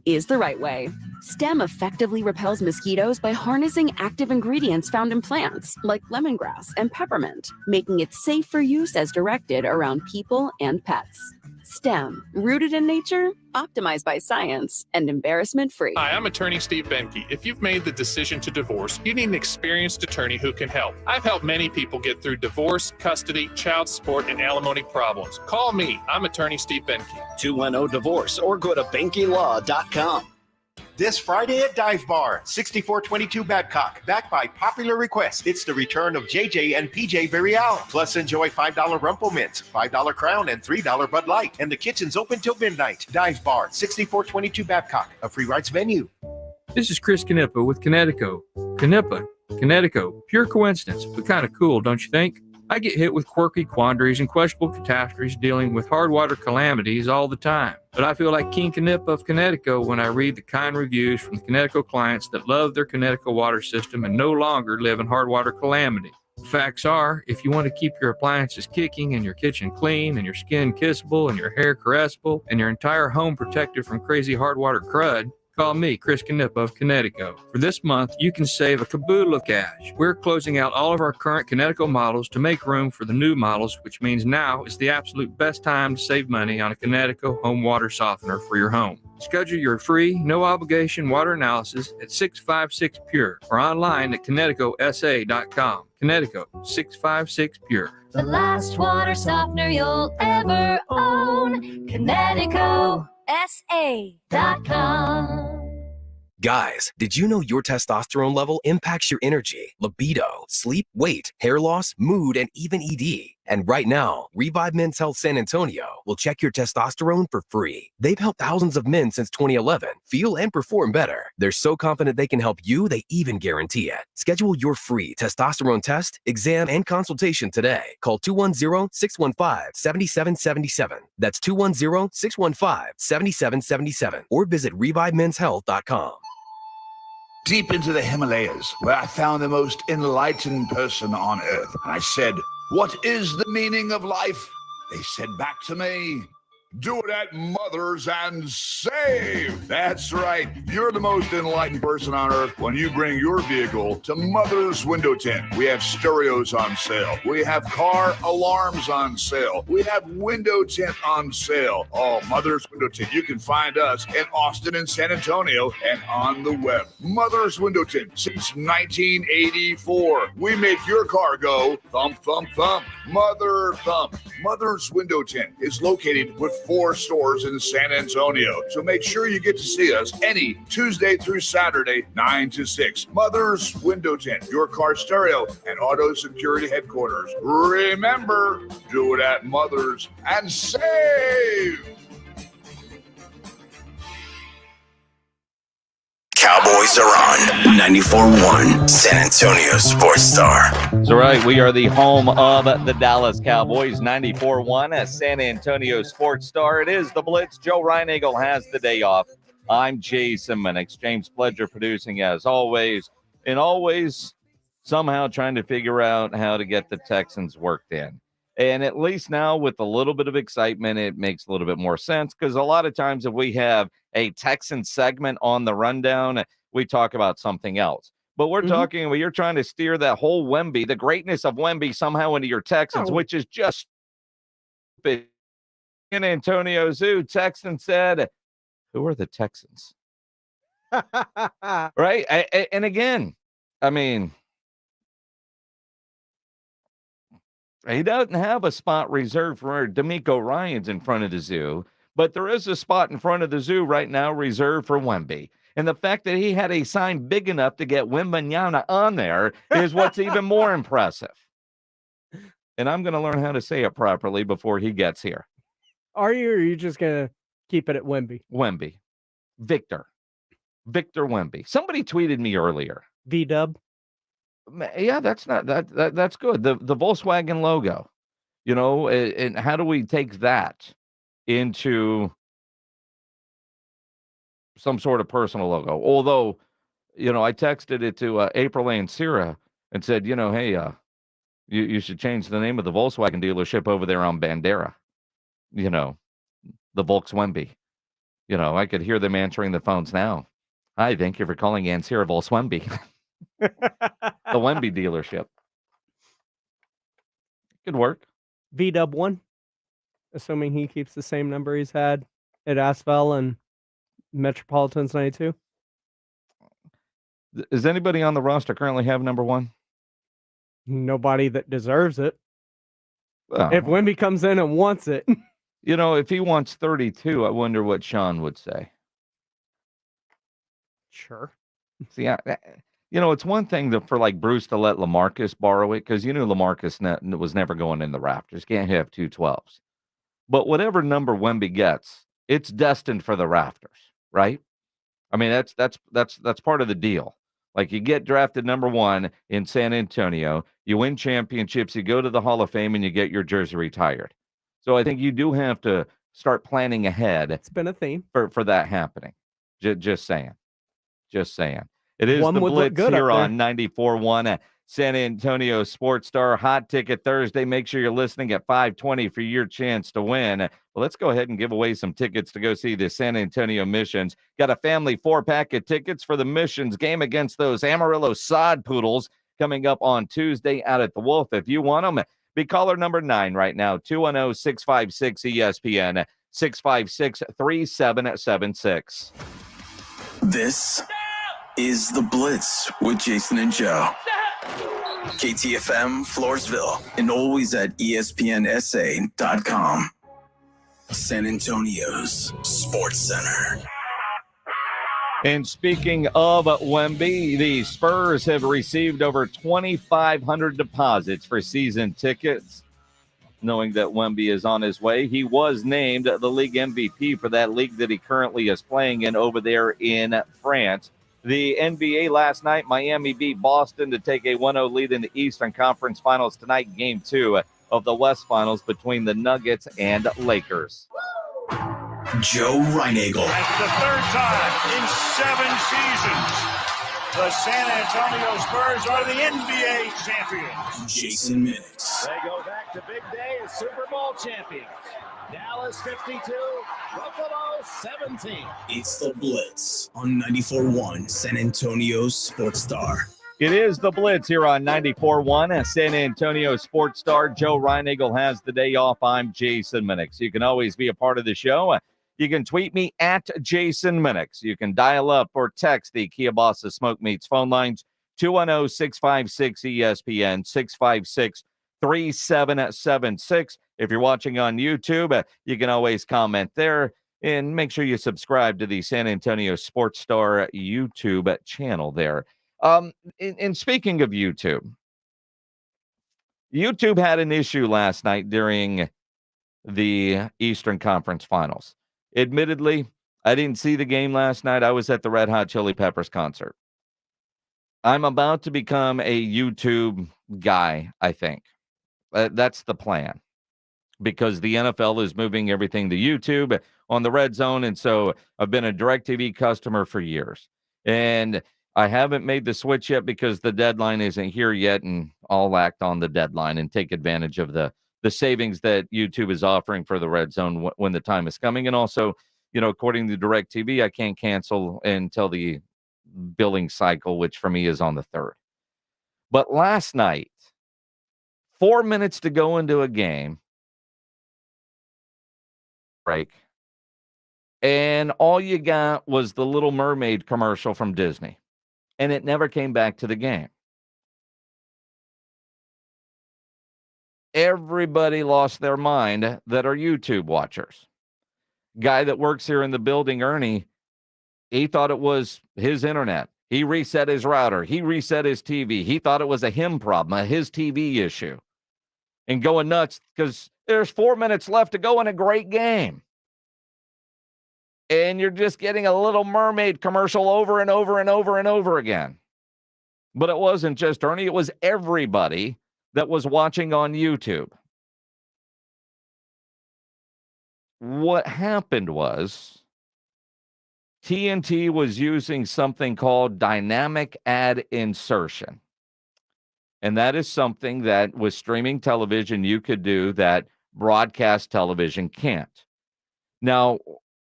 is the right way. Stem effectively repels mosquitoes by harnessing active ingredients found in plants like lemongrass and peppermint, making it safe for use as directed around people and pets. STEM, rooted in nature, optimized by science, and embarrassment-free. Hi, I'm attorney Steve Benke. If you've made the decision to divorce, you need an experienced attorney who can help. I've helped many people get through divorce, custody, child support, and alimony problems. Call me. I'm attorney Steve Benke. 210-DIVORCE or go to BenkeLaw.com. This Friday at Dive Bar, 6422 Babcock, backed by popular request. It's the return of JJ and PJ Varial. Plus, enjoy $5 Rumple Mints, $5 Crown, and $3 Bud Light. And the kitchen's open till midnight. Dive Bar, 6422 Babcock, a free rides venue. This is Chris Canepa with Connecticut. Connecticut, pure coincidence, but kind of cool, don't you think? I get hit with quirky quandaries and questionable catastrophes dealing with hard water calamities all the time. But I feel like King Canepa of Connecticut when I read the kind reviews from the Connecticut clients that love their Connecticut water system and no longer live in hard water calamity. The facts are, if you want to keep your appliances kicking and your kitchen clean and your skin kissable and your hair caressable and your entire home protected from crazy hard water crud, call me, Chris Canepa of Connecticut. For this month, you can save a caboodle of cash. We're closing out all of our current Connecticut models to make room for the new models, which means now is the absolute best time to save money on a Connecticut home water softener for your home. Schedule your free, no-obligation water analysis at 656 Pure or online at ConnecticutSA.com. Connecticut, 656 Pure. The last water softener you'll ever own. ConnecticutSA.com. Guys, did you know your testosterone level impacts your energy, libido, sleep, weight, hair loss, mood, and even ED? And right now, Revive Men's Health San Antonio will check your testosterone for free. They've helped thousands of men since 2011 feel and perform better. They're so confident they can help you, they even guarantee it. Schedule your free testosterone test, exam, and consultation today. Call 210-615-7777. That's 210-615-7777. Or visit ReviveMen'sHealth.com. Deep into the Himalayas, where I found the most enlightened person on earth. And I said, "What is the meaning of life?" They said back to me, "Do it at Mother's and save." That's right. You're the most enlightened person on earth when you bring your vehicle to Mother's Window Tint. We have stereos on sale. We have car alarms on sale. We have window tint on sale. Oh, Mother's Window Tint. You can find us in Austin and San Antonio and on the web. Mother's Window Tint since 1984. We make your car go thump, thump, thump. Mother thump. Mother's Window Tint is located with 4 stores in San Antonio. So make sure you get to see us any Tuesday through Saturday, 9 to 6. Mother's Window Tint, your car stereo and auto security headquarters. Remember, do it at Mother's and save. Cowboys are on 94.1 San Antonio Sports Star. That's right. We are the home of the Dallas Cowboys, 94.1 at San Antonio Sports Star. It is the Blitz. Joe Reinagle has the day off. I'm Jason Minix. James Pledger producing as always, and always somehow trying to figure out how to get the Texans worked in. And at least now with a little bit of excitement, it makes a little bit more sense because a lot of times if we have a Texan segment on the rundown, we talk about something else. But we're talking, well, you're trying to steer that whole Wemby, the greatness of Wemby somehow into your Texans, which is just stupid. In Antonio Zoo, Texan said, who are the Texans? Right? And again, I mean, he doesn't have a spot reserved for D'Amico Ryans in front of the zoo, but there is a spot in front of the zoo right now reserved for Wemby. And the fact that he had a sign big enough to get Wembanyama on there is what's even more impressive. And I'm going to learn how to say it properly before he gets here. Are you, or are you just going to keep it at Wemby? Wemby. Victor Wemby. Somebody tweeted me earlier. V-dub. Yeah, that's not that's good. The Volkswagen logo, you know, and how do we take that into some sort of personal logo? Although, you know, I texted it to April Ann Sierra and said, you know, hey, you should change the name of the Volkswagen dealership over there on Bandera. You know, the Volkswemby. You know, I could hear them answering the phones now. Hi, thank you for calling Ann Sierra Volkswemby. The Wemby dealership. Good work. V-dub 1. assuming he keeps the same number he's had at Asvel and Metropolitans 92. Does anybody on the roster currently have number 1? Nobody that deserves it. Well, If Wemby comes in and wants it. you know, if he wants 32, I wonder what Sean would say. Sure. See, you know, it's one thing for like Bruce to let LaMarcus borrow it because you knew LaMarcus was never going in the rafters. Can't have 2 12s. But whatever number Wemby gets, it's destined for the rafters, right? I mean, that's part of the deal. Like you get drafted number 1 in San Antonio, you win championships, you go to the Hall of Fame, and you get your jersey retired. So I think you do have to start planning ahead. It's been a theme for that happening. Just saying. Just saying. It is One the would look Blitz good here up on 94.1 San Antonio Sports Star. Hot Ticket Thursday. Make sure you're listening at 5:20 for your chance to win. Well, let's go ahead and give away some tickets to go see the San Antonio Missions. Got a family 4-pack of tickets for the Missions game against those Amarillo Sod Poodles coming up on Tuesday out at the Wolf. If you want them, be caller number 9 right now, 210-656-ESPN, 656-3776. This is The Blitz with Jason and Joe. KTFM Floresville and always at ESPNSA.com. San Antonio's Sports Center. And speaking of Wemby, the Spurs have received over 2,500 deposits for season tickets. Knowing that Wemby is on his way, he was named the league MVP for that league that he currently is playing in over there in France. The NBA last night, Miami beat Boston to take a 1-0 lead in the Eastern Conference Finals tonight, Game 2 of the West Finals between the Nuggets and Lakers. Joe Reinagel. That's the 3rd time in 7 seasons the San Antonio Spurs are the NBA champions. Jason Minix. They go back to big day as Super Bowl champions. Dallas 52, Buffalo 17. It's The Blitz on 94.1 San Antonio's Sports Star. It is The Blitz here on 94.1 San Antonio Sports Star. Joe Reinagel has the day off. I'm Jason Minix. You can always be a part of the show. You can tweet me at Jason Minix. You can dial up or text the Kia Bossa Smoke Meats phone lines, 210-656-ESPN, 656-3776. If you're watching on YouTube, you can always comment there. And make sure you subscribe to the San Antonio Sports Star YouTube channel there. And speaking of YouTube had an issue last night during the Eastern Conference Finals. Admittedly, I didn't see the game last night. I was at the Red Hot Chili Peppers concert. I'm about to become a YouTube guy, I think. That's the plan. Because the NFL is moving everything to YouTube on the Red Zone, and so I've been a DirecTV customer for years. And I haven't made the switch yet because the deadline isn't here yet, and I'll act on the deadline and take advantage of the savings that YouTube is offering for the Red Zone when the time is coming. And also, you know, according to DirecTV, I can't cancel until the billing cycle, which for me is on the 3rd. But last night, 4 minutes to go into a game, break, and all you got was the Little Mermaid commercial from Disney, and it never came back to the game. Everybody lost their mind that are YouTube watchers. Guy that works here in the building, Ernie, he thought it was his internet. He reset his router. He reset his TV. He thought it was a him problem, a his TV issue. And going nuts because there's 4 minutes left to go in a great game. And you're just getting a Little Mermaid commercial over and over and over and over again. But it wasn't just Ernie. It was everybody that was watching on YouTube. What happened was TNT was using something called dynamic ad insertion. And that is something that with streaming television you could do that broadcast television can't. Now,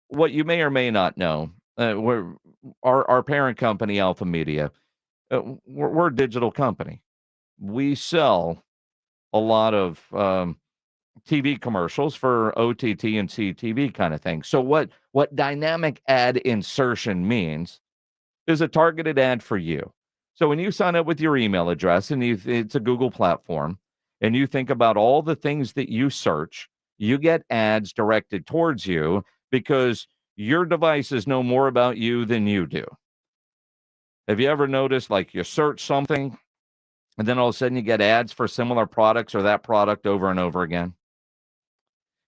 what you may or may not know, our parent company, Alpha Media, we're a digital company. We sell a lot of TV commercials for OTT and CTV kind of thing. So what dynamic ad insertion means is a targeted ad for you. So when you sign up with your email address and it's a Google platform, and you think about all the things that you search, you get ads directed towards you because your devices know more about you than you do. Have you ever noticed, like, you search something and then all of a sudden you get ads for similar products or that product over and over again?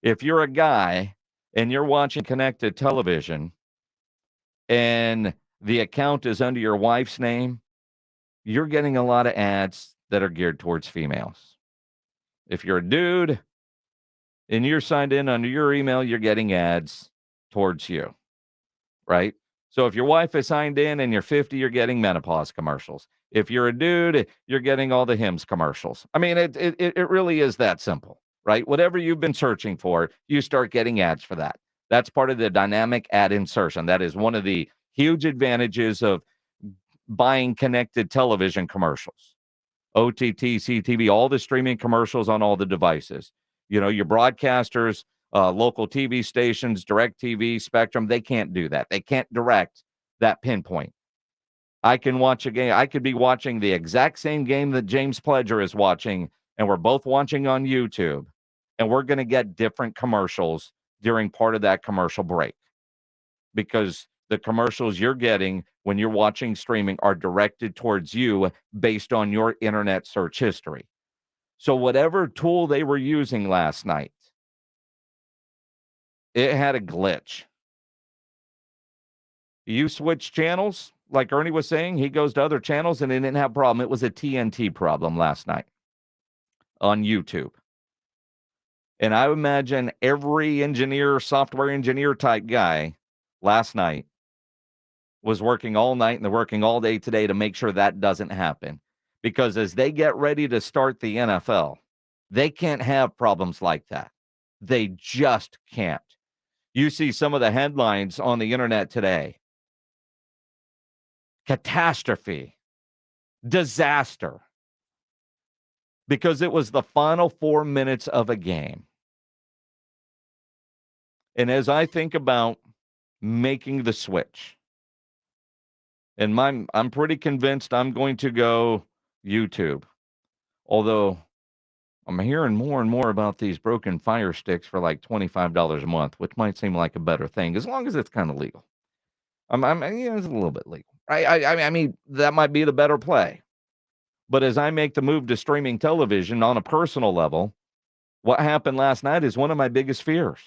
If you're a guy and you're watching connected television and the account is under your wife's name, you're getting a lot of ads that are geared towards females. If you're a dude and you're signed in under your email, you're getting ads towards you, right? So if your wife is signed in and you're 50, you're getting menopause commercials. If you're a dude, you're getting all the Hims commercials. I mean, it really is that simple, right? Whatever you've been searching for, you start getting ads for that. That's part of the dynamic ad insertion. That is one of the huge advantages of buying connected television commercials. OTT, CTV, all the streaming commercials on all the devices. You know, your broadcasters, local TV stations, DirecTV, Spectrum, they can't do that. They can't direct that pinpoint. I can watch a game. I could be watching the exact same game that James Pledger is watching, and we're both watching on YouTube, and we're going to get different commercials during part of that commercial break because the commercials you're getting when you're watching streaming are directed towards you based on your internet search history. So whatever tool they were using last night, it had a glitch. You switch channels, like Ernie was saying, he goes to other channels and it didn't have a problem. It was a TNT problem last night on YouTube. And I imagine every engineer, software engineer type guy last night was working all night and they're working all day today to make sure that doesn't happen. Because as they get ready to start the NFL, they can't have problems like that. They just can't. You see some of the headlines on the internet today. Catastrophe. Disaster. Because it was the final 4 minutes of a game. And as I think about making the switch, and I'm pretty convinced I'm going to go YouTube. Although I'm hearing more and more about these broken Fire Sticks for like $25 a month, which might seem like a better thing, as long as it's kind of legal. It's a little bit legal. I mean, that might be the better play. But as I make the move to streaming television on a personal level, what happened last night is one of my biggest fears,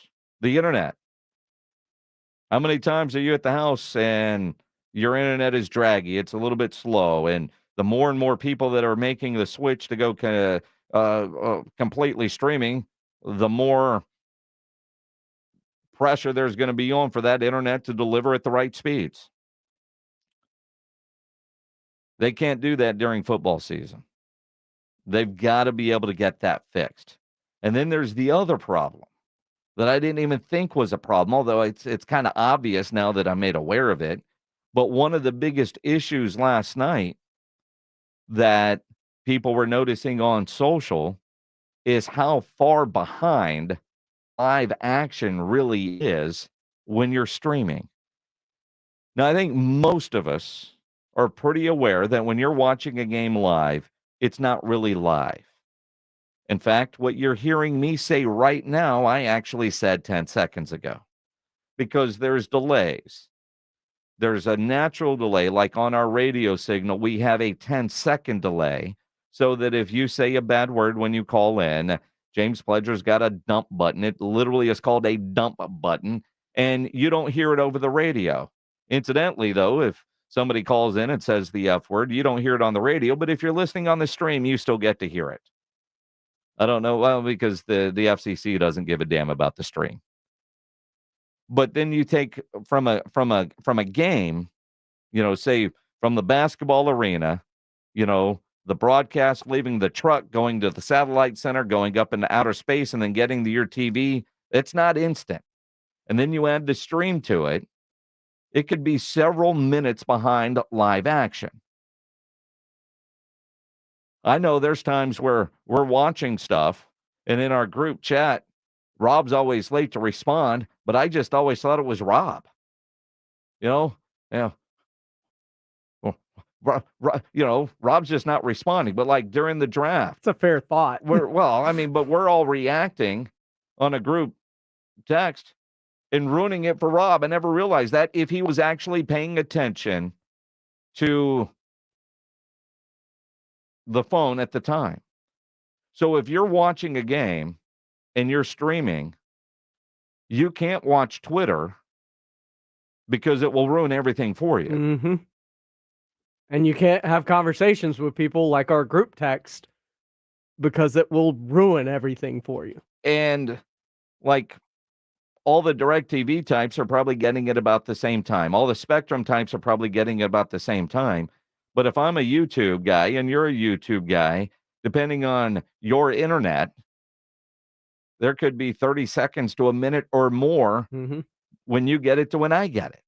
the internet. How many times are you at the house and your internet is draggy? It's a little bit slow. And the more and more people that are making the switch to go completely streaming, the more pressure there's going to be on for that internet to deliver at the right speeds. They can't do that during football season. They've got to be able to get that fixed. And then there's the other problem that I didn't even think was a problem, although it's kind of obvious now that I'm made aware of it. But one of the biggest issues last night that people were noticing on social is how far behind live action really is when you're streaming. Now, I think most of us are pretty aware that when you're watching a game live, it's not really live. In fact, what you're hearing me say right now, I actually said 10 seconds ago, because there's delays. There's a natural delay, like on our radio signal, we have a 10-second delay, so that if you say a bad word when you call in, James Pledger's got a dump button. It literally is called a dump button, and you don't hear it over the radio. Incidentally, though, if somebody calls in and says the F word, you don't hear it on the radio, but if you're listening on the stream, you still get to hear it. I don't know, well, because the FCC doesn't give a damn about the stream. But then you take from a game, say from the basketball arena, the broadcast leaving the truck, going to the satellite center, going up into outer space, and then getting to your TV. It's not instant. And then you add the stream to it. It could be several minutes behind live action. I know there's times where we're watching stuff And in our group chat, Rob's always late to respond, but I just always thought it was Rob. Yeah. Well, Rob's just not responding. But like during the draft, It's a fair thought. but we're all reacting on a group text and ruining it for Rob. I never realized that if he was actually paying attention to the phone at the time. So if you're watching a game and you're streaming, you can't watch Twitter because it will ruin everything for you. Mm-hmm. And you can't have conversations with people like our group text because it will ruin everything for you. And like all the DirecTV types are probably getting it about the same time. All the Spectrum types are probably getting it about the same time. But if I'm a YouTube guy and you're a YouTube guy, depending on your internet, there could be 30 seconds to a minute or more when you get it to when I get it.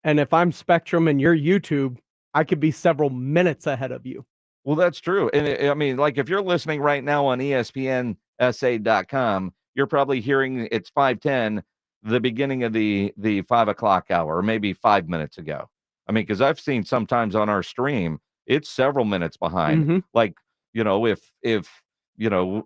And if I'm Spectrum and you're YouTube, I could be several minutes ahead of you. Well, that's true. And I mean, like if you're listening right now on ESPNSA.com, you're probably hearing it's 5:10, the beginning of the 5 o'clock hour, or maybe 5 minutes ago. I mean, because I've seen sometimes on our stream, it's several minutes behind. Like, if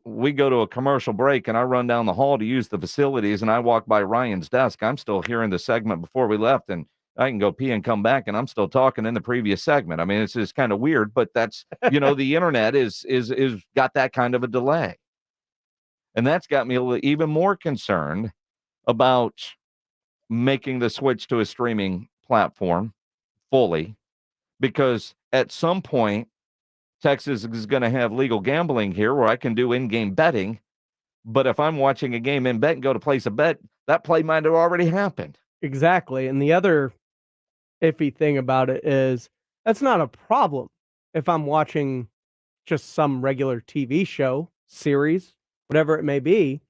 we go to a commercial break and I run down the hall to use the facilities and I walk by Ryan's desk, I'm still hearing the segment before we left, and I can go pee and come back and I'm still talking in the previous segment. I mean, it's just kind of weird, but that's, the internet is got that kind of a delay. And that's got me even more concerned about making the switch to a streaming platform fully, because at some point, Texas is going to have legal gambling here where I can do in-game betting. But if I'm watching a game in bet and go to place a bet, that play might have already happened. Exactly. And the other iffy thing about it is that's not a problem if I'm watching just some regular TV show, series, whatever it may be.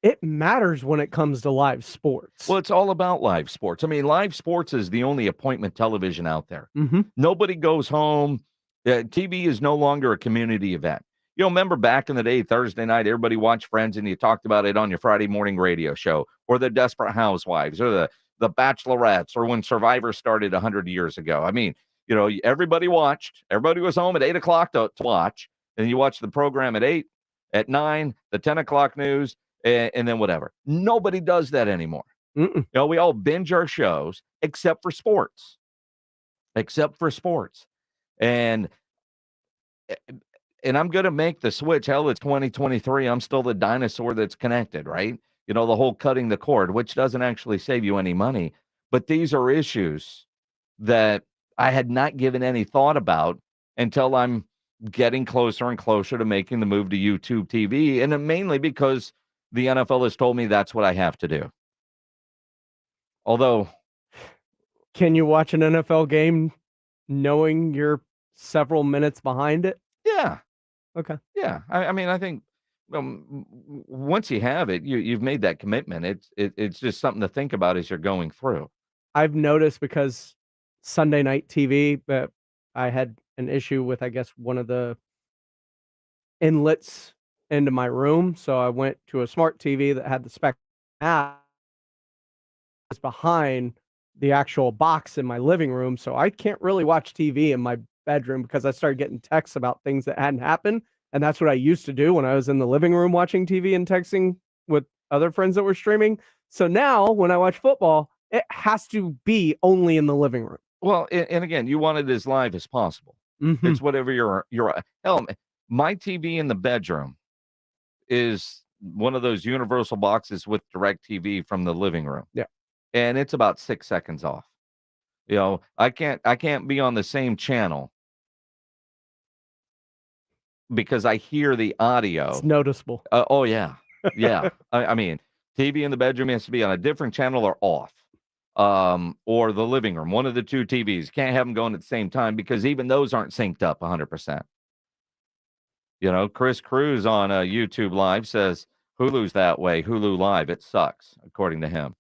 It matters when it comes to live sports. Well, it's all about live sports. I mean, live sports is the only appointment television out there. Mm-hmm. Nobody goes home. TV is no longer a community event. Remember back in the day, Thursday night, everybody watched Friends and you talked about it on your Friday morning radio show, or the Desperate Housewives, or the Bachelorettes, or when Survivor started 100 years ago. I mean, everybody watched. Everybody was home at 8 o'clock to watch. And you watch the program at 8, at 9, the 10 o'clock news, and then whatever. Nobody does that anymore. We all binge our shows except for sports. And I'm going to make the switch. Hell, it's 2023. I'm still the dinosaur that's connected, right? The whole cutting the cord, which doesn't actually save you any money. But these are issues that I had not given any thought about until I'm getting closer and closer to making the move to YouTube TV. And mainly because the NFL has told me that's what I have to do. Although, can you watch an NFL game knowing you're several minutes behind it? Yeah. Okay. Yeah. I mean, I think once you have it, you've made that commitment. It's just something to think about as you're going through. I've noticed because Sunday night TV, but I had an issue with, I guess, one of the inlets into my room. So I went to a smart TV that had the spec app behind the actual box in my living room. So I can't really watch TV in my bedroom because I started getting texts about things that hadn't happened. And that's what I used to do when I was in the living room watching TV and texting with other friends that were streaming. So now when I watch football, it has to be only in the living room. Well, and again, you want it as live as possible. Mm-hmm. It's whatever your hell. My TV in the bedroom is one of those universal boxes with DirecTV from the living room. Yeah. And it's about 6 seconds off. I can't be on the same channel because I hear the audio. It's noticeable. Oh yeah. Yeah. I mean, TV in the bedroom has to be on a different channel or off. Or the living room, one of the two TVs. Can't have them going at the same time because even those aren't synced up 100%. Chris Cruz on YouTube Live says Hulu's that way. Hulu Live, it sucks, according to him.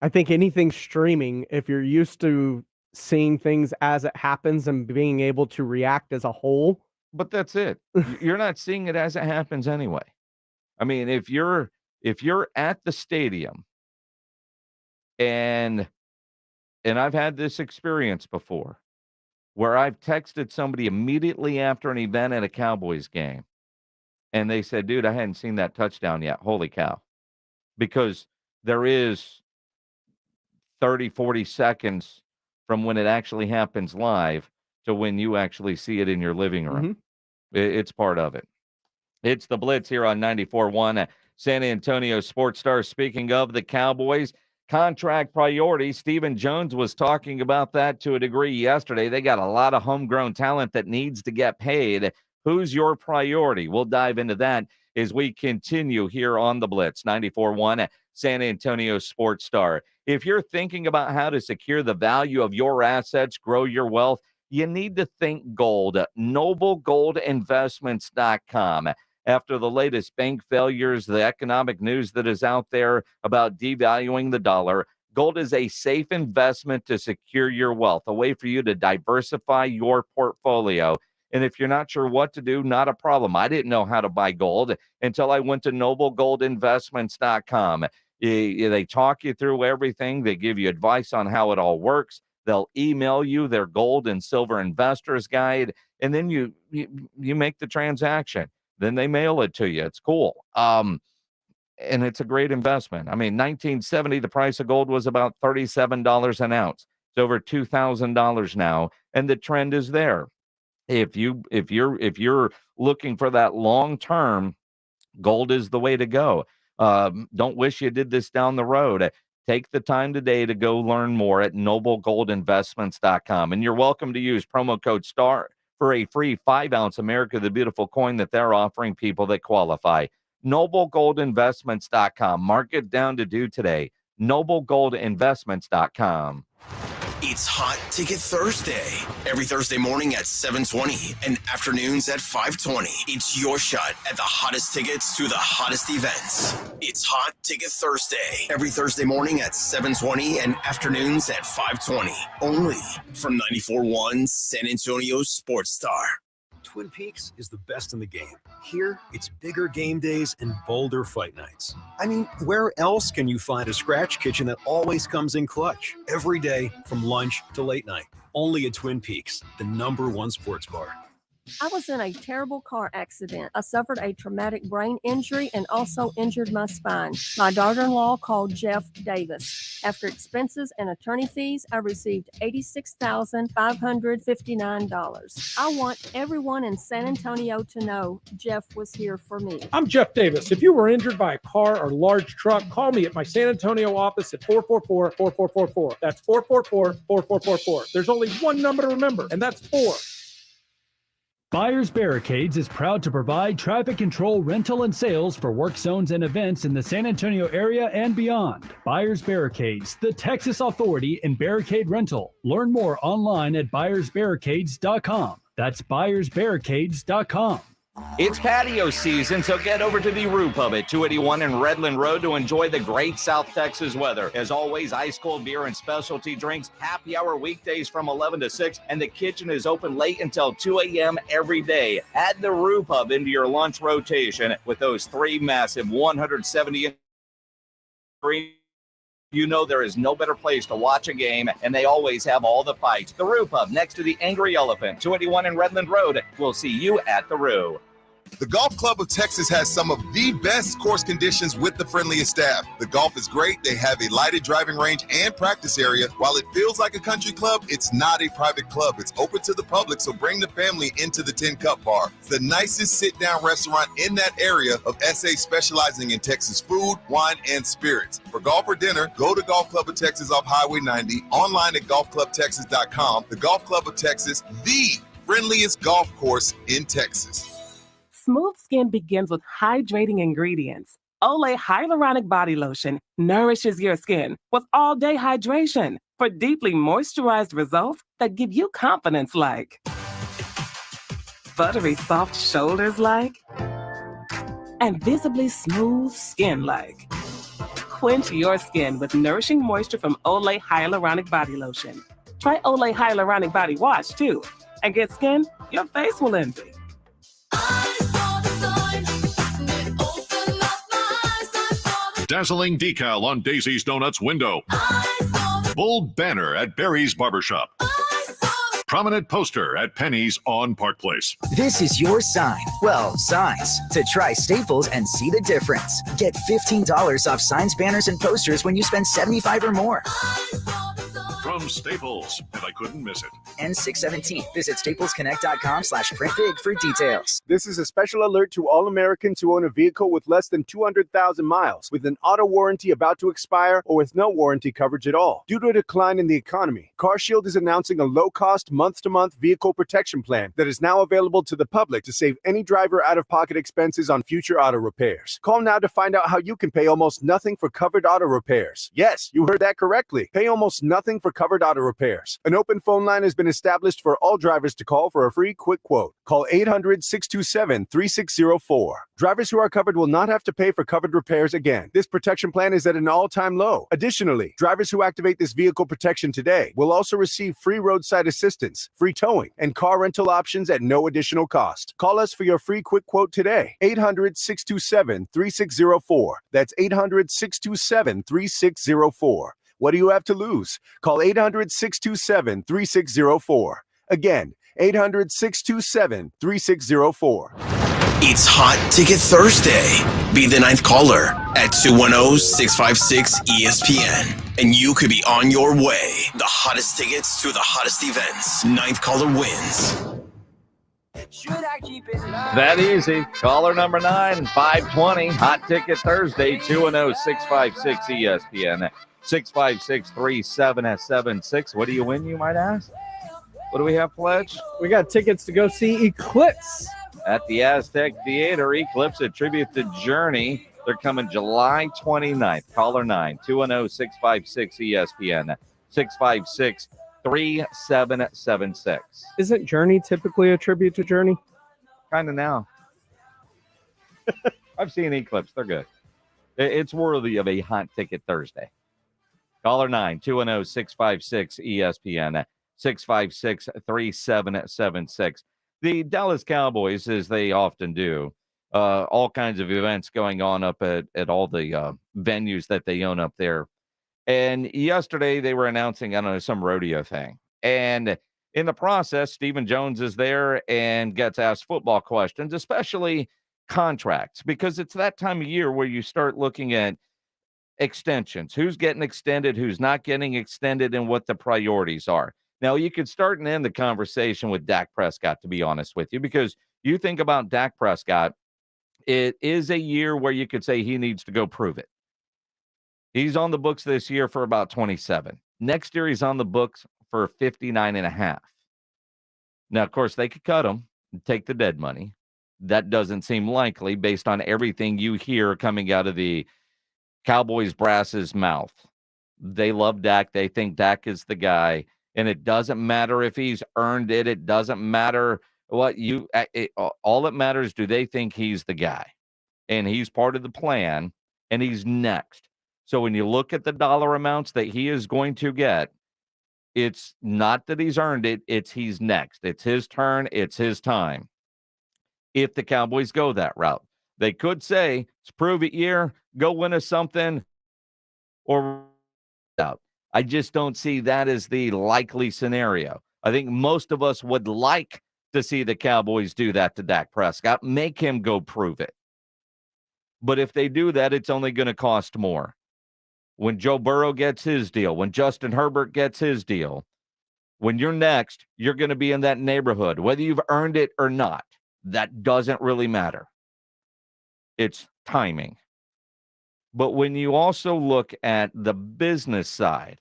I think anything streaming, if you're used to seeing things as it happens and being able to react as a whole But that's it. You're not seeing it as it happens anyway. I mean, if you're at the stadium and I've had this experience before where I've texted somebody immediately after an event at a Cowboys game, and they said, dude, I hadn't seen that touchdown yet. Holy cow. Because there is 30, 40 seconds from when it actually happens live to when you actually see it in your living room. It's part of it. It's the Blitz here on 94.1 San Antonio Sports Star. Speaking of the Cowboys, contract priority, Stephen Jones was talking about that to a degree yesterday. They got a lot of homegrown talent that needs to get paid. Who's your priority? We'll dive into that as we continue here on the Blitz, 94.1 San Antonio Sports Star. If you're thinking about how to secure the value of your assets, grow your wealth, you need to think gold. NobleGoldInvestments.com. After the latest bank failures, the economic news that is out there about devaluing the dollar, gold is a safe investment to secure your wealth, a way for you to diversify your portfolio. And if you're not sure what to do, not a problem. I didn't know how to buy gold until I went to NobleGoldInvestments.com. They talk you through everything. They give you advice on how it all works. They'll email you their gold and silver investors guide, and then you make the transaction. Then they mail it to you. It's cool. And it's a great investment. I mean, 1970, the price of gold was about $37 an ounce. It's over $2,000 now, and the trend is there. If you're looking for that long term, gold is the way to go. Don't wish you did this down the road. Take the time today to go learn more at NobleGoldInvestments.com. And you're welcome to use promo code STAR for a free 5-ounce America the Beautiful coin that they're offering people that qualify. NobleGoldInvestments.com. Mark it down to do today. NobleGoldInvestments.com. It's Hot Ticket Thursday. Every Thursday morning at 7:20 and afternoons at 5:20. It's your shot at the hottest tickets to the hottest events. It's Hot Ticket Thursday. Every Thursday morning at 7:20 and afternoons at 5:20. Only from 94.1 San Antonio Sports Star. Twin Peaks is the best in the game. Here, it's bigger game days and bolder fight nights. I mean, where else can you find a scratch kitchen that always comes in clutch? Every day, from lunch to late night. Only at Twin Peaks, the #1 sports bar. I was in a terrible car accident. I suffered a traumatic brain injury and also injured my spine. My daughter-in-law called Jeff Davis. After expenses and attorney fees, I received $86,559. I want everyone in San Antonio to know Jeff was here for me. I'm Jeff Davis. If you were injured by a car or large truck, call me at my San Antonio office at 444-4444. That's 444-4444. There's only one number to remember, and that's 4. Buyers Barricades is proud to provide traffic control, rental, and sales for work zones and events in the San Antonio area and beyond. Buyers Barricades, the Texas authority in barricade rental. Learn more online at buyersbarricades.com. That's buyersbarricades.com. It's patio season, so get over to the Roo Pub at 281 and Redland Road to enjoy the great South Texas weather. As always, ice-cold beer and specialty drinks, happy hour weekdays from 11 to 6, and the kitchen is open late until 2 a.m. every day. Add the Roo Pub into your lunch rotation with those 3 massive 170-inch screens. You know there is no better place to watch a game, and they always have all the fights. The Roo Pub, next to the Angry Elephant, 281 and Redland Road. We'll see you at the Roo. The Golf Club of Texas has some of the best course conditions with the friendliest staff. The golf is great. They have a lighted driving range and practice area. While it feels like a country club, it's not a private club. It's open to the public, so bring the family into the 10 Cup Bar. It's the nicest sit-down restaurant in that area of SA, specializing in Texas food, wine, and spirits. For golf or dinner, go to Golf Club of Texas off Highway 90, online at golfclubtexas.com. The Golf Club of Texas, the friendliest golf course in Texas. Smooth skin begins with hydrating ingredients. Olay Hyaluronic Body Lotion nourishes your skin with all-day hydration for deeply moisturized results that give you confidence like buttery soft shoulders like and visibly smooth skin like. Quench your skin with nourishing moisture from Olay Hyaluronic Body Lotion. Try Olay Hyaluronic Body Wash too and get skin your face will envy. Dazzling decal on Daisy's Donuts window. Bold banner at Barry's Barbershop. Prominent poster at Penny's on Park Place. This is your sign. Well, signs. To try Staples and see the difference. Get $15 off signs, banners, and posters when you spend $75 or more. From Staples, and I couldn't miss it. N617. Visit staplesconnect.com/printbig for details. This is a special alert to all Americans who own a vehicle with less than 200,000 miles, with an auto warranty about to expire, or with no warranty coverage at all. Due to a decline in the economy, CarShield is announcing a low-cost, month-to-month vehicle protection plan that is now available to the public to save any driver out-of-pocket expenses on future auto repairs. Call now to find out how you can pay almost nothing for covered auto repairs. Yes, you heard that correctly. Pay almost nothing for covered auto repairs. An open phone line has been established for all drivers to call for a free quick quote. Call 800-627-3604. Drivers who are covered will not have to pay for covered repairs again. This protection plan is at an all-time low. Additionally, drivers who activate this vehicle protection today will also receive free roadside assistance, free towing, and car rental options at no additional cost. Call us for your free quick quote today. 800-627-3604. That's 800-627-3604. What do you have to lose? Call 800-627-3604. Again, 800-627-3604. It's Hot Ticket Thursday. Be the ninth caller at 210-656-ESPN. And you could be on your way. The hottest tickets to the hottest events. Ninth caller wins. That easy. Caller number 9, 520. Hot Ticket Thursday, 210-656-ESPN. 656-3776. What do you win, you might ask? What do we have pledged? We got tickets to go see Eclipse at the Aztec Theater. Eclipse, a tribute to Journey. They're coming July 29th. Caller 9, 210-656-ESPN. 656-3776. Isn't Journey typically a tribute to Journey? Kind of now. I've seen Eclipse. They're good. It's worthy of a Hot Ticket Thursday. Caller 9, 210-656-ESPN, 656-3776. The Dallas Cowboys, as they often do, all kinds of events going on up at all the venues that they own up there. And yesterday they were announcing, I don't know, some rodeo thing. And in the process, Stephen Jones is there and gets asked football questions, especially contracts, because it's that time of year where you start looking at extensions, who's getting extended, who's not getting extended, and what the priorities are. Now, you could start and end the conversation with Dak Prescott, to be honest with you, because you think about Dak Prescott, it is a year where you could say he needs to go prove it. He's on the books this year for about 27. Next year, he's on the books for 59.5. Now, of course, they could cut him and take the dead money. That doesn't seem likely based on everything you hear coming out of the Cowboys brass's mouth. They love Dak. They think Dak is the guy. And it doesn't matter if he's earned it. It doesn't matter what all that matters, do they think he's the guy? And he's part of the plan, and he's next. So when you look at the dollar amounts that he is going to get, it's not that he's earned it. It's he's next. It's his turn. It's his time. If the Cowboys go that route, they could say, it's prove it year, go win us something, or out. I just don't see that as the likely scenario. I think most of us would like to see the Cowboys do that to Dak Prescott, make him go prove it. But if they do that, it's only going to cost more. When Joe Burrow gets his deal, when Justin Herbert gets his deal, when you're next, you're going to be in that neighborhood, whether you've earned it or not. That doesn't really matter. It's timing. But when you also look at the business side,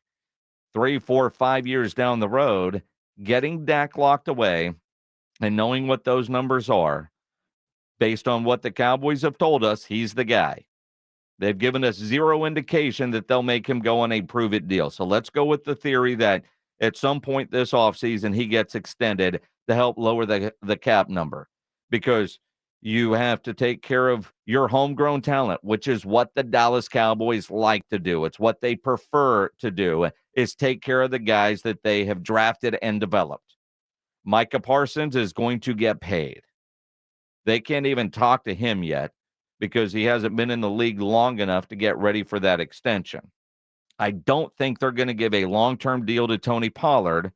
3, 4, 5 years down the road, getting Dak locked away and knowing what those numbers are, based on what the Cowboys have told us, he's the guy. They've given us zero indication that they'll make him go on a prove-it deal. So let's go with the theory that at some point this offseason he gets extended to help lower the cap number, because you have to take care of your homegrown talent, which is what the Dallas Cowboys like to do. It's what they prefer to do, is take care of the guys that they have drafted and developed. Micah Parsons is going to get paid. They can't even talk to him yet because he hasn't been in the league long enough to get ready for that extension. I don't think they're going to give a long-term deal to Tony Pollard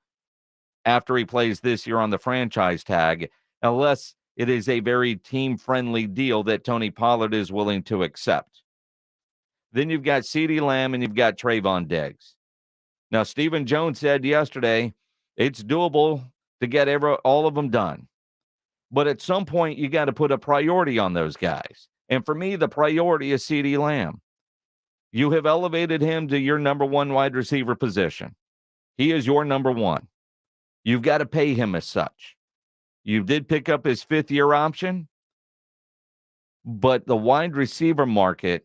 after he plays this year on the franchise tag, unless it is a very team-friendly deal that Tony Pollard is willing to accept. Then you've got CeeDee Lamb and you've got Trayvon Diggs. Now, Stephen Jones said yesterday it's doable to get all of them done. But at some point, you got to put a priority on those guys. And for me, the priority is CeeDee Lamb. You have elevated him to your number one wide receiver position. He is your number one. You've got to pay him as such. You did pick up his fifth-year option, but the wide receiver market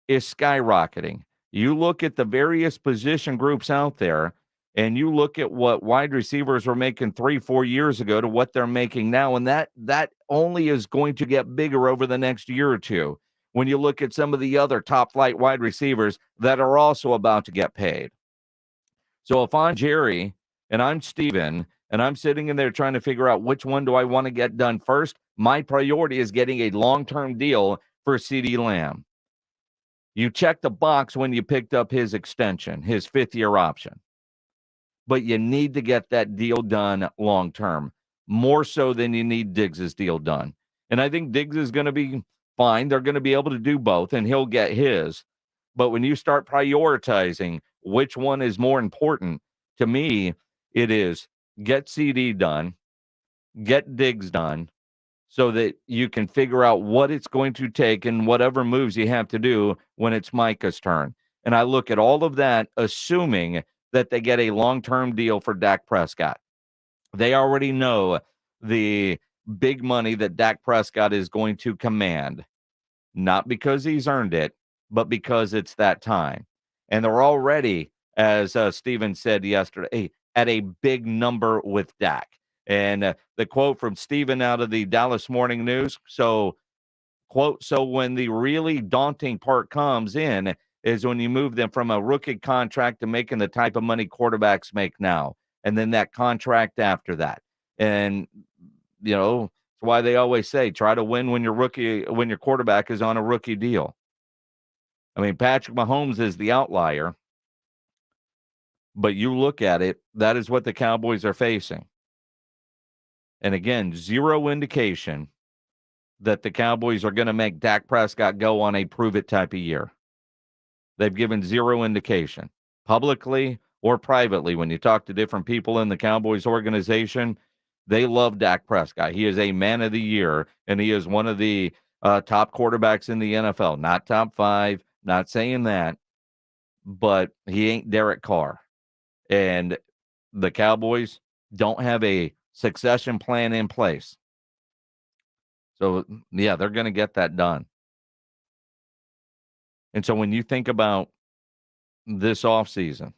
is skyrocketing. You look at the various position groups out there, and you look at what wide receivers were making 3-4 years ago to what they're making now, and that only is going to get bigger over the next year or two when you look at some of the other top-flight wide receivers that are also about to get paid. So if I'm Jerry and I'm Steven and I'm sitting in there trying to figure out which one do I want to get done first, my priority is getting a long-term deal for CeeDee Lamb. You checked the box when you picked up his extension, his fifth-year option. But you need to get that deal done long-term, more so than you need Diggs' deal done. And I think Diggs is going to be fine. They're going to be able to do both, and he'll get his. But when you start prioritizing which one is more important, to me, it is get CD done, get Diggs done, so that you can figure out what it's going to take and whatever moves you have to do when it's Micah's turn. And I look at all of that, assuming that they get a long-term deal for Dak Prescott. They already know the big money that Dak Prescott is going to command, not because he's earned it, but because it's that time. And they're already, as Steven said yesterday, at a big number with Dak. And the quote from Steven out of the Dallas Morning News, quote, so when the really daunting part comes in is when you move them from a rookie contract to making the type of money quarterbacks make now, and then that contract after that. And, you know, it's why they always say try to win when your quarterback is on a rookie deal. I mean, Patrick Mahomes is the outlier, but you look at it, that is what the Cowboys are facing. And again, zero indication that the Cowboys are going to make Dak Prescott go on a prove-it type of year. They've given zero indication, publicly or privately. When you talk to different people in the Cowboys organization, they love Dak Prescott. He is a man of the year, and he is one of the top quarterbacks in the NFL. Not top 5, not saying that, but he ain't Derek Carr. And the Cowboys don't have a succession plan in place. So, yeah, they're going to get that done. And so when you think about this offseason,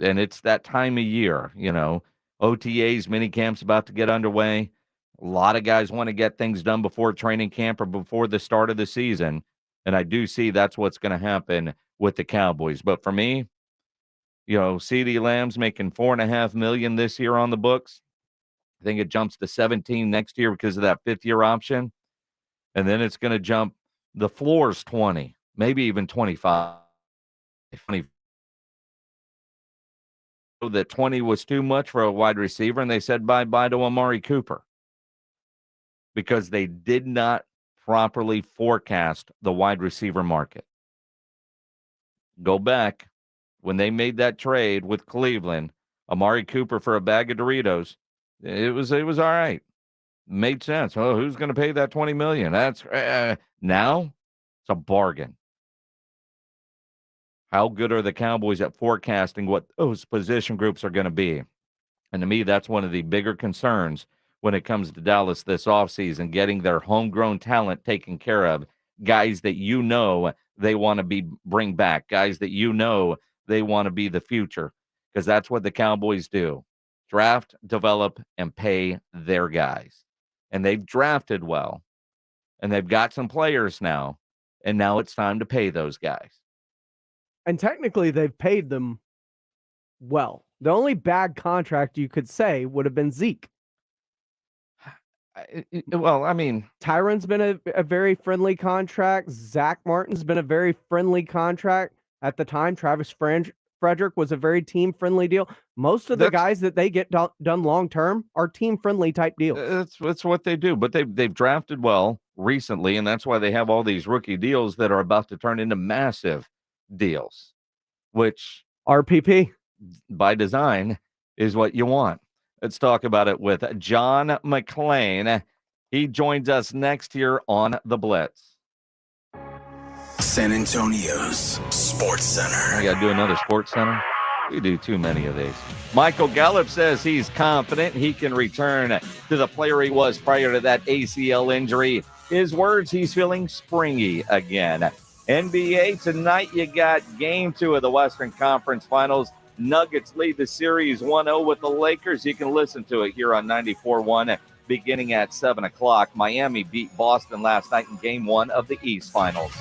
and it's that time of year, you know, OTAs, minicamp's about to get underway. A lot of guys want to get things done before training camp or before the start of the season. And I do see that's what's going to happen with the Cowboys. But for me, you know, CeeDee Lamb's making $4.5 million this year on the books. I think it jumps to 17 next year because of that fifth-year option. And then it's going to jump. The floor's 20, maybe even 25. 20. That 20 was too much for a wide receiver, and they said bye-bye to Amari Cooper because they did not properly forecast the wide receiver market. Go back when they made that trade with Cleveland, Amari Cooper for a bag of Doritos. It was all right. Made sense. Oh, who's going to pay that $20 million? That's now it's a bargain. How good are the Cowboys at forecasting what those position groups are going to be? And to me, that's one of the bigger concerns when it comes to Dallas this offseason, getting their homegrown talent taken care of, guys that you know they want to bring back, guys that you know they want to be the future, because that's what the Cowboys do. Draft, develop, and pay their guys. And they've drafted well, and they've got some players now, and now it's time to pay those guys. And technically, they've paid them well. The only bad contract you could say would have been Zeke. Well, I mean, Tyron's been a very friendly contract. Zach Martin's been a very friendly contract. At the time, Frederick was a very team-friendly deal. Most of the guys that they get done long-term are team-friendly type deals. That's what they do. But they've drafted well recently, and that's why they have all these rookie deals that are about to turn into massive deals, which RPP by design is what you want. Let's talk about it with John McClain. He joins us next here on the Blitz. San Antonio's Sports Center. I got to do another Sports Center. We do too many of these. Michael Gallup says he's confident he can return to the player he was prior to that ACL injury. His words, he's feeling springy again. NBA tonight, you got game 2 of the Western Conference Finals. Nuggets lead the series 1-0 with the Lakers. You can listen to it here on 94.1 beginning at 7 o'clock. Miami beat Boston last night in game 1 of the East Finals.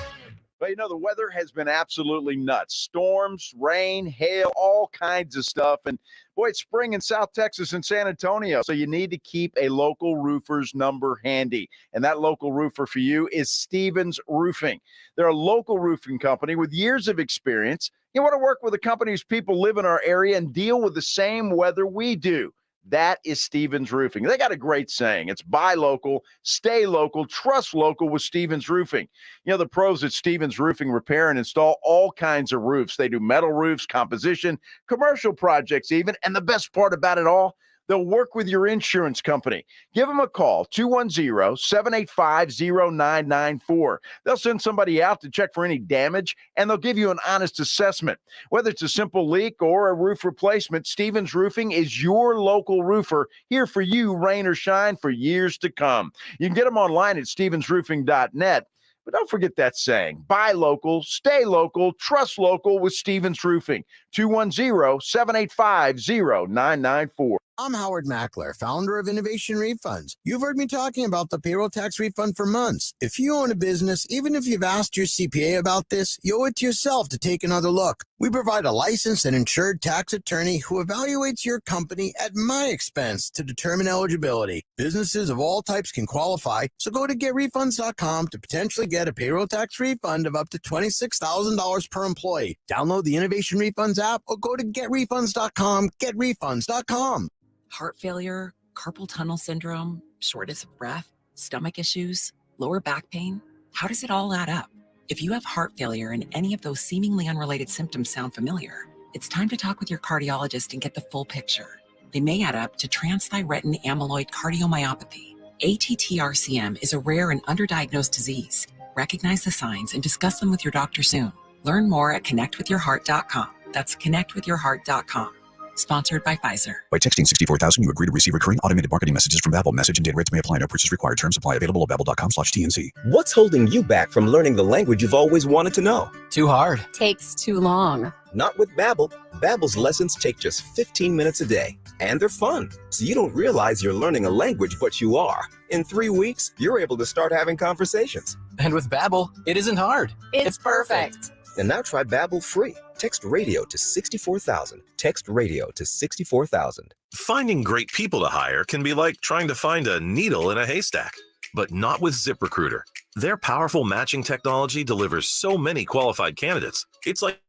But, the weather has been absolutely nuts. Storms, rain, hail, all kinds of stuff. And, boy, it's spring in South Texas and San Antonio. So you need to keep a local roofer's number handy. And that local roofer for you is Stevens Roofing. They're a local roofing company with years of experience. You want to work with a company whose people live in our area and deal with the same weather we do. That is Stevens Roofing. They got a great saying. It's buy local, stay local, trust local with Stevens Roofing. The pros at Stevens Roofing repair and install all kinds of roofs. They do metal roofs, composition, commercial projects even. And the best part about it all, they'll work with your insurance company. Give them a call, 210-785-0994. They'll send somebody out to check for any damage, and they'll give you an honest assessment. Whether it's a simple leak or a roof replacement, Stevens Roofing is your local roofer, here for you, rain or shine, for years to come. You can get them online at stevensroofing.net. But don't forget that saying, buy local, stay local, trust local with Stevens Roofing, 210-785-0994. I'm Howard Mackler, founder of Innovation Refunds. You've heard me talking about the payroll tax refund for months. If you own a business, even if you've asked your CPA about this, you owe it to yourself to take another look. We provide a licensed and insured tax attorney who evaluates your company at my expense to determine eligibility. Businesses of all types can qualify, so go to getrefunds.com to potentially get a payroll tax refund of up to $26,000 per employee. Download the Innovation Refunds app or go to getrefunds.com, getrefunds.com. Heart failure, carpal tunnel syndrome, shortness of breath, stomach issues, lower back pain. How does it all add up? If you have heart failure and any of those seemingly unrelated symptoms sound familiar, it's time to talk with your cardiologist and get the full picture. They may add up to transthyretin amyloid cardiomyopathy. ATTR-CM is a rare and underdiagnosed disease. Recognize the signs and discuss them with your doctor soon. Learn more at connectwithyourheart.com. That's connectwithyourheart.com. Sponsored by Pfizer. By texting 64,000, you agree to receive recurring automated marketing messages from Babbel. Message and data rates may apply. No purchase required. Terms apply. Available at babbel.com/TNC. What's holding you back from learning the language you've always wanted to know? Too hard. Takes too long. Not with Babbel. Babbel's lessons take just 15 minutes a day. And they're fun, so you don't realize you're learning a language, but you are. In 3 weeks, you're able to start having conversations. And with Babbel, it isn't hard. It's perfect. And now try Babbel free. Text radio to 64,000. Text radio to 64,000. Finding great people to hire can be like trying to find a needle in a haystack, but not with ZipRecruiter. Their powerful matching technology delivers so many qualified candidates. It's like,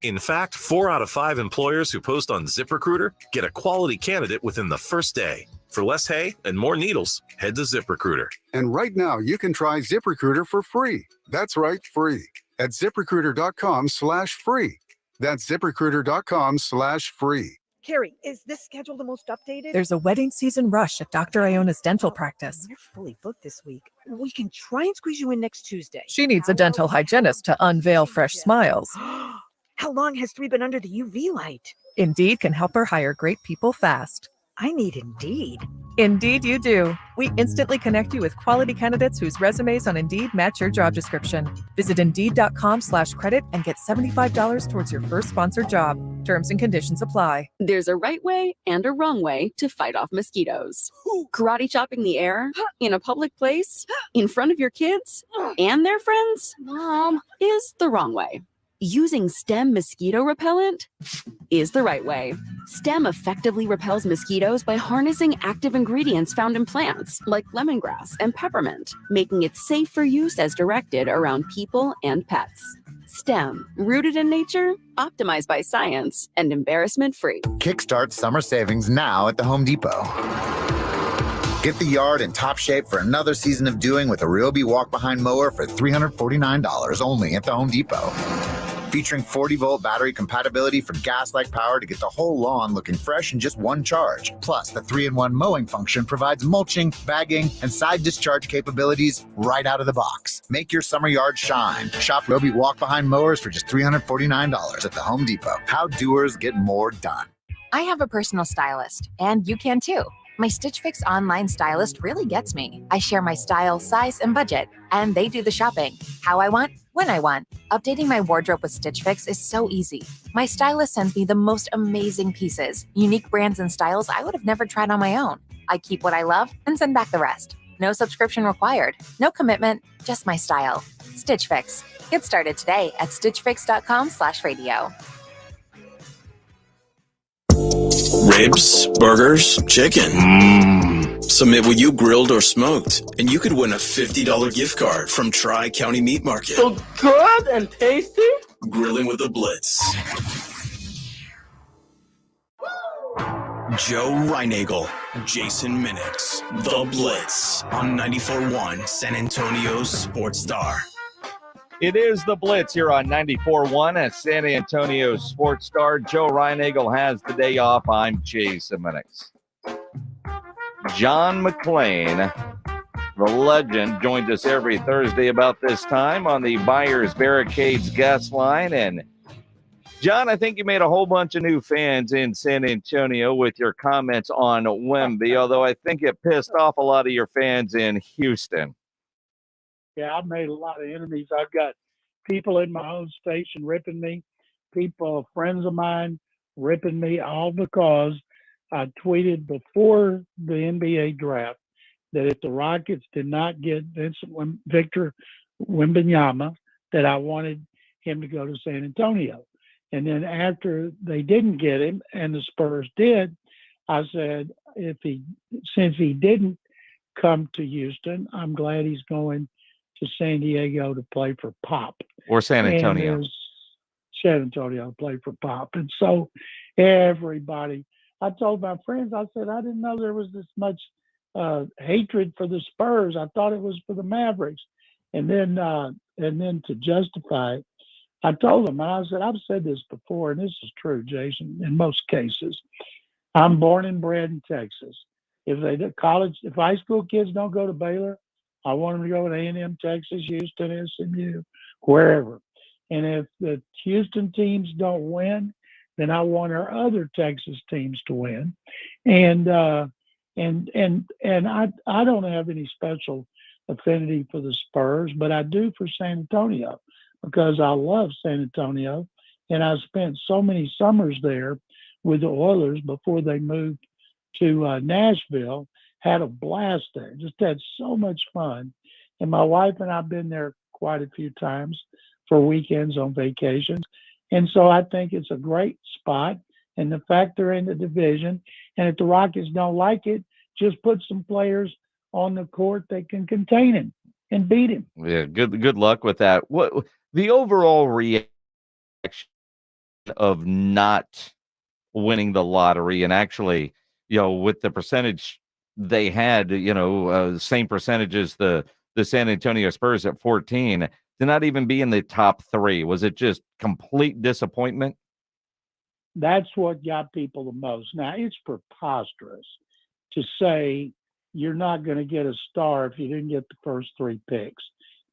in fact, 4 out of 5 employers who post on ZipRecruiter get a quality candidate within the first day. For less hay and more needles, head to ZipRecruiter. And right now, you can try ZipRecruiter for free. That's right, free. At ZipRecruiter.com/free. That's ZipRecruiter.com/free. Carrie, is this schedule the most updated? There's a wedding season rush at Dr. Iona's dental practice. We're fully booked this week. We can try and squeeze you in next Tuesday. She needs a dental hygienist to unveil fresh smiles. How long has 3 been under the UV light? Indeed can help her hire great people fast. I need Indeed. Indeed you do. We instantly connect you with quality candidates whose resumes on Indeed match your job description. Visit Indeed.com/credit and get $75 towards your first sponsored job. Terms and conditions apply. There's a right way and a wrong way to fight off mosquitoes. Karate chopping the air, in a public place, in front of your kids, and their friends, Mom, is the wrong way. Using Stem mosquito repellent is the right way. Stem effectively repels mosquitoes by harnessing active ingredients found in plants like lemongrass and peppermint, making it safe for use as directed around people and pets. Stem, rooted in nature, optimized by science, and embarrassment-free. Kickstart summer savings now at the Home Depot. Get the yard in top shape for another season of doing with a Ryobi walk-behind mower for $349 only at the Home Depot. Featuring 40-volt battery compatibility for gas-like power to get the whole lawn looking fresh in just one charge. Plus, the 3-in-1 mowing function provides mulching, bagging, and side discharge capabilities right out of the box. Make your summer yard shine. Shop Ryobi walk-behind mowers for just $349 at the Home Depot. How doers get more done. I have a personal stylist, and you can too. My Stitch Fix online stylist really gets me. I share my style, size, and budget, and they do the shopping. How I want, when I want. Updating my wardrobe with Stitch Fix is so easy. My stylist sends me the most amazing pieces, unique brands and styles I would have never tried on my own. I keep what I love and send back the rest. No subscription required, no commitment, just my style. Stitch Fix. Get started today at stitchfix.com/radio. Ribs, burgers, chicken. Submit what you grilled or smoked, and you could win a $50 gift card from Tri-County Meat Market. So good and tasty. Grilling with the Blitz. Joe Reinagel, Jason Minix, The Blitz on 94.1 San Antonio's Sports Star. It is the Blitz here on 94.1 at San Antonio Sports Star. Joe Reinagel has the day off. I'm Jason Minix. John McClain, the legend, joins us every Thursday about this time on the Buyers Barricades guest line. And John, I think you made a whole bunch of new fans in San Antonio with your comments on Wemby, although I think it pissed off a lot of your fans in Houston. Yeah, I've made a lot of enemies. I've got people in my own station ripping me, people, friends of mine ripping me, all because I tweeted before the NBA draft that if the Rockets did not get Victor Wembanyama, that I wanted him to go to San Antonio. And then after they didn't get him and the Spurs did, I said, since he didn't come to Houston, I'm glad he's going to San Diego to play for Pop. Or San Antonio. And San Antonio to play for Pop. And so everybody, I told my friends, I said, I didn't know there was this much hatred for the Spurs. I thought it was for the Mavericks. And then to justify it, I told them, and I said, I've said this before, and this is true, Jason, in most cases. I'm born and bred in Texas. If high school kids don't go to Baylor, I want them to go to A&M, Texas, Houston, SMU, wherever. And if the Houston teams don't win, then I want our other Texas teams to win. And I don't have any special affinity for the Spurs, but I do for San Antonio because I love San Antonio. And I spent so many summers there with the Oilers before they moved to Nashville. Had a blast there, just had so much fun. And my wife and I have been there quite a few times for weekends on vacations. And so I think it's a great spot. And the fact they're in the division, and if the Rockets don't like it, just put some players on the court that can contain him and beat him. Yeah, good luck with that. What the overall reaction of not winning the lottery, and actually, with the percentage they had, same percentage as the San Antonio Spurs at 14, to not even be in the top 3. Was it just complete disappointment? That's what got people the most. Now, it's preposterous to say you're not going to get a star if you didn't get the first 3 picks,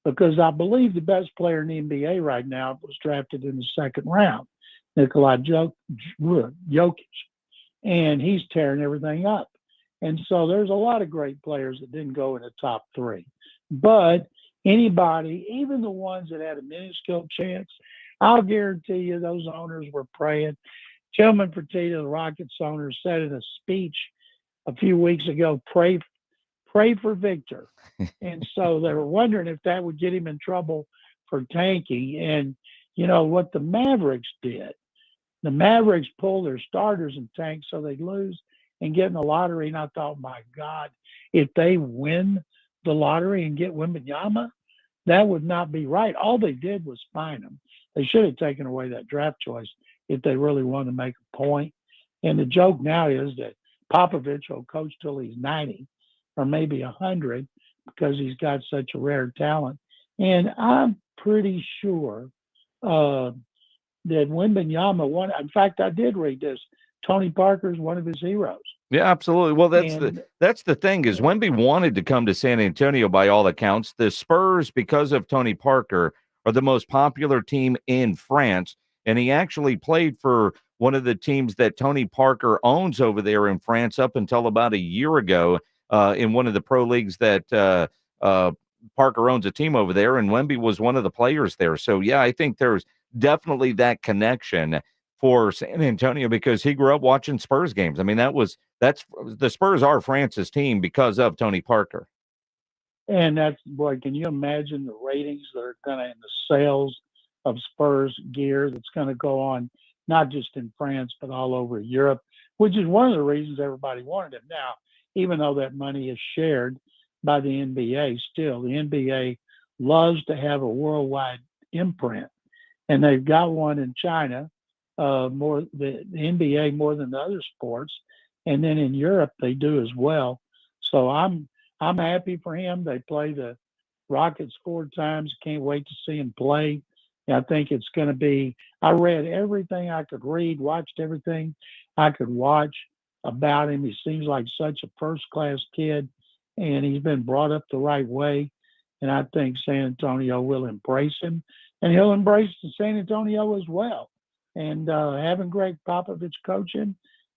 because I believe the best player in the NBA right now was drafted in the second round, Nikola Jokic, and he's tearing everything up. And so there's a lot of great players that didn't go in the top 3. But anybody, even the ones that had a minuscule chance, I'll guarantee you those owners were praying. Tillman Fertitta, the Rockets owner, said in a speech a few weeks ago, pray for Victor. And so they were wondering if that would get him in trouble for tanking. And, what the Mavericks did. The Mavericks pulled their starters and tanked so they'd lose and get in the lottery. And I thought, my God, if they win the lottery and get Wembanyama, that would not be right. All they did was fine them. They should have taken away that draft choice if they really wanted to make a point. And the joke now is that Popovich will coach till he's 90 or maybe 100 because he's got such a rare talent. And I'm pretty sure that Wembanyama won. In fact, I did read this. Tony Parker's one of his heroes. Yeah, absolutely. Well, that's the thing is Wemby wanted to come to San Antonio by all accounts. The Spurs, because of Tony Parker, are the most popular team in France, and he actually played for one of the teams that Tony Parker owns over there in France up until about a year ago in one of the pro leagues that Parker owns a team over there, and Wemby was one of the players there. So, yeah, I think there's definitely that connection for San Antonio because he grew up watching Spurs games. I mean, that's the Spurs are France's team because of Tony Parker. And boy, can you imagine the ratings that are going to, in the sales of Spurs gear that's going to go on, not just in France, but all over Europe, which is one of the reasons everybody wanted him. Now, even though that money is shared by the NBA, still, the NBA loves to have a worldwide imprint. And they've got one in China, the NBA more than the other sports. And then in Europe, they do as well. So I'm happy for him. They play the Rockets 4 times. Can't wait to see him play. And I think it's going to be, I read everything I could read, watched everything I could watch about him. He seems like such a first-class kid, and he's been brought up the right way. And I think San Antonio will embrace him, and he'll embrace San Antonio as well. And having Greg Popovich coaching,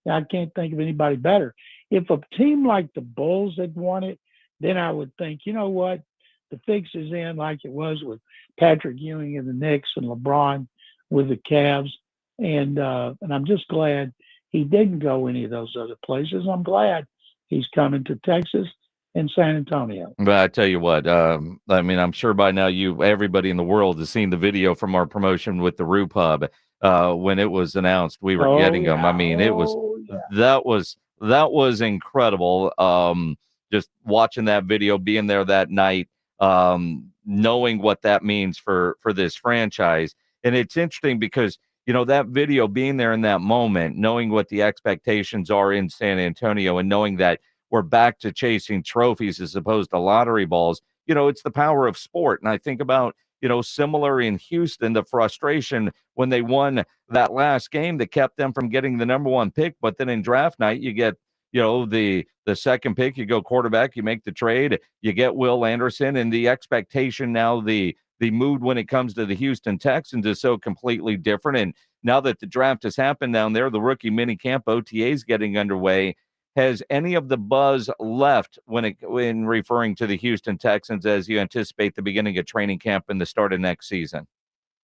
I can't think of anybody better. If a team like the Bulls had won it, then I would think, you know what, the fix is in like it was with Patrick Ewing and the Knicks and LeBron with the Cavs. And I'm just glad he didn't go any of those other places. I'm glad he's coming to Texas and San Antonio. But I tell you what, I mean, I'm sure by now everybody in the world has seen the video from our promotion with the Roo Pub. When it was announced we were getting them. I mean, that was incredible. Just watching that video, being there that night, knowing what that means for this franchise. And it's interesting because, that video, being there in that moment, knowing what the expectations are in San Antonio and knowing that we're back to chasing trophies as opposed to lottery balls, it's the power of sport. And I think about, similar in Houston, the frustration when they won that last game that kept them from getting the number 1 pick. But then in draft night, you get, the second pick, you go quarterback, you make the trade, you get Will Anderson, and the expectation now, the mood when it comes to the Houston Texans is so completely different. And now that the draft has happened down there, the rookie mini camp OTAs getting underway. Has any of the buzz left when referring to the Houston Texans as you anticipate the beginning of training camp and the start of next season?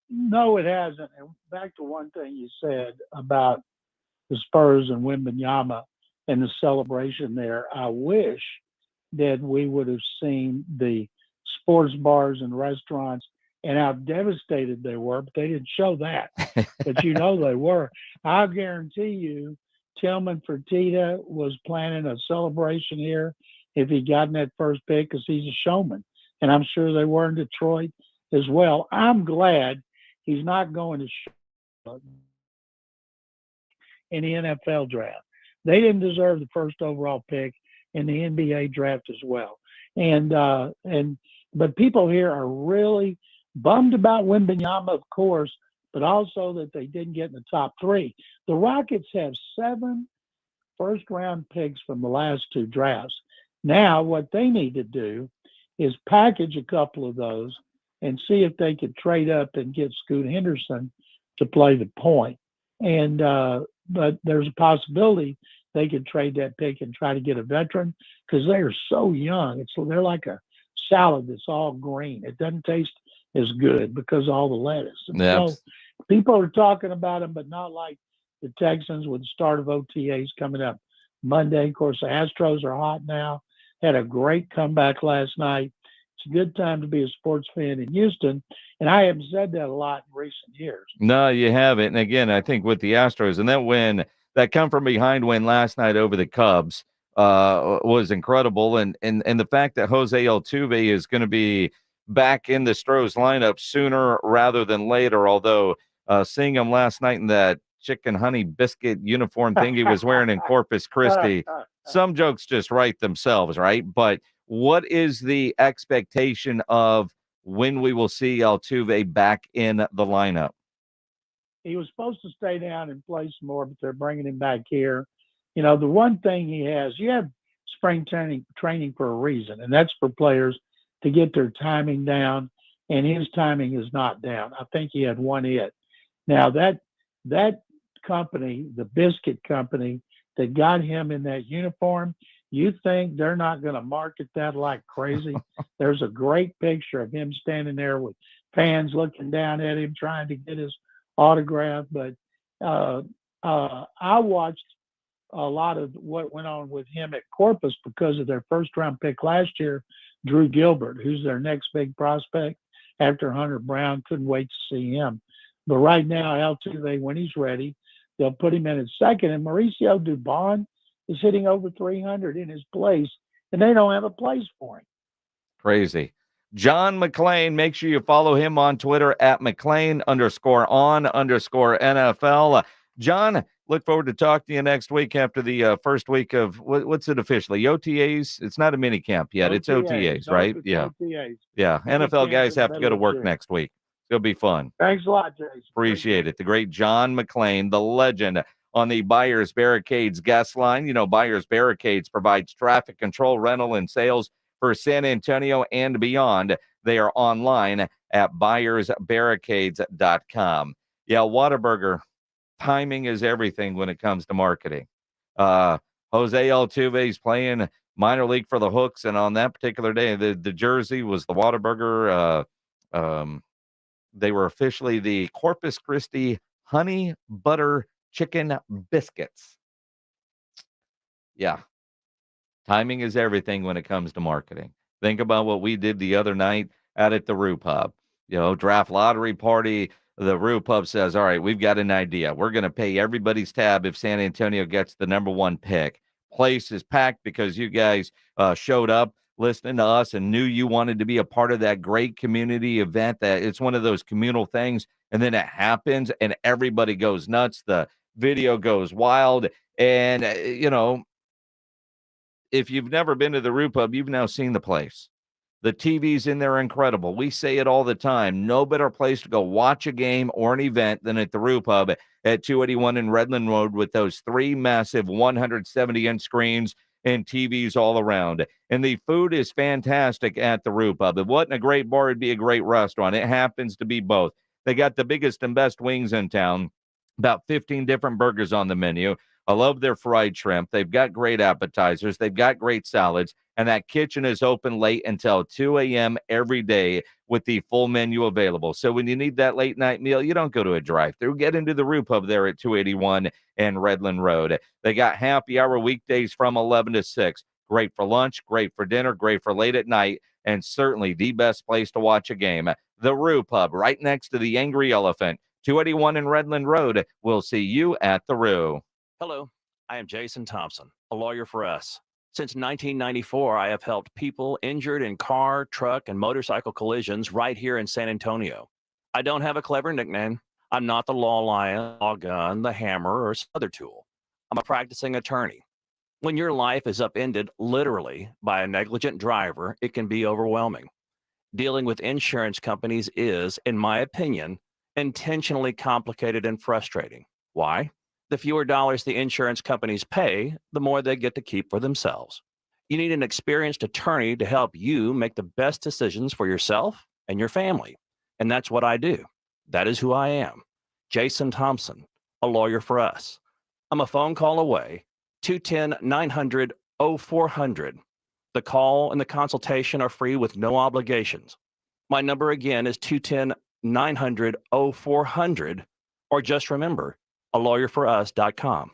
No, it hasn't. And back to one thing you said about the Spurs and Wembanyama and the celebration there. I wish that we would have seen the sports bars and restaurants and how devastated they were, but they didn't show that. But they were. I guarantee you, Tillman Fertitta was planning a celebration here if he'd gotten that first pick because he's a showman. And I'm sure they were in Detroit as well. I'm glad he's not going to show in the NFL draft. They didn't deserve the first overall pick in the NBA draft as well. But people here are really bummed about Wembanyama, of course, but also that they didn't get in the top 3. The Rockets have 7 first-round picks from the last 2 drafts. Now, what they need to do is package a couple of those and see if they could trade up and get Scoot Henderson to play the point. And but there's a possibility they could trade that pick and try to get a veteran because they are so young. They're like a salad that's all green. It doesn't taste as good because of all the lettuce. And so people are talking about them, but not like the Texans with the start of OTAs coming up Monday. Of course, the Astros are hot now. Had a great comeback last night. It's a good time to be a sports fan in Houston. And I haven't said that a lot in recent years. No, you haven't. And again, I think with the Astros and that win, that come from behind win last night over the Cubs was incredible. And the fact that Jose Altuve is going to be back in the Stros lineup sooner rather than later, although seeing him last night in that chicken honey biscuit uniform thing he was wearing in Corpus Christi, some jokes just write themselves, right? But what is the expectation of when we will see Altuve back in the lineup? He was supposed to stay down and play some more, but they're bringing him back here. You know, the one thing he has, you have spring training for a reason, and that's for players to get their timing down, and his timing is not down. I think he had one hit. Now, that company, the biscuit company that got him in that uniform, you think they're not going to market that like crazy? There's a great picture of him standing there with fans looking down at him trying to get his autograph. But I watched a lot of what went on with him at Corpus because of their first-round pick last year, Drew Gilbert, who's their next big prospect after Hunter Brown. Couldn't wait to see him. But right now, Altuve, when he's ready, they'll put him in at second. And Mauricio Dubon is hitting over 300 in his place, and they don't have a place for him. Crazy. John McClain, make sure you follow him on Twitter at McClain_on_NFL. John, look forward to talking to you next week after the first week of, what's it officially, OTAs? It's not a mini camp yet. It's OTAs, right? Yeah. OTAs. Yeah. NFL guys have to go to work next week. It'll be fun. Thanks a lot, Jason. Appreciate it. The great John McClain, the legend on the Buyers Barricades guest line. You know, Buyers Barricades provides traffic control, rental, and sales for San Antonio and beyond. They are online at buyersbarricades.com. Yeah, Whataburger, timing is everything when it comes to marketing. Jose Altuve is playing minor league for the Hooks, and on that particular day, the jersey was the Whataburger. They were officially the Corpus Christi honey butter chicken biscuits. Yeah. Timing is everything when it comes to marketing. Think about what we did the other night out at the Roo Pub. You know, draft lottery party. The Roo Pub says, all right, we've got an idea. We're going to pay everybody's tab if San Antonio gets the number one pick. Place is packed because you guys showed up listening to us and knew you wanted to be a part of that great community event. That it's one of those communal things, and then it happens and everybody goes nuts. The video goes wild, and you know, if you've never been to the Roo Pub, you've now seen the place. The TVs in there are incredible. We say it all the time. No better place to go watch a game or an event than at the Roo Pub at 281 in Redland Road with those three massive 170-inch screens and TVs all around. And the food is fantastic at the Roo Pub. If it wasn't a great bar, it'd be a great restaurant. It happens to be both. They got the biggest and best wings in town, about 15 different burgers on the menu. I love their fried shrimp. They've got great appetizers. They've got great salads. And that kitchen is open late until 2 a.m. every day with the full menu available. So when you need that late night meal, you don't go to a drive-thru. Get into the Roo Pub there at 281 and Redland Road. They got happy hour weekdays from 11 to 6. Great for lunch, great for dinner, great for late at night, and certainly the best place to watch a game. The Roo Pub, right next to the Angry Elephant, 281 in Redland Road. We'll see you at the Roo. Hello, I am Jason Thompson, a lawyer for us. Since 1994, I have helped people injured in car, truck, and motorcycle collisions right here in San Antonio. I don't have a clever nickname. I'm not the law lion, law gun, the hammer, or some other tool. I'm a practicing attorney. When your life is upended literally by a negligent driver, it can be overwhelming. Dealing with insurance companies is, in my opinion, intentionally complicated and frustrating. Why? The fewer dollars the insurance companies pay, the more they get to keep for themselves. You need an experienced attorney to help you make the best decisions for yourself and your family. And that's what I do. That is who I am. Jason Thompson, a lawyer for us. I'm a phone call away, 210-900-0400. The call and the consultation are free with no obligations. My number again is 210-900-0400, or just remember, alawyerforus.com.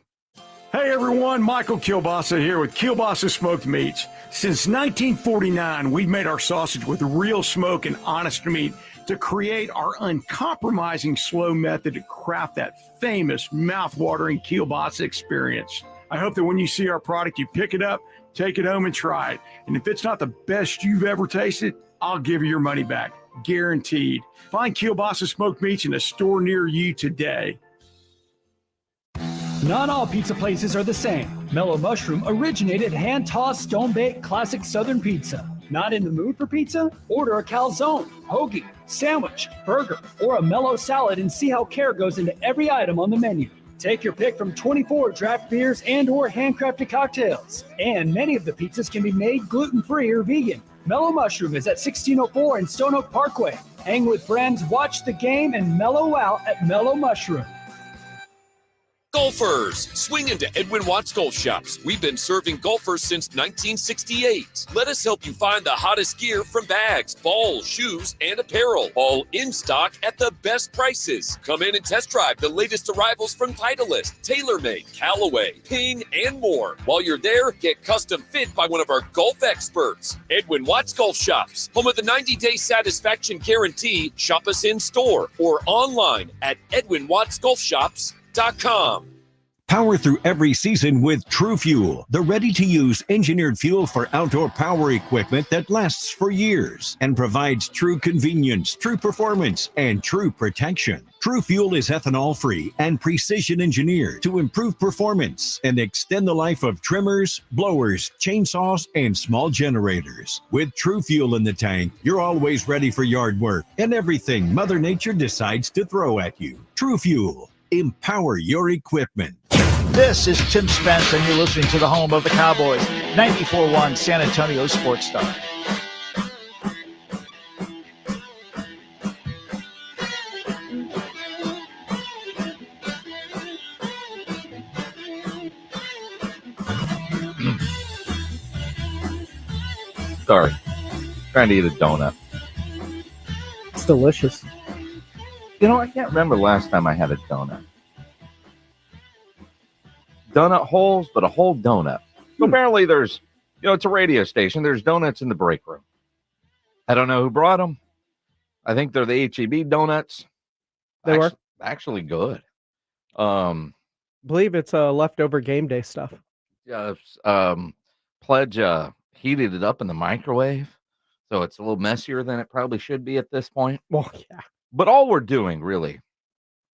Hey everyone, Michael Kielbasa here with Kielbasa Smoked Meats. Since 1949, we've made our sausage with real smoke and honest meat to create our uncompromising slow method to craft that famous mouth-watering kielbasa experience. I hope that when you see our product, you pick it up, take it home, and try it. And if it's not the best you've ever tasted, I'll give you your money back, guaranteed. Find kielbasa smoked meats in a store near you today. Not all pizza places are the same. Mellow Mushroom originated hand-tossed, stone-baked classic Southern pizza. Not in the mood for pizza? Order a calzone, hoagie, sandwich, burger, or a mellow salad and see how care goes into every item on the menu. Take your pick from 24 draft beers and or handcrafted cocktails. And many of the pizzas can be made gluten-free or vegan. Mellow Mushroom is at 1604 in Stone Oak Parkway. Hang with friends, watch the game, and mellow out at Mellow Mushroom. Golfers, swing into Edwin Watts Golf Shops. We've been serving golfers since 1968. Let us help you find the hottest gear from bags, balls, shoes, and apparel. All in stock at the best prices. Come in and test drive the latest arrivals from Titleist, TaylorMade, Callaway, Ping, and more. While you're there, get custom fit by one of our golf experts. Edwin Watts Golf Shops, home of the 90-day satisfaction guarantee. Shop us in store or online at edwinwattsgolfshops.com. Power through every season with True Fuel, the ready-to-use engineered fuel for outdoor power equipment that lasts for years and provides true convenience, true performance, and true protection. True Fuel is ethanol-free and precision engineered to improve performance and extend the life of trimmers, blowers, chainsaws, and small generators. With True Fuel in the tank, you're always ready for yard work and everything Mother Nature decides to throw at you. True Fuel. Empower your equipment. This is Tim Spence, and you're listening to the home of the Cowboys, 94.1 San Antonio Sports Star. Sorry. Trying to eat a donut. It's delicious. You know, I can't remember last time I had a donut. Donut holes, but a whole donut. So apparently there's, it's a radio station. There's donuts in the break room. I don't know who brought them. I think they're the H-E-B donuts. They were actually good. Believe it's leftover game day stuff. Yeah. Pledge heated it up in the microwave, so it's a little messier than it probably should be at this point. Well, yeah. But all we're doing really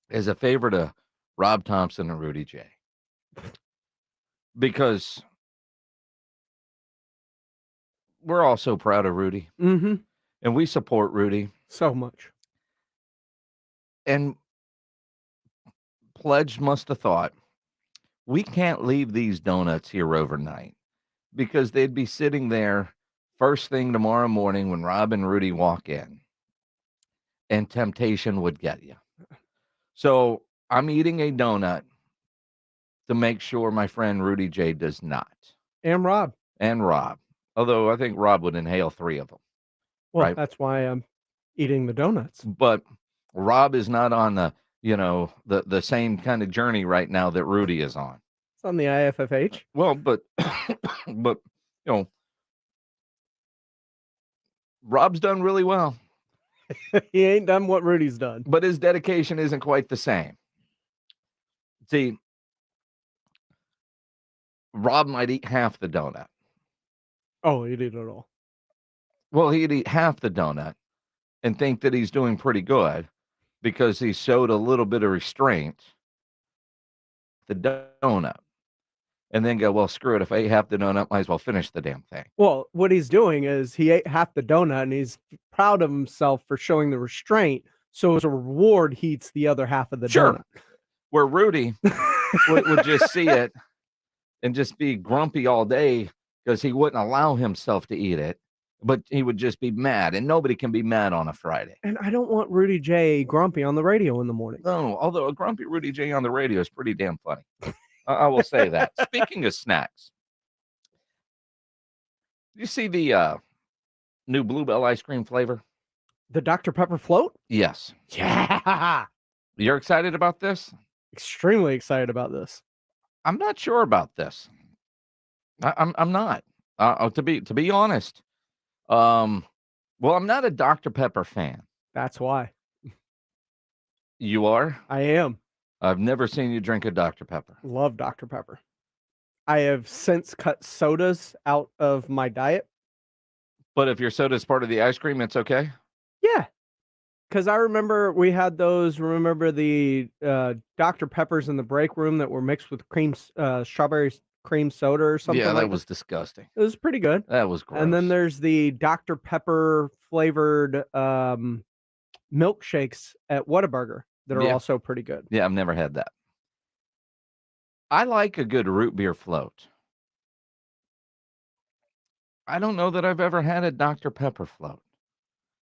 is a favor to Rob Thompson and Rudy J. Because we're all so proud of Rudy. Mm-hmm. And we support Rudy. So much. And Pledge must have thought, we can't leave these donuts here overnight because they'd be sitting there first thing tomorrow morning when Rob and Rudy walk in. And temptation would get you. So I'm eating a donut to make sure my friend Rudy J does not. And Rob. Although I think Rob would inhale 3 of them. Well, right? That's why I'm eating the donuts. But Rob is not on the same kind of journey right now that Rudy is on. It's on the IFFH. Well, but Rob's done really well. He ain't done what Rudy's done. But his dedication isn't quite the same. See, Rob might eat half the donut. Oh, he'd eat it all. Well, he'd eat half the donut and think that he's doing pretty good because he showed a little bit of restraint. The donut. And then go, well, screw it. If I ate half the donut, might as well finish the damn thing. Well, what he's doing is he ate half the donut and he's proud of himself for showing the restraint. So as a reward, he eats the other half of the donut. Where Rudy would just see it and just be grumpy all day because he wouldn't allow himself to eat it, but he would just be mad. And nobody can be mad on a Friday. And I don't want Rudy J grumpy on the radio in the morning. No, although a grumpy Rudy J on the radio is pretty damn funny. I will say that. Speaking of snacks, you see the new Bluebell ice cream flavor? The Dr. Pepper float? Yes. Yeah. You're excited about this? Extremely excited about this. I'm not sure about this. I'm not. To be honest, well, I'm not a Dr. Pepper fan. That's why. You are? I am. I've never seen you drink a Dr. Pepper. Love Dr. Pepper. I have since cut sodas out of my diet. But if your soda's part of the ice cream, it's okay? Yeah. Because I remember we had those, remember the Dr. Peppers in the break room that were mixed with strawberry cream soda or something Yeah, like that was disgusting. It was pretty good. That was gross. And then there's the Dr. Pepper flavored milkshakes at Whataburger that are also pretty good. Yeah, I've never had that. I like a good root beer float. I don't know that I've ever had a Dr. Pepper float.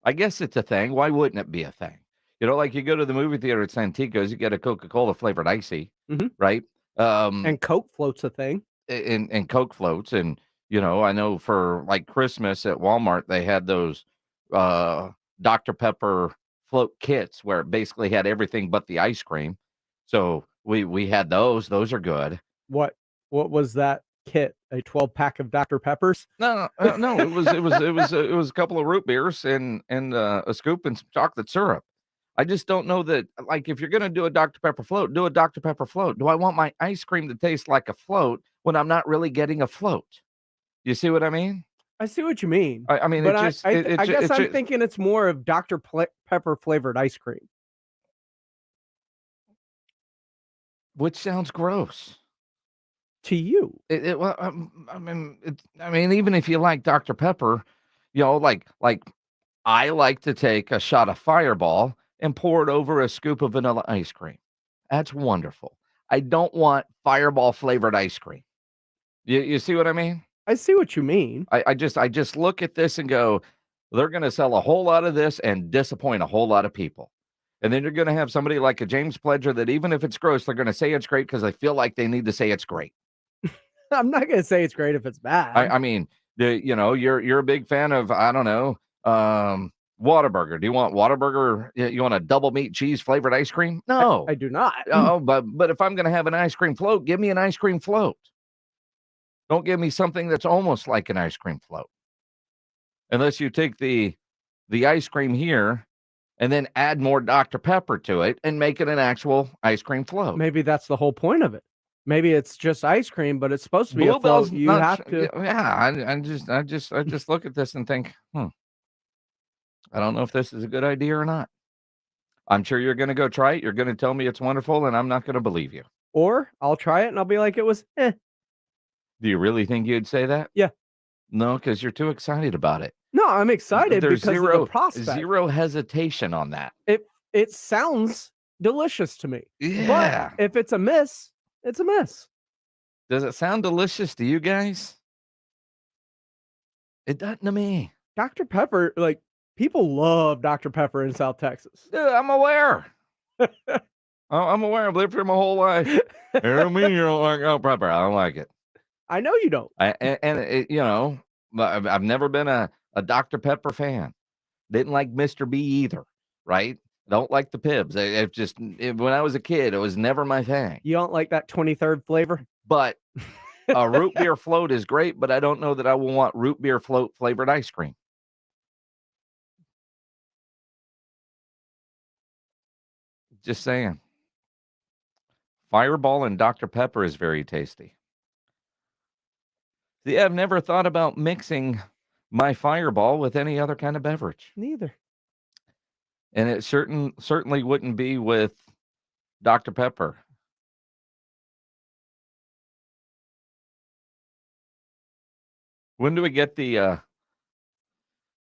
I guess it's a thing. Why wouldn't it be a thing? You know, like you go to the movie theater at Santico's, you get a Coca-Cola flavored icy, right? And Coke float's a thing. And Coke floats. And, you know, I know for like Christmas at Walmart, they had those Dr. Pepper float kits where it basically had everything but the ice cream. So we had those. Those are good. What was that kit? A 12-pack of Dr. Peppers? No. It was a couple of root beers and a scoop and some chocolate syrup. I just don't know that, like, if you're going to do a Dr. Pepper float, do a Dr. Pepper float. Do I want my ice cream to taste like a float when I'm not really getting a float? You see what I mean? I see what you mean. I mean, but I guess I'm thinking it's more of Dr. Pepper flavored ice cream. Which sounds gross. To you. Well, I mean, even if you like Dr. Pepper, you know, like I like to take a shot of Fireball and pour it over a scoop of vanilla ice cream. That's wonderful. I don't want Fireball flavored ice cream. You see what I mean? I see what you mean. I just look at this and go, they're going to sell a whole lot of this and disappoint a whole lot of people. And then you're going to have somebody like a James Pledger that even if it's gross, they're going to say it's great because they feel like they need to say it's great. I'm not going to say it's great if it's bad. I mean, you're a big fan of, I don't know, Whataburger. Do you want Whataburger? You want a double meat cheese flavored ice cream? No, I do not. Oh, but if I'm going to have an ice cream float, give me an ice cream float. Don't give me something that's almost like an ice cream float. Unless you take the ice cream here and then add more Dr. Pepper to it and make it an actual ice cream float. Maybe that's the whole point of it. Maybe it's just ice cream, but it's supposed to be a float. You have to. Yeah, I just look at this and think, I don't know if this is a good idea or not. I'm sure you're going to go try it. You're going to tell me it's wonderful, and I'm not going to believe you. Or I'll try it and I'll be like, it was eh. Do you really think you'd say that? Yeah. No, because you're too excited about it. No, I'm excited There's because of the prospect. Zero hesitation on that. It sounds delicious to me. Yeah. But if it's a miss, it's a miss. Does it sound delicious to you guys? It doesn't to me. Dr. Pepper, like, people love Dr. Pepper in South Texas. Yeah, I'm aware. I'm aware. I've lived here my whole life. You don't like Dr. Pepper. I don't like it. I know you don't. I've never been a Dr. Pepper fan. Didn't like Mr. B either, right? Don't like the Pibbs. When I was a kid, it was never my thing. You don't like that 23rd flavor? But a root beer float is great, but I don't know that I will want root beer float flavored ice cream. Just saying. Fireball and Dr. Pepper is very tasty. See, I've never thought about mixing my Fireball with any other kind of beverage. Neither. And it certainly wouldn't be with Dr. Pepper. When do we get the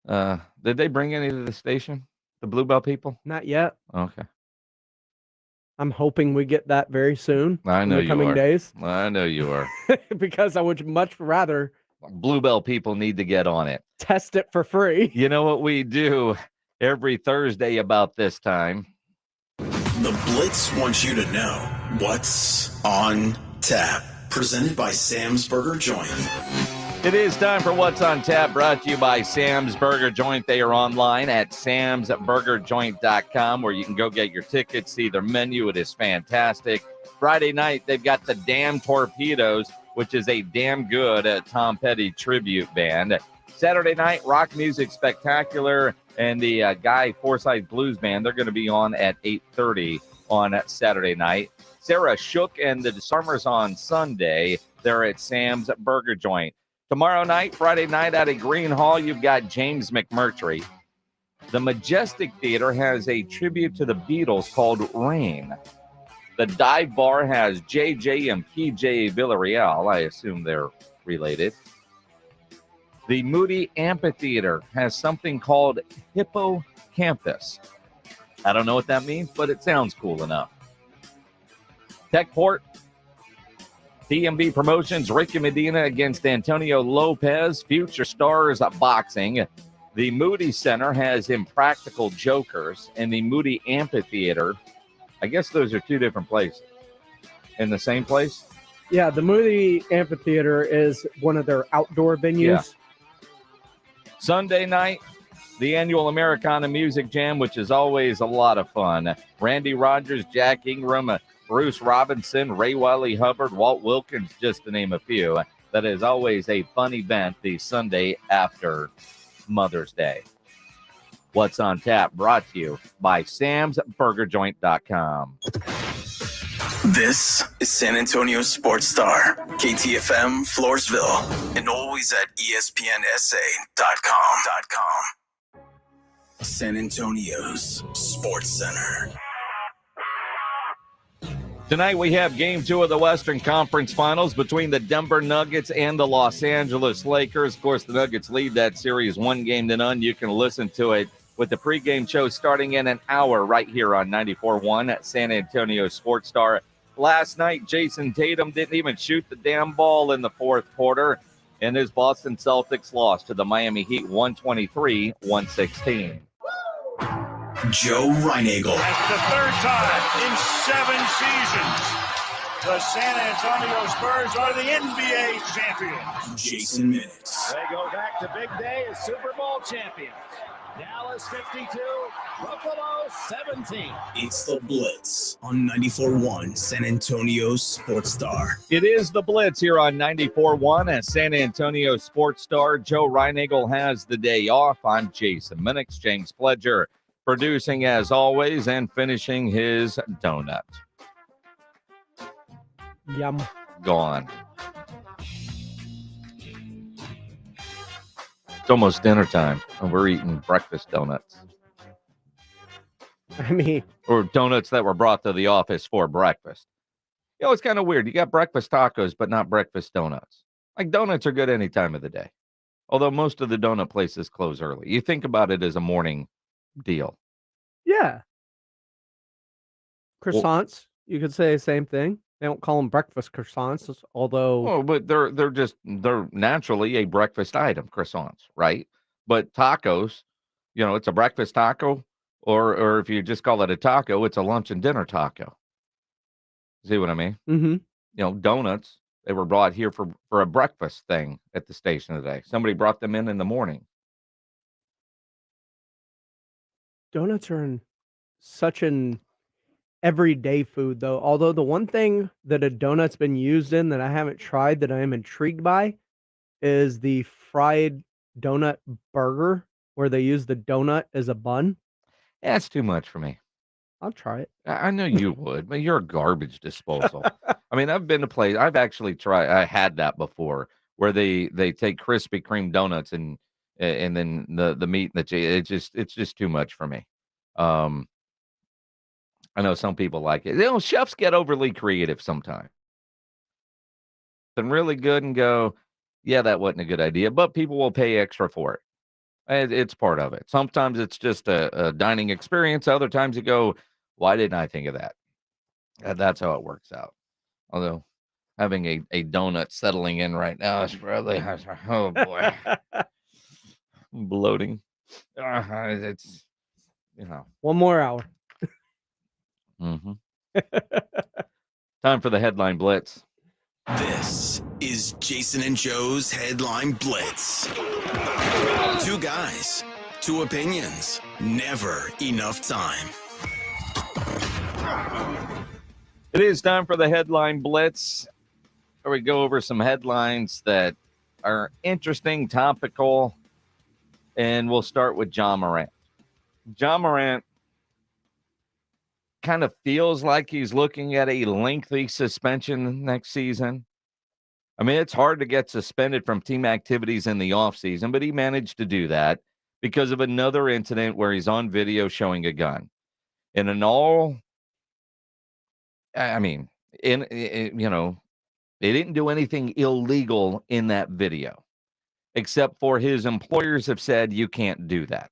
did they bring any to the station? The Bluebell people? Not yet. Okay. I'm hoping we get that very soon. I know in the coming days. I know you are. Because I would much rather Bluebell people need to get on it. Test it for free. You know what we do every Thursday about this time? The Blitz wants you to know what's on tap. Presented by Sam's Burger Joint. It is time for What's on Tap, brought to you by Sam's Burger Joint. They are online at samsburgerjoint.com, where you can go get your tickets, see their menu. It is fantastic. Friday night, they've got the Damn Torpedoes. which is a damn good Tom Petty tribute band. Saturday night, Rock Music Spectacular and the Guy Forsyth Blues Band. They're going to be on at 8:30 on Saturday night. Sarah Shook and the Disarmers on Sunday. They're at Sam's Burger Joint. Tomorrow night, Friday night, at a Green Hall, you've got James McMurtry. The Majestic Theater has a tribute to the Beatles called Rain. The Dive Bar has JJ and PJ Villarreal. I assume they're related. The Moody Amphitheater has something called Hippocampus. I don't know what that means, but it sounds cool enough. Techport, TMB Promotions, Ricky Medina against Antonio Lopez, Future Stars Boxing. The Moody Center has Impractical Jokers, and the Moody Amphitheater, I guess those are two different places. In the same place? Yeah, the Moody Amphitheater is one of their outdoor venues. Yeah. Sunday night, the annual Americana Music Jam, which is always a lot of fun. Randy Rogers, Jack Ingram, Bruce Robinson, Ray Wiley Hubbard, Walt Wilkins, just to name a few. That is always a fun event the Sunday after Mother's Day. What's on Tap, brought to you by samsburgerjoint.com. This is San Antonio Sports Star, KTFM Floresville, and always at ESPNSA.com. San Antonio's Sports Center. Tonight we have Game 2 of the Western Conference Finals between the Denver Nuggets and the Los Angeles Lakers. Of course, the Nuggets lead that series 1-0. You can listen to it with the pregame show starting in an hour right here on 94.1 at San Antonio Sports Star. Last night, Jason Tatum didn't even shoot the damn ball in the fourth quarter, and his Boston Celtics lost to the Miami Heat 123-116. Joe Reinagel. That's the third time in 7 seasons the San Antonio Spurs are the NBA champions. Jason Minutes. They go back to big day as Super Bowl champions. Dallas 52, Buffalo 17. It's the Blitz on 94.1 San Antonio Sports Star. It is the Blitz here on 94.1 at San Antonio Sports Star. Joe Reinagel has the day off. I'm Jason Minix, James Pledger, producing as always and finishing his donut. Yum. Gone. It's almost dinner time, and we're eating breakfast donuts. I mean, or donuts that were brought to the office for breakfast. You know, it's kind of weird. You got breakfast tacos, but not breakfast donuts. Like, donuts are good any time of the day, although most of the donut places close early. You think about it as a morning deal. Yeah. Croissants, you could say the same thing. They don't call them breakfast croissants, although... Oh, but they're naturally a breakfast item, croissants, right? But tacos, you know, it's a breakfast taco, or if you just call it a taco, it's a lunch and dinner taco. See what I mean? Mm-hmm. You know, donuts, they were brought here for a breakfast thing at the station today. Somebody brought them in the morning. Donuts are such an everyday food, though. Although the one thing that a donut's been used in that I haven't tried that I am intrigued by is the fried donut burger, where they use the donut as a bun. That's too much for me. I'll try it. I know you would, but you're a garbage disposal. I mean, I've been to places. I've actually tried. I had that before, where they take Krispy Kreme donuts and then the meat and the cheese. It's just too much for me. I know some people like it. You know, chefs get overly creative sometimes. And really good and go, yeah, that wasn't a good idea, but people will pay extra for it. It's part of it. Sometimes it's just a dining experience. Other times you go, why didn't I think of that? And that's how it works out. Although having a donut settling in right now is really, oh boy, bloating. It's, you know. One more hour. Mm-hmm. Time for the Headline Blitz. This is Jason and Joe's Headline Blitz. 2 guys, 2 opinions, never enough time. It is time for the Headline Blitz. where we go over some headlines that are interesting, topical, and we'll start with John Morant. John Morant kind of feels like he's looking at a lengthy suspension next season. I mean, it's hard to get suspended from team activities in the offseason, but he managed to do that because of another incident where he's on video showing a gun. And they didn't do anything illegal in that video, except for his employers have said you can't do that.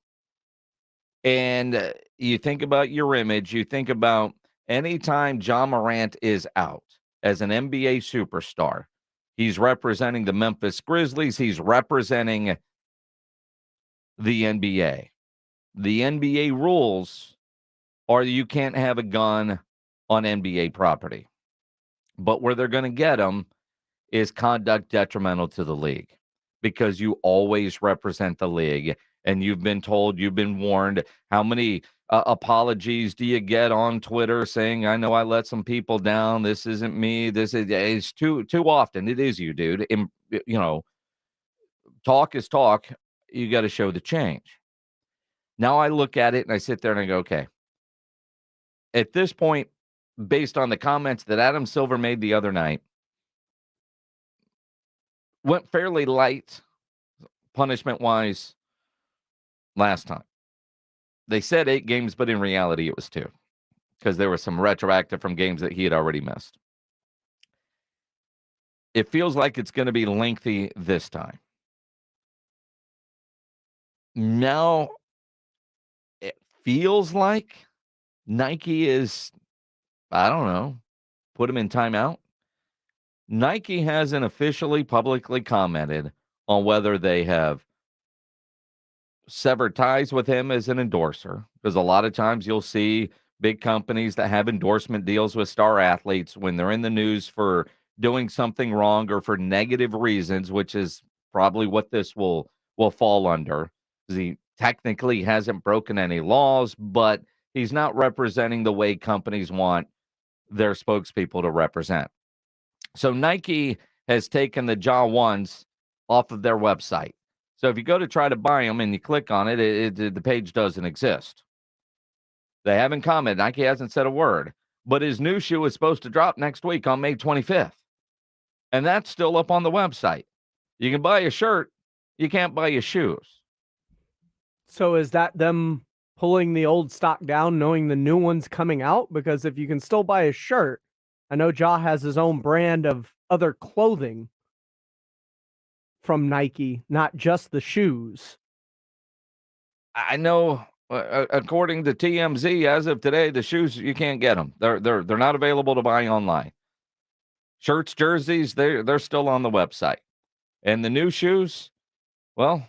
And you think about your image, you think about anytime John Morant is out as an NBA superstar, he's representing the Memphis Grizzlies, he's representing the NBA. The NBA rules are you can't have a gun on NBA property. But where they're going to get them is conduct detrimental to the league, because you always represent the league, and you've been told, you've been warned. How many apologies do you get on Twitter saying, I know I let some people down, this isn't me, this is it's too often. It is you, dude. Talk is talk. You got to show the change. Now I look at it and I sit there and I go, okay, at this point, based on the comments that Adam Silver made the other night, went fairly light punishment-wise last time. They said 8 games, but in reality it was 2, because there was some retroactive from games that he had already missed. It feels like it's going to be lengthy this time. Now it feels like Nike is, I don't know, put him in timeout. Nike hasn't officially publicly commented on whether they have severed ties with him as an endorser, because a lot of times you'll see big companies that have endorsement deals with star athletes when they're in the news for doing something wrong or for negative reasons, which is probably what this will fall under. He technically hasn't broken any laws, but he's not representing the way companies want their spokespeople to represent. So Nike has taken the Jaw ones off of their website. So if you go to try to buy them and you click on it, the page doesn't exist. They haven't commented. Nike hasn't said a word. But his new shoe is supposed to drop next week on May 25th. And that's still up on the website. You can buy a shirt. You can't buy your shoes. So is that them pulling the old stock down, knowing the new one's coming out? Because if you can still buy a shirt, I know Ja has his own brand of other clothing from Nike, not just the shoes. I know, according to TMZ, as of today, the shoes, you can't get them. They're not available to buy online. Shirts, jerseys, they're still on the website. And the new shoes, well,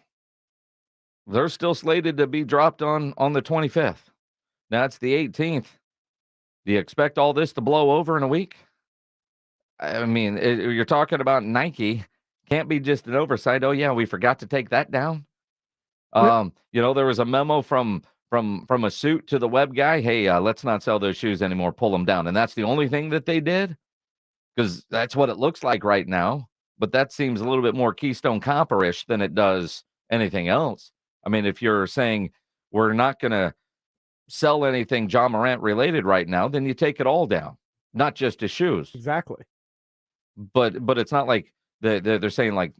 they're still slated to be dropped on the 25th. Now it's the 18th. Do you expect all this to blow over in a week? I mean, you're talking about Nike. Can't be just an oversight. Oh, yeah, we forgot to take that down. There was a memo from a suit to the web guy. Hey, let's not sell those shoes anymore. Pull them down. And that's the only thing that they did, because that's what it looks like right now. But that seems a little bit more Keystone Copper-ish than it does anything else. I mean, if you're saying we're not going to sell anything John Morant related right now, then you take it all down, not just his shoes. Exactly. But it's not like they're saying like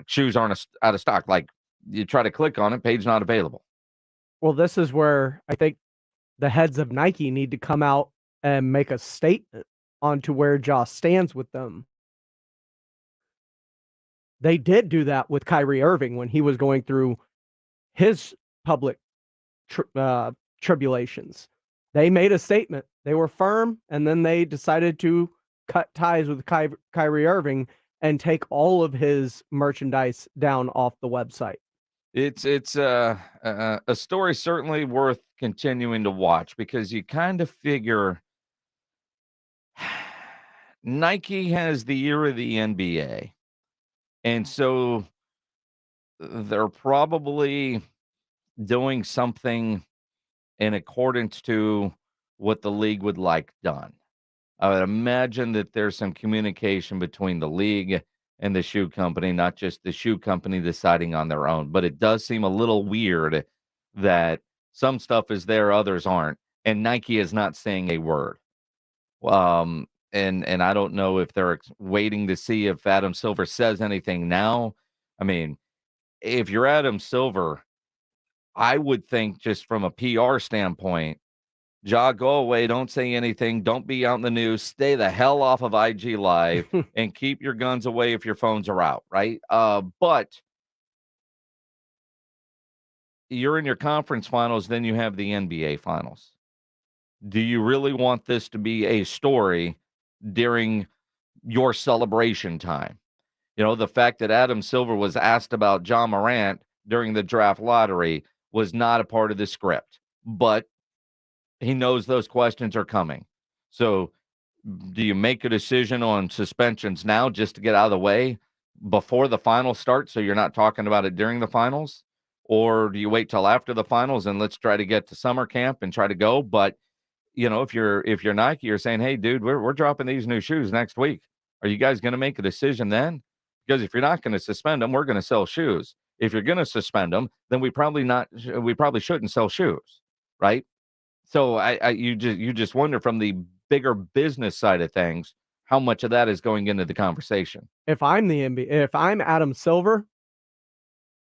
shoes aren't out of stock. Like you try to click on it, page not available. Well, this is where I think the heads of Nike need to come out and make a statement onto where Ja stands with them. They did do that with Kyrie Irving when he was going through his public tribulations. They made a statement. They were firm, and then they decided to cut ties with Kyrie Irving and take all of his merchandise down off the website. It's a story certainly worth continuing to watch, because you kind of figure Nike has the year of the NBA. And so they're probably doing something in accordance to what the league would like done. I would imagine that there's some communication between the league and the shoe company, not just the shoe company deciding on their own. But it does seem a little weird that some stuff is there, others aren't, and Nike is not saying a word. And I don't know if they're waiting to see if Adam Silver says anything now. I mean, if you're Adam Silver, I would think just from a PR standpoint, Ja, go away. Don't say anything. Don't be out in the news. Stay the hell off of IG Live and keep your guns away if your phones are out, right? But you're in your conference finals, then you have the NBA finals. Do you really want this to be a story during your celebration time? You know, the fact that Adam Silver was asked about John Morant during the draft lottery was not a part of the script, but he knows those questions are coming. So do you make a decision on suspensions now just to get out of the way before the finals start so you're not talking about it during the finals? Or do you wait till after the finals and let's try to get to summer camp and try to go? But, you know, if you're Nike, you're saying, hey, dude, we're dropping these new shoes next week. Are you guys going to make a decision then? Because if you're not going to suspend them, we're going to sell shoes. If you're going to suspend them, then we probably shouldn't sell shoes, right? So you just wonder from the bigger business side of things how much of that is going into the conversation. If I'm the NBA, if I'm Adam Silver,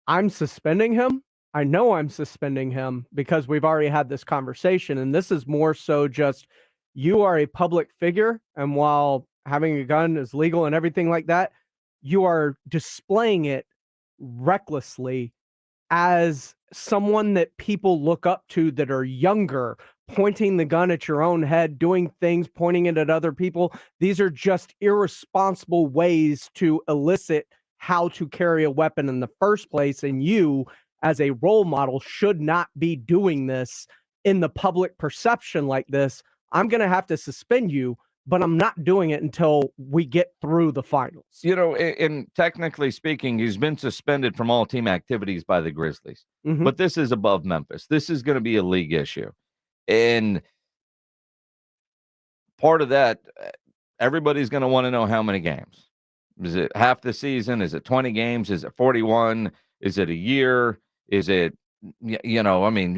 I'm suspending him. I know I'm suspending him because we've already had this conversation, and this is more so just you are a public figure, and while having a gun is legal and everything like that, you are displaying it recklessly as someone that people look up to that are younger, pointing the gun at your own head, doing things, pointing it at other people. These are just irresponsible ways to elicit how to carry a weapon in the first place. And you, as a role model, should not be doing this in the public perception like this. I'm going to have to suspend you, but I'm not doing it until we get through the finals. You know, and technically speaking, he's been suspended from all team activities by the Grizzlies. Mm-hmm. But this is above Memphis. This is going to be a league issue. And part of that, everybody's going to want to know how many games. Is it half the season? Is it 20 games? Is it 41? Is it a year? Is it, you know, I mean,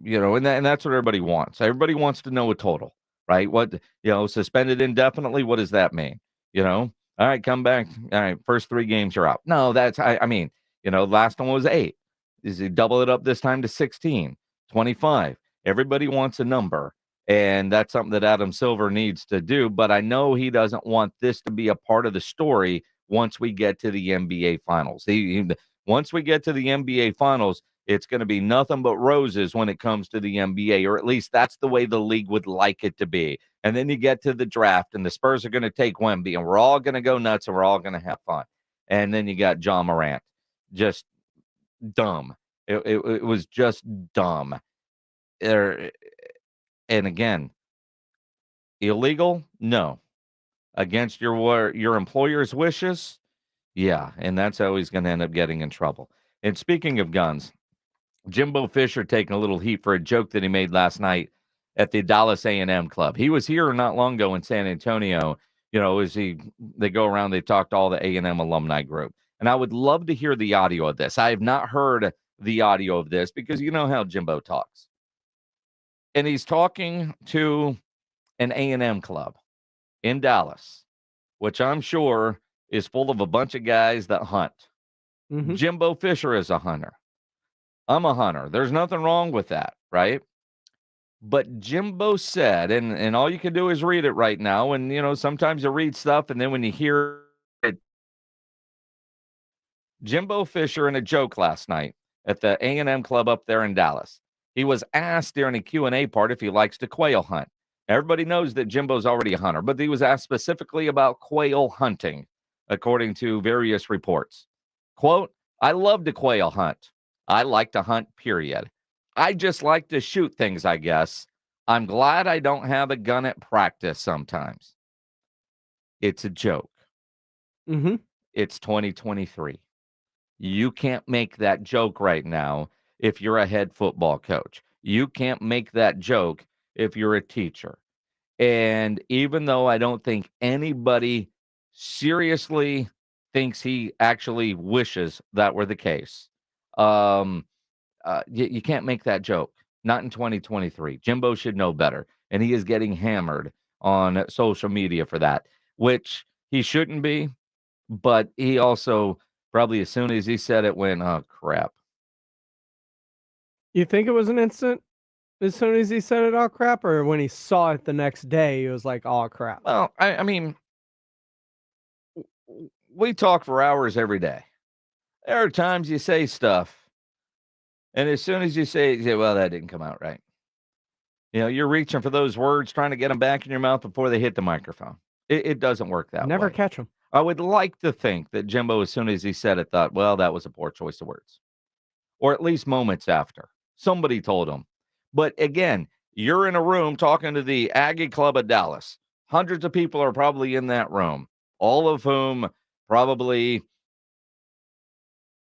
you know, and that's what everybody wants. Everybody wants to know a total, right? What, you know, suspended indefinitely, what does that mean? You know, all right, come back. All right, first 3 games you're out. No, that's, I mean, you know, last one was 8. Is he double it up this time to 16, 25? Everybody wants a number. And that's something that Adam Silver needs to do. But I know he doesn't want this to be a part of the story once we get to the NBA Finals. Once we get to the NBA Finals, it's going to be nothing but roses when it comes to the NBA, or at least that's the way the league would like it to be. And then you get to the draft, and the Spurs are going to take Wemby, and we're all going to go nuts, and we're all going to have fun. And then you got John Morant. Just dumb. It was just dumb. And again, illegal? No. Against your employer's wishes? Yeah, and that's how he's going to end up getting in trouble. And speaking of guns, Jimbo Fisher taking a little heat for a joke that he made last night at the Dallas A&M club. He was here not long ago in San Antonio. You know, they go around, they talk to all the A&M alumni group. And I would love to hear the audio of this. I have not heard the audio of this because you know how Jimbo talks. And he's talking to an A&M club in Dallas, which I'm sure is full of a bunch of guys that hunt. Mm-hmm. Jimbo Fisher is a hunter. I'm a hunter. There's nothing wrong with that, right? But Jimbo said, and all you can do is read it right now. And, you know, sometimes you read stuff, and then when you hear it, Jimbo Fisher in a joke last night at the A&M club up there in Dallas. He was asked during the Q&A part if he likes to quail hunt. Everybody knows that Jimbo's already a hunter, but he was asked specifically about quail hunting, according to various reports. Quote, I love to quail hunt. I like to hunt, period. I just like to shoot things, I guess. I'm glad I don't have a gun at practice sometimes. It's a joke. Mm-hmm. It's 2023. You can't make that joke right now if you're a head football coach. You can't make that joke if you're a teacher. And even though I don't think anybody seriously thinks he actually wishes that were the case, you can't make that joke. Not in 2023. Jimbo should know better. And he is getting hammered on social media for that, which he shouldn't be. But he also probably, as soon as he said it, went, oh, crap. You think it was an instant as soon as he said it, oh, crap? Or when he saw it the next day, it was like, oh, crap? Well, I mean, we talk for hours every day. There are times you say stuff, and as soon as you say it, you say, well, that didn't come out right. You know, you're reaching for those words, trying to get them back in your mouth before they hit the microphone. It doesn't work that way. Never catch them. I would like to think that Jimbo, as soon as he said it, thought, well, that was a poor choice of words. Or at least moments after. Somebody told him. But again, you're in a room talking to the Aggie Club of Dallas. Hundreds of people are probably in that room, all of whom probably,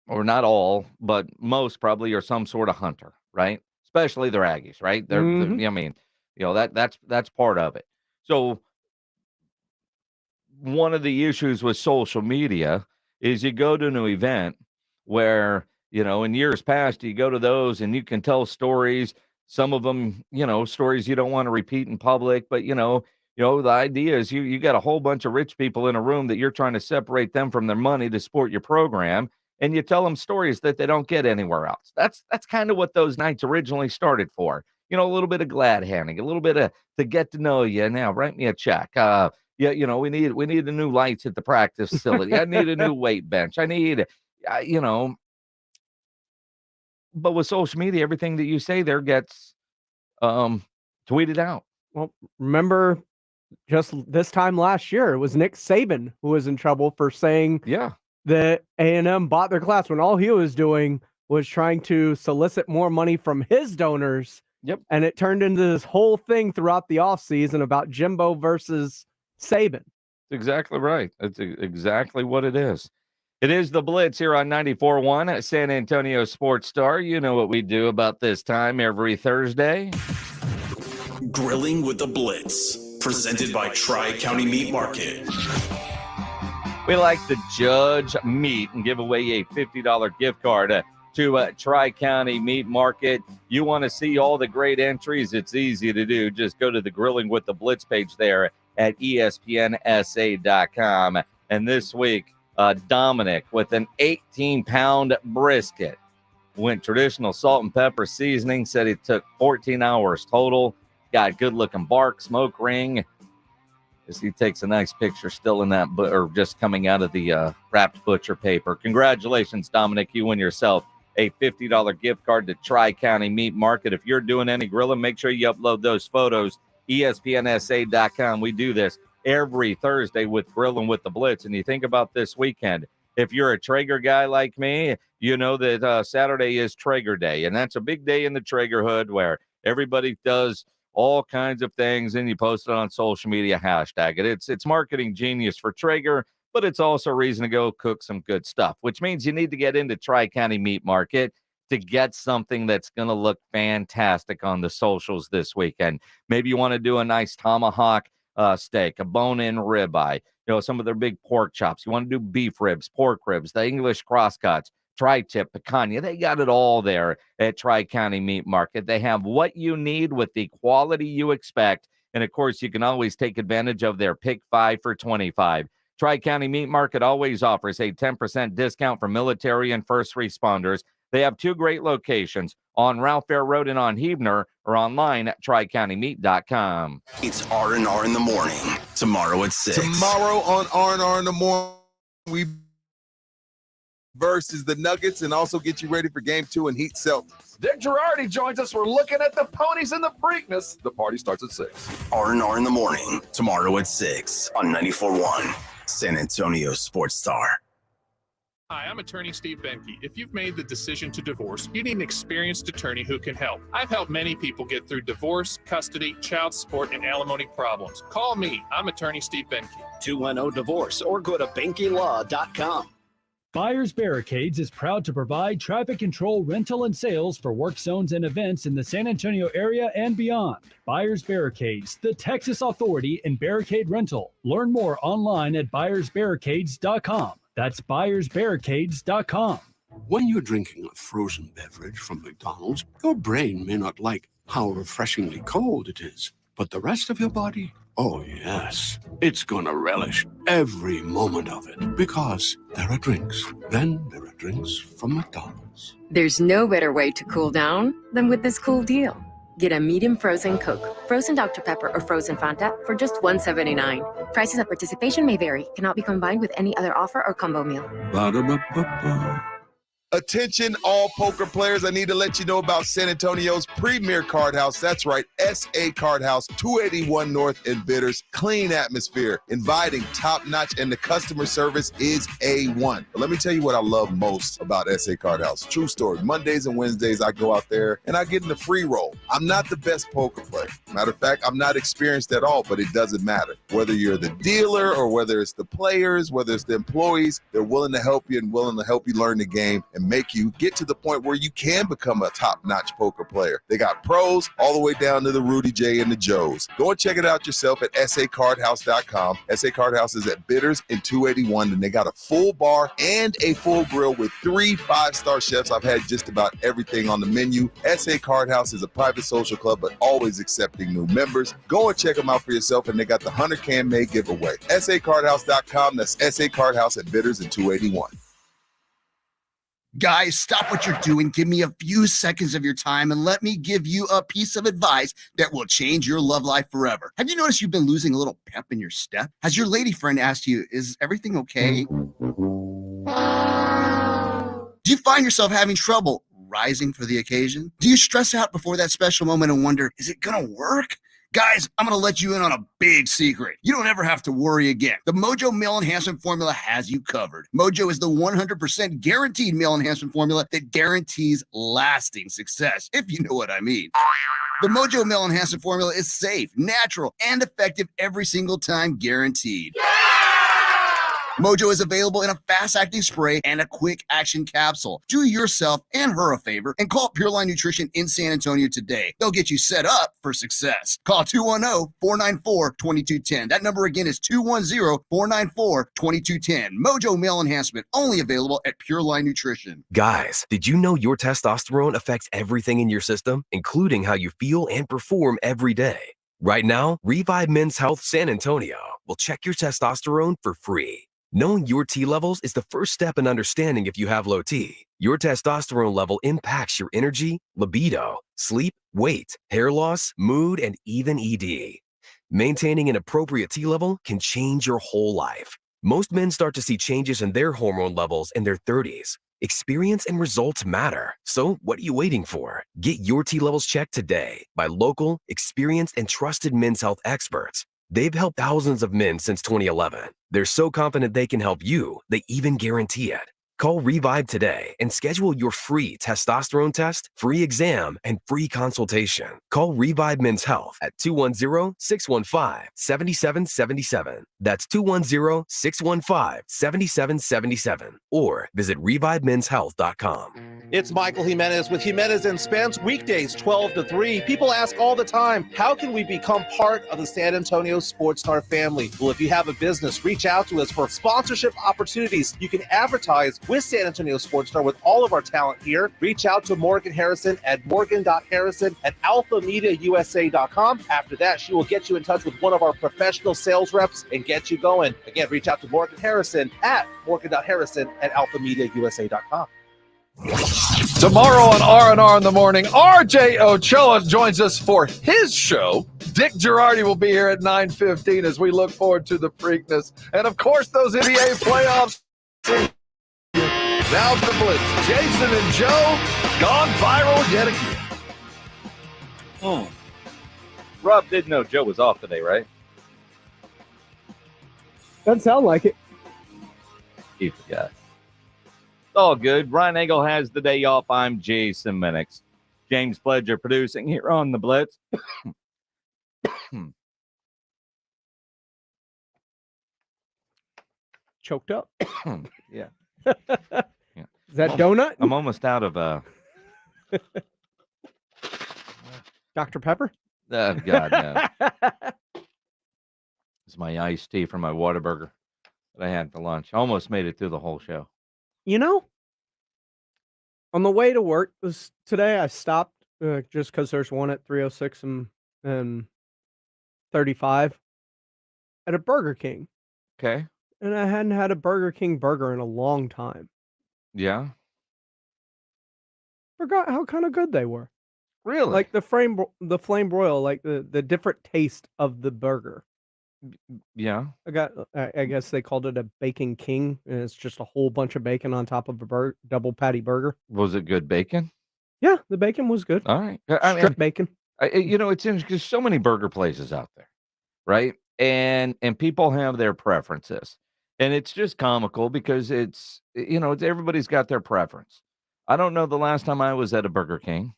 or not all, but most probably are some sort of hunter, right? Especially the Aggies, right? I mean, you know, that's part of it. So one of the issues with social media is you go to an event where, you know, in years past, you go to those and you can tell stories, some of them, you know, stories you don't want to repeat in public, but, you know, the idea is you got a whole bunch of rich people in a room that you're trying to separate them from their money to support your program. And you tell them stories that they don't get anywhere else. That's kind of what those nights originally started for. You know, a little bit of glad handing, a little bit of to get to know you. Now, write me a check. Yeah, you know, we need the new lights at the practice facility. I need a new weight bench. I need, you know. But with social media, everything that you say there gets tweeted out. Well, remember just this time last year, it was Nick Saban who was in trouble for saying that A&M bought their class when all he was doing was trying to solicit more money from his donors. Yep. And it turned into this whole thing throughout the offseason about Jimbo versus Saban. Exactly right. That's exactly what it is. It is the Blitz here on 94.1 San Antonio Sports Star. You know what we do about this time every Thursday. Grilling with the Blitz, presented by Tri-County Meat Market. We like to judge meat and give away a $50 gift card to Tri-County Meat Market. You want to see all the great entries? It's easy to do. Just go to the Grilling with the Blitz page there at ESPNSA.com. And this week, Dominic with an 18-pound brisket. Went traditional salt and pepper seasoning. Said it took 14 hours total. Got good-looking bark, smoke ring. As he takes a nice picture still in that, or just coming out of the wrapped butcher paper. Congratulations, Dominic. You win yourself a $50 gift card to Tri-County Meat Market. If you're doing any grilling, make sure you upload those photos. ESPNSA.com. We do this every Thursday with Grilling with the Blitz. And you think about this weekend. If you're a Traeger guy like me, you know that Saturday is Traeger Day. And that's a big day in the Traeger hood where everybody does all kinds of things, and you post it on social media, hashtag it. It's marketing genius for Traeger, but it's also a reason to go cook some good stuff, which means you need to get into Tri-County Meat Market to get something that's going to look fantastic on the socials this weekend. Maybe you want to do a nice tomahawk steak, a bone-in ribeye, you know, some of their big pork chops. You want to do beef ribs, pork ribs, the English crosscuts, tri-tip, picanha. They got it all there at Tri-County Meat Market. They have what you need with the quality you expect. And, of course, you can always take advantage of their Pick 5 for 25. Tri-County Meat Market always offers a 10% discount for military and first responders. They have two great locations on Ralph Fair Road and on Huebner, or online at tricountymeat.com. It's R&R in the morning. Tomorrow at 6. Tomorrow on R&R in the morning, we versus the Nuggets, and also get you ready for Game 2 and Heat Celtics. Dick Girardi joins us. We're looking at the ponies and the Preakness. The party starts at 6. R&R in the morning. Tomorrow at 6 on 94.1 San Antonio Sports Star. Hi, I'm attorney Steve Benke. If you've made the decision to divorce, you need an experienced attorney who can help. I've helped many people get through divorce, custody, child support, and alimony problems. Call me. I'm attorney Steve Benke. 210-DIVORCE or go to BenkeLaw.com. Buyers Barricades is proud to provide traffic control, rental, and sales for work zones and events in the San Antonio area and beyond. Buyers Barricades, the Texas authority in barricade rental. Learn more online at buyersbarricades.com. That's buyersbarricades.com. When you're drinking a frozen beverage from McDonald's, your brain may not like how refreshingly cold it is, but the rest of your body, oh yes, it's gonna relish every moment of it, because there are drinks. Then there are drinks from McDonald's. There's no better way to cool down than with this cool deal. Get a medium frozen Coke, frozen Dr. Pepper, or frozen Fanta for just $1.79. Prices at participation may vary. Cannot be combined with any other offer or combo meal. Ba-da-ba-ba-ba. Attention all poker players, I need to let you know about San Antonio's premier card house. That's right, SA Card House, 281 North in Bitters. Clean atmosphere, inviting, top-notch, and the customer service is A1. But let me tell you what I love most about SA Card House. True story. Mondays and Wednesdays, I go out there and I get in the free roll. I'm not the best poker player. Matter of fact, I'm not experienced at all, but it doesn't matter. Whether you're the dealer or whether it's the players, whether it's the employees, they're willing to help you and willing to help you learn the game and make you get to the point where you can become a top-notch poker player. They got pros all the way down to the Rudy J and the Joes. Go and check it out yourself at sacardhouse.com. SA Card House is at Bitters in 281, and they got a full bar and a full grill with 3 5-star chefs. I've had just about everything on the menu. SA Card House is a private social club, but always accepting new members. Go and check them out for yourself, and they got the 100 Can May giveaway. sacardhouse.com. That's SA Card House at Bitters in 281. Guys, stop what you're doing. Give me a few seconds of your time and let me give you a piece of advice that will change your love life forever. Have you noticed you've been losing a little pep in your step? Has your lady friend asked you, is everything okay? Do you find yourself having trouble rising for the occasion? Do you stress out before that special moment and wonder, is it gonna work? Guys, I'm going to let you in on a big secret. You don't ever have to worry again. The Mojo Male Enhancement Formula has you covered. Mojo is the 100% guaranteed male enhancement formula that guarantees lasting success, if you know what I mean. The Mojo Male Enhancement Formula is safe, natural, and effective every single time, guaranteed. Mojo is available in a fast-acting spray and a quick-action capsule. Do yourself and her a favor and call Pure Line Nutrition in San Antonio today. They'll get you set up for success. Call 210-494-2210. That number again is 210-494-2210. Mojo Male Enhancement, only available at Pure Line Nutrition. Guys, did you know your testosterone affects everything in your system, including how you feel and perform every day? Right now, Revive Men's Health San Antonio will check your testosterone for free. Knowing your T levels is the first step in understanding if you have low T. Your testosterone level impacts your energy, libido, sleep, weight, hair loss, mood, and even ED. Maintaining an appropriate T level can change your whole life. Most men start to see changes in their hormone levels in their 30s. Experience and results matter. So what are you waiting for? Get your T levels checked today by local, experienced, and trusted men's health experts. They've helped thousands of men since 2011. They're so confident they can help you, they even guarantee it. Call Revive today and schedule your free testosterone test, free exam, and free consultation. Call Revive Men's Health at 210-615-7777. That's 210-615-7777. Or visit ReviveMen'sHealth.com. It's Michael Jimenez with Jimenez and Spence, weekdays 12 to 3. People ask all the time, how can we become part of the San Antonio Sports Star family? Well, if you have a business, reach out to us for sponsorship opportunities. You can advertise with San Antonio Sports Star with all of our talent here. Reach out to Morgan Harrison at morgan.harrison@alphamediausa.com. After that, she will get you in touch with one of our professional sales reps and get you going. Again, reach out to Morgan Harrison at morgan.harrison@alphamediausa.com. Tomorrow on R&R in the Morning, RJ Ochoa joins us for his show. Dick Girardi will be here at 9:15 as we look forward to the Preakness. And, of course, those NBA playoffs. Now for Blitz. Jason and Joe gone viral yet again. Rob didn't know Joe was off today, right? Doesn't sound like it. He forgot. All good. Ryan Eagle has the day off. I'm Jason Minix. James Pledger producing here on the Blitz. Choked up. Yeah. Yeah. Is that donut? I'm almost out of Dr. Pepper? God, no. It's my iced tea from my Whataburger that I had for lunch. Almost made it through the whole show. You know, on the way to work today, I stopped just because there's one at 306 and 35 at a Burger King. Okay. And I hadn't had a Burger King burger in a long time. Yeah. Forgot how kind of good they were. Really? Like the flame broil, like the different taste of the burger. Yeah. I guess they called it a Bacon King, and it's just a whole bunch of bacon on top of a double patty burger. Was it good bacon? Yeah, the bacon was good. All right. Strip bacon. It's interesting because so many burger places out there, right? And people have their preferences, and it's just comical because it's everybody's got their preference. I don't know the last time I was at a Burger King.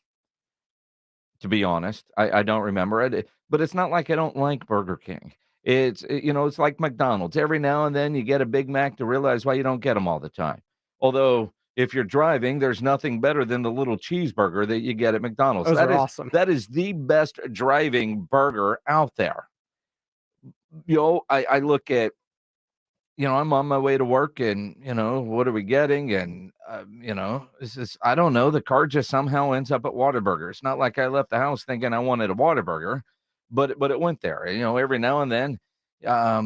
To be honest, I don't remember it, but it's not like I don't like Burger King. It's like McDonald's. Every now and then you get a Big Mac to realize why you don't get them all the time. Although if you're driving, there's nothing better than the little cheeseburger that you get at McDonald's. Those are awesome. That is the best driving burger out there. I look at, I'm on my way to work and, what are we getting? And, I don't know. The car just somehow ends up at Whataburger. It's not like I left the house thinking I wanted a Whataburger, but it went there. Every now and then,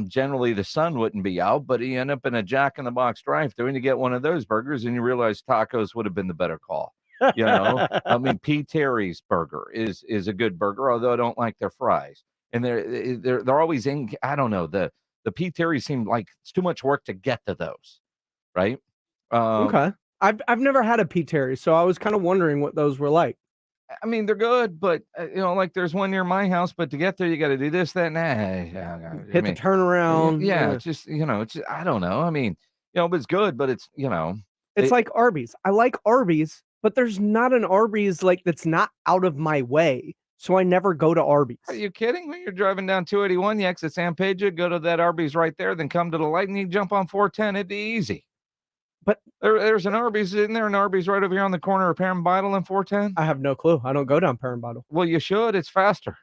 generally the sun wouldn't be out, but you end up in a Jack in the Box drive-thru and you get one of those burgers and you realize tacos would have been the better call. I mean, P. Terry's burger is a good burger, although I don't like their fries. And they're always in, I don't know, the P. Terry seemed like it's too much work to get to those, right? Okay. I've never had a P. Terry, so I was kind of wondering what those were like. I mean, they're good, but like there's one near my house, but to get there, you got to do this, that, and that. Hit the turnaround. Yeah, it's just, I don't know. I mean, but it's good, but it's, It's like Arby's. I like Arby's, but there's not an Arby's that's not out of my way. So I never go to Arby's. Are you kidding me? You're driving down 281, you exit San Pedro, go to that Arby's right there, then come to the light and you jump on 410. It'd be easy. But there's an Arby's, isn't there? An Arby's right over here on the corner of Perrin Bidle and 410? I have no clue. I don't go down Perrin Bidle. Well, you should. It's faster.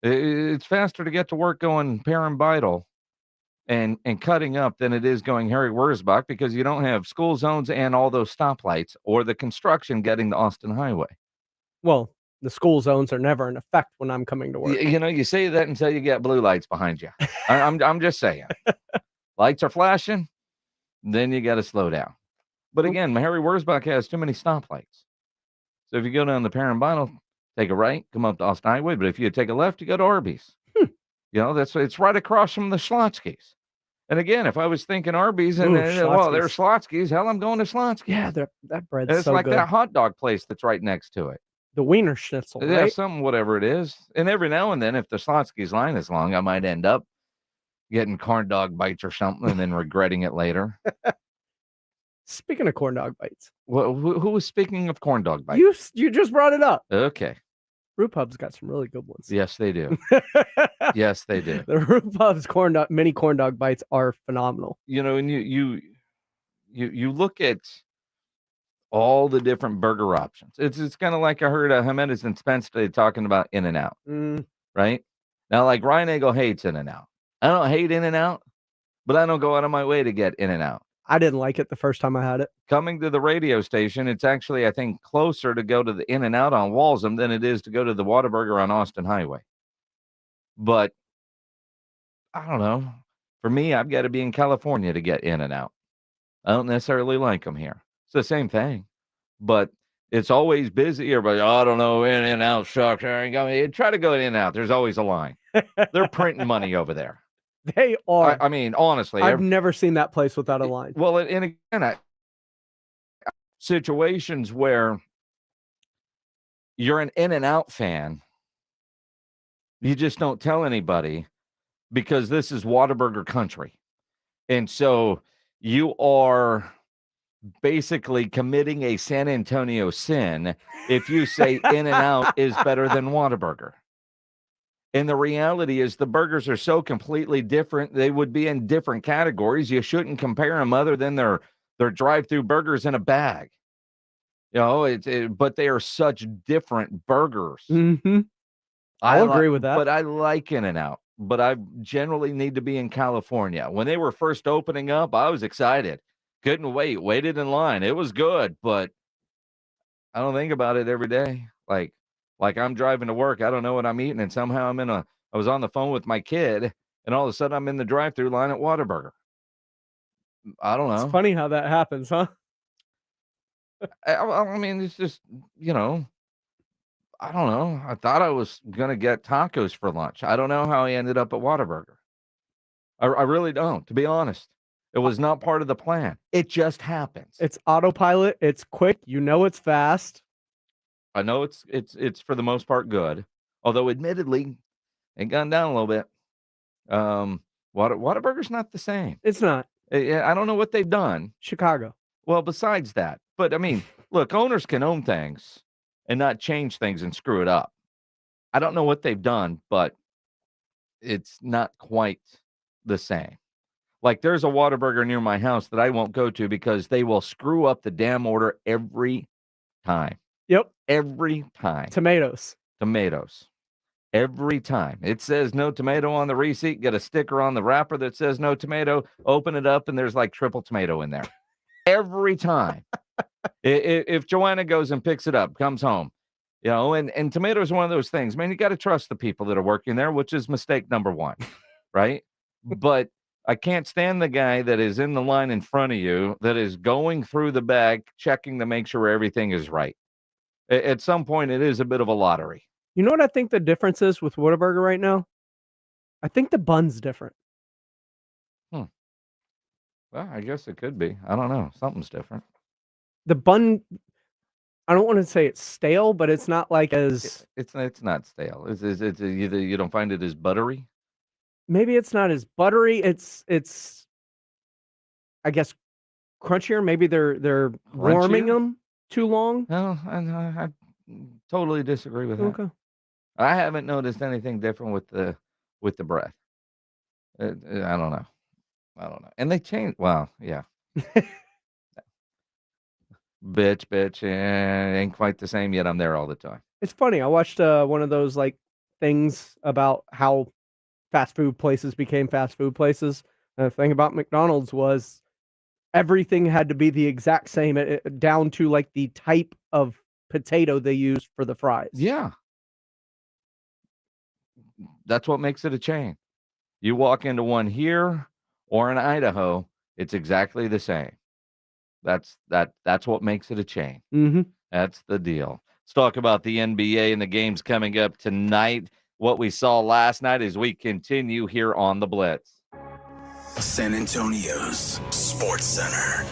It's faster to get to work going Perrin Bidle and cutting up than it is going Harry Wurzbach because you don't have school zones and all those stoplights or the construction getting to Austin Highway. Well, the school zones are never in effect when I'm coming to work. You say that until you get blue lights behind you. I'm just saying. Lights are flashing, then you got to slow down. But again, Harry Wurzbach has too many stoplights. So if you go down the Perrin Bidle, take a right, come up to Austin Highway. But if you take a left, you go to Arby's. It's right across from the Schlotzky's. And again, if I was thinking Arby's and there's Schlotzky's, hell, I'm going to Schlotzky's. Yeah, that bread's it's so like good. that hot dog place that's right next to it. The Wiener Schnitzel, Yeah, right? something, whatever it is. And every now and then, if the Schlotzky's line is long, I might end up getting corn dog bites or something and then regretting it later. Speaking of corn dog bites. Well, who was speaking of corn dog bites? You just brought it up. Okay. Root Pub's got some really good ones. Yes, they do. Yes, they do. The Root Pub's mini corn dog bites are phenomenal. And you look at all the different burger options. It's kind of like I heard Jimenez and Spence today talking about In-N-Out, right? Now, like Ryan Eagle hates In-N-Out. I don't hate In-N-Out, but I don't go out of my way to get In-N-Out. I didn't like it the first time I had it. Coming to the radio station, it's actually, I think, closer to go to the In-N-Out on Walsham than it is to go to the Whataburger on Austin Highway. But I don't know. For me, I've got to be in California to get In-N-Out. I don't necessarily like them here. It's the same thing, but it's always busy. Everybody, I don't know, In-N-Out sucks. Try to go In-N-Out. There's always a line. They're printing money over there. They are. I mean, honestly, I've never seen that place without a line. Well, and again, situations where you're an In-N-Out fan, you just don't tell anybody because this is Whataburger country. And so you are basically committing a San Antonio sin if you say In-N-Out is better than Whataburger. And the reality is the burgers are so completely different. They would be in different categories. You shouldn't compare them other than their They're drive-through burgers in a bag. You know, but they are such different burgers. Mm-hmm. I'll agree with that. But I like In-N-Out. But I generally need to be in California. When they were first opening up, I was excited. Couldn't wait. Waited in line. It was good, but I don't think about it every day. Like I'm driving to work. I don't know what I'm eating, and somehow I was on the phone with my kid, and all of a sudden I'm in the drive-through line at Whataburger. I don't know. It's funny how that happens, huh? I mean, it's just, you know, I don't know. I thought I was going to get tacos for lunch. I don't know how I ended up at Whataburger. I really don't, to be honest. It was not part of the plan. It just happens. It's autopilot. It's quick. You know it's fast. I know it's for the most part good. Although admittedly, it gone down a little bit. Whataburger's not the same. It's not. I don't know what they've done. Chicago. Well, besides that. But I mean, look, owners can own things and not change things and screw it up. I don't know what they've done, but it's not quite the same. Like there's a Whataburger near my house that I won't go to because they will screw up the damn order every time. Yep. Every time. Tomatoes. Every time. It says no tomato on the receipt. Get a sticker on the wrapper that says no tomato. Open it up and there's like triple tomato in there. Every time. If Joanna goes and picks it up, comes home, you know, and tomatoes are one of those things, man, you got to trust the people that are working there, which is mistake number one, right? But I can't stand the guy that is in the line in front of you that is going through the bag, checking to make sure everything is right. At some point, it is a bit of a lottery. You know what I think the difference is with Whataburger right now? I think the bun's different. Well, I guess it could be. I don't know. Something's different. The bun, I don't want to say it's stale, but it's not like as... It's not stale. It's either you don't find it as buttery. Maybe it's not as buttery. It's I guess crunchier. Maybe they're warming them too long. No, I totally disagree with that. Okay. I haven't noticed anything different with the bread. I don't know. And they changed. Well, yeah. bitch. Ain't quite the same yet. I'm there all the time. It's funny. I watched one of those like things about how fast food places became fast food places. And the thing about McDonald's was everything had to be the exact same, down to like the type of potato they used for the fries. Yeah. That's what makes it a chain. You walk into one here or in Idaho, it's exactly the same. That's what makes it a chain. Mm-hmm. That's the deal. Let's talk about the NBA and the games coming up tonight. What we saw last night as we continue here on the Blitz. San Antonio's Sports Center.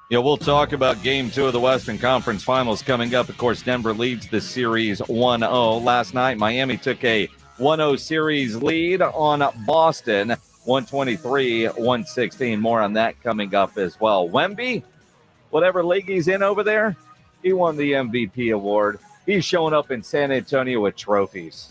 Yeah, we'll talk about Game 2 of the Western Conference Finals coming up. Of course, Denver leads the series 1-0. Last night, Miami took a 1-0 series lead on Boston, 123-116. More on that coming up as well. Wemby, whatever league he's in over there, he won the MVP award. He's showing up in San Antonio with trophies.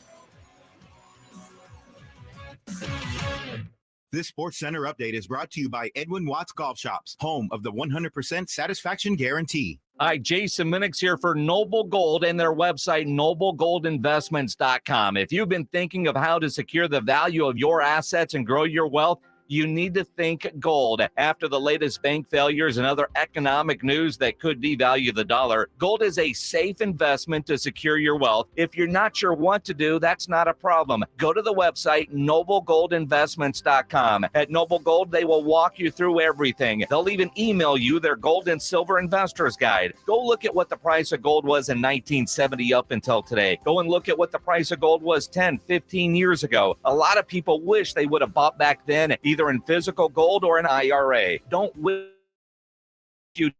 This Sports Center update is brought to you by Edwin Watts Golf Shops, home of the 100% satisfaction guarantee. Hi, Jason Minix here for Noble Gold and their website, noblegoldinvestments.com. If you've been thinking of how to secure the value of your assets and grow your wealth, you need to think gold. After the latest bank failures and other economic news that could devalue the dollar, gold is a safe investment to secure your wealth. If you're not sure what to do, that's not a problem. Go to the website, noblegoldinvestments.com. At Noble Gold, they will walk you through everything. They'll even email you their gold and silver investors guide. Go look at what the price of gold was in 1970 up until today. Go and look at what the price of gold was 10, 15 years ago. A lot of people wish they would have bought back then, either in physical gold or an IRA. Don't wish you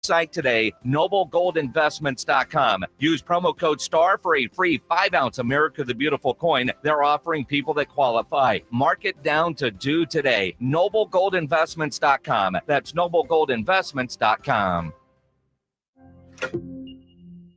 site today, noblegoldinvestments.com. Use promo code STAR for a free 5-ounce America the Beautiful coin they're offering people that qualify. Mark it down to due today. Noblegoldinvestments.com. That's noblegoldinvestments.com.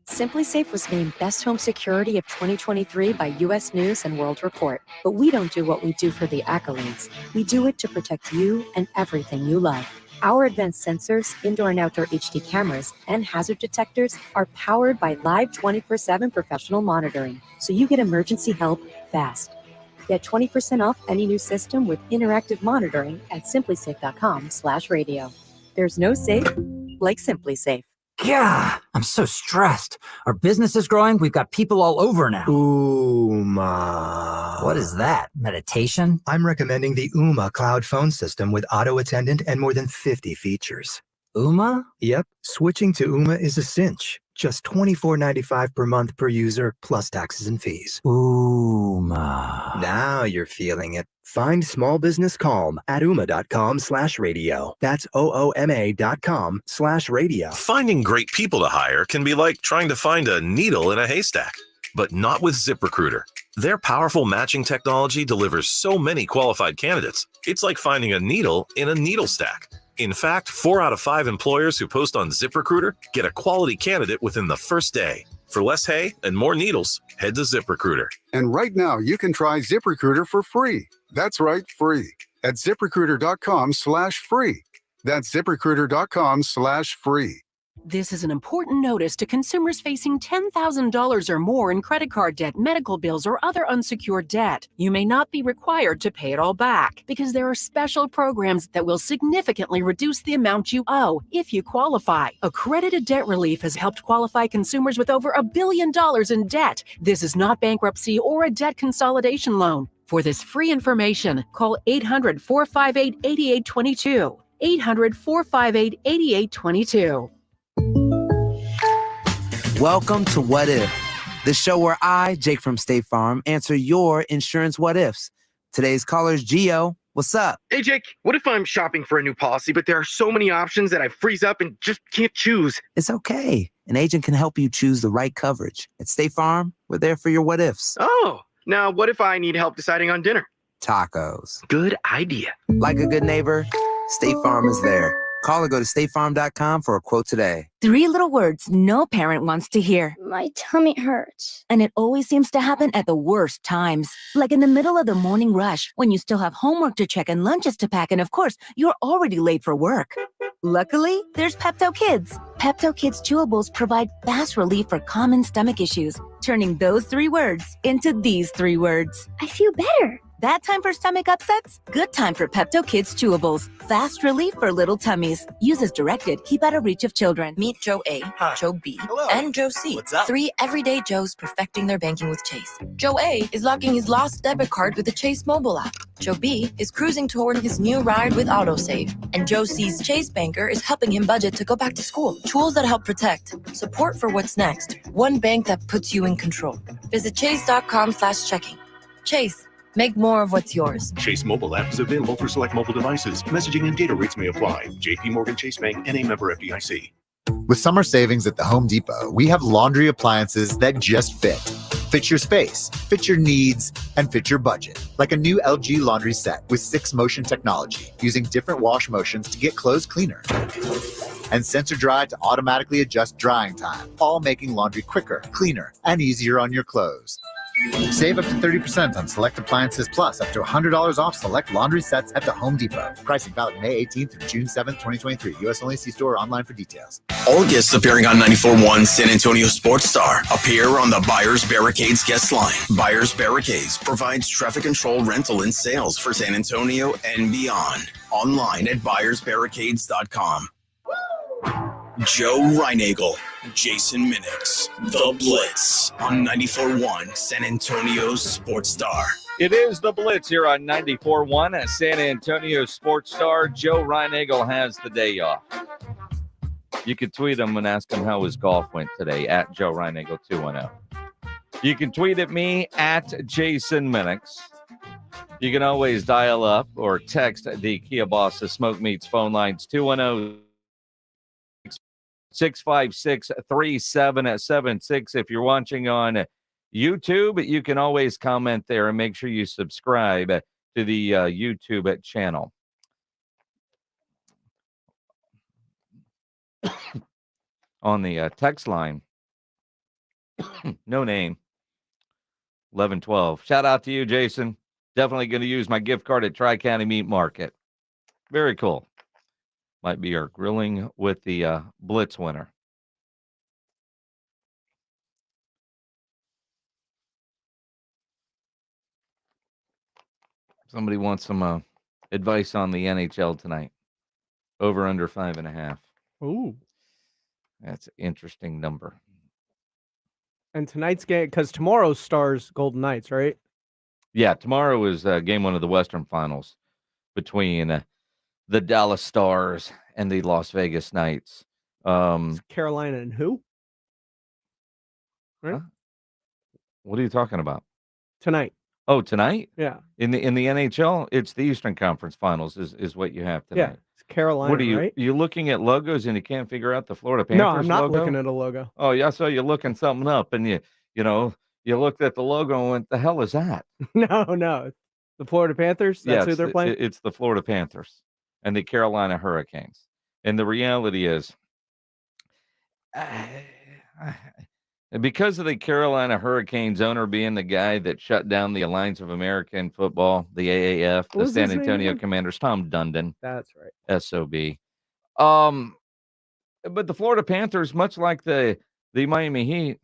Simply Safe was named Best Home Security of 2023 by U.S. News and World Report. But we don't do what we do for the accolades. We do it to protect you and everything you love. Our advanced sensors, indoor and outdoor HD cameras, and hazard detectors are powered by live 24/7 professional monitoring, so you get emergency help fast. Get 20% off any new system with interactive monitoring at simplysafe.com/radio. There's no safe like Simply Safe. Yeah, I'm so stressed. Our business is growing. We've got people all over now. Ooma. What is that? Meditation? I'm recommending the Ooma cloud phone system with auto attendant and more than 50 features. Ooma? Yep, switching to Ooma is a cinch. Just $24.95 per month per user, plus taxes and fees. Ooma. Now you're feeling it. Find small business calm at ooma.com/radio. That's OOMA.com/radio. Finding great people to hire can be like trying to find a needle in a haystack, but not with ZipRecruiter. Their powerful matching technology delivers so many qualified candidates. It's like finding a needle in a needle stack. In fact, 4 out of 5 employers who post on ZipRecruiter get a quality candidate within the first day. For less hay and more needles, head to ZipRecruiter. And right now, you can try ZipRecruiter for free. That's right, free. At ZipRecruiter.com/free. That's ZipRecruiter.com/free. This is an important notice to consumers facing $10,000 or more in credit card debt, medical bills, or other unsecured debt. You may not be required to pay it all back because there are special programs that will significantly reduce the amount you owe if you qualify. Accredited Debt Relief has helped qualify consumers with over $1 billion in debt. This is not bankruptcy or a debt consolidation loan. For this free information, call 800-458-8822. 800-458-8822. Welcome to What If, the show where I, Jake from State Farm, answer your insurance what ifs. Today's caller is Gio. What's up? Hey, Jake, what if I'm shopping for a new policy, but there are so many options that I freeze up and just can't choose? It's okay. An agent can help you choose the right coverage. At State Farm, we're there for your what ifs. Oh, now what if I need help deciding on dinner? Tacos. Good idea. Like a good neighbor, State Farm is there. Call or go to statefarm.com for a quote today. 3 little words no parent wants to hear. My tummy hurts. And it always seems to happen at the worst times. Like in the middle of the morning rush, when you still have homework to check and lunches to pack, and of course, you're already late for work. Luckily, there's Pepto Kids. Pepto Kids chewables provide fast relief for common stomach issues, turning those 3 words into these 3 words. I feel better. That time for stomach upsets? Good time for Pepto Kids chewables. Fast relief for little tummies. Use as directed. Keep out of reach of children. Meet Joe A, Joe B, and Joe C. What's up? 3 everyday Joes perfecting their banking with Chase. Joe A is locking his lost debit card with the Chase mobile app. Joe B is cruising toward his new ride with AutoSave. And Joe C's Chase banker is helping him budget to go back to school. Tools that help protect. Support for what's next. One bank that puts you in control. Visit chase.com/checking. Chase. Make more of what's yours. Chase mobile app is available for select mobile devices. Messaging and data rates may apply. JP Morgan Chase Bank, N.A. member FDIC. With summer savings at the Home Depot, we have laundry appliances that just fit. Fit your space, fit your needs, and fit your budget. Like a new LG laundry set with 6 motion technology, using different wash motions to get clothes cleaner. And sensor dry to automatically adjust drying time, all making laundry quicker, cleaner, and easier on your clothes. Save up to 30% on select appliances, plus up to $100 off select laundry sets at the Home Depot. Pricing valid May 18th through June 7th, 2023. U.S. only. See store or online for details. All guests appearing on 94.1 San Antonio Sports Star appear on the Buyers Barricades guest line. Buyers Barricades provides traffic control, rental, and sales for San Antonio and beyond. Online at buyersbarricades.com. Joe Reinagel, Jason Minix, The Blitz on 94.1 San Antonio Sports Star. It is The Blitz here on 94.1 at San Antonio Sports Star. Joe Reinagel has the day off. You can tweet him and ask him how his golf went today at Joe Reinagel 210. You can tweet at me at Jason Minix. You can always dial up or text the Kia Boss's Smoke Meats phone lines 210 656-3776. If you're watching on YouTube, you can always comment there and make sure you subscribe to the YouTube channel. On the text line, no name, 1112. Shout out to you, Jason. Definitely going to use my gift card at Tri-County Meat Market. Very cool. Might be our grilling with the Blitz winner. Somebody wants some advice on the NHL tonight. Over under 5.5. Ooh. That's an interesting number. And tonight's game, because tomorrow's Stars Golden Knights, right? Yeah, tomorrow is game one of the Western Finals between the Dallas Stars and the Las Vegas Knights. Carolina and who? Right? Huh? What are you talking about? Tonight. Oh, tonight? Yeah. In the NHL, it's the Eastern Conference Finals is what you have tonight. Yeah, it's Carolina, What are you? right? You looking at logos and you can't figure out the Florida Panthers No, I'm not logo? looking at a logo. Oh, yeah, I saw you looking something up, and you looked at the logo and went, "The hell is that?" No. The Florida Panthers, that's who they're playing? It's the Florida Panthers and the Carolina Hurricanes. And the reality is, because of the Carolina Hurricanes owner being the guy that shut down the Alliance of American Football, the AAF, the San Antonio Commanders, Tom Dundon. That's right. SOB. But the Florida Panthers, much like the Miami Heat,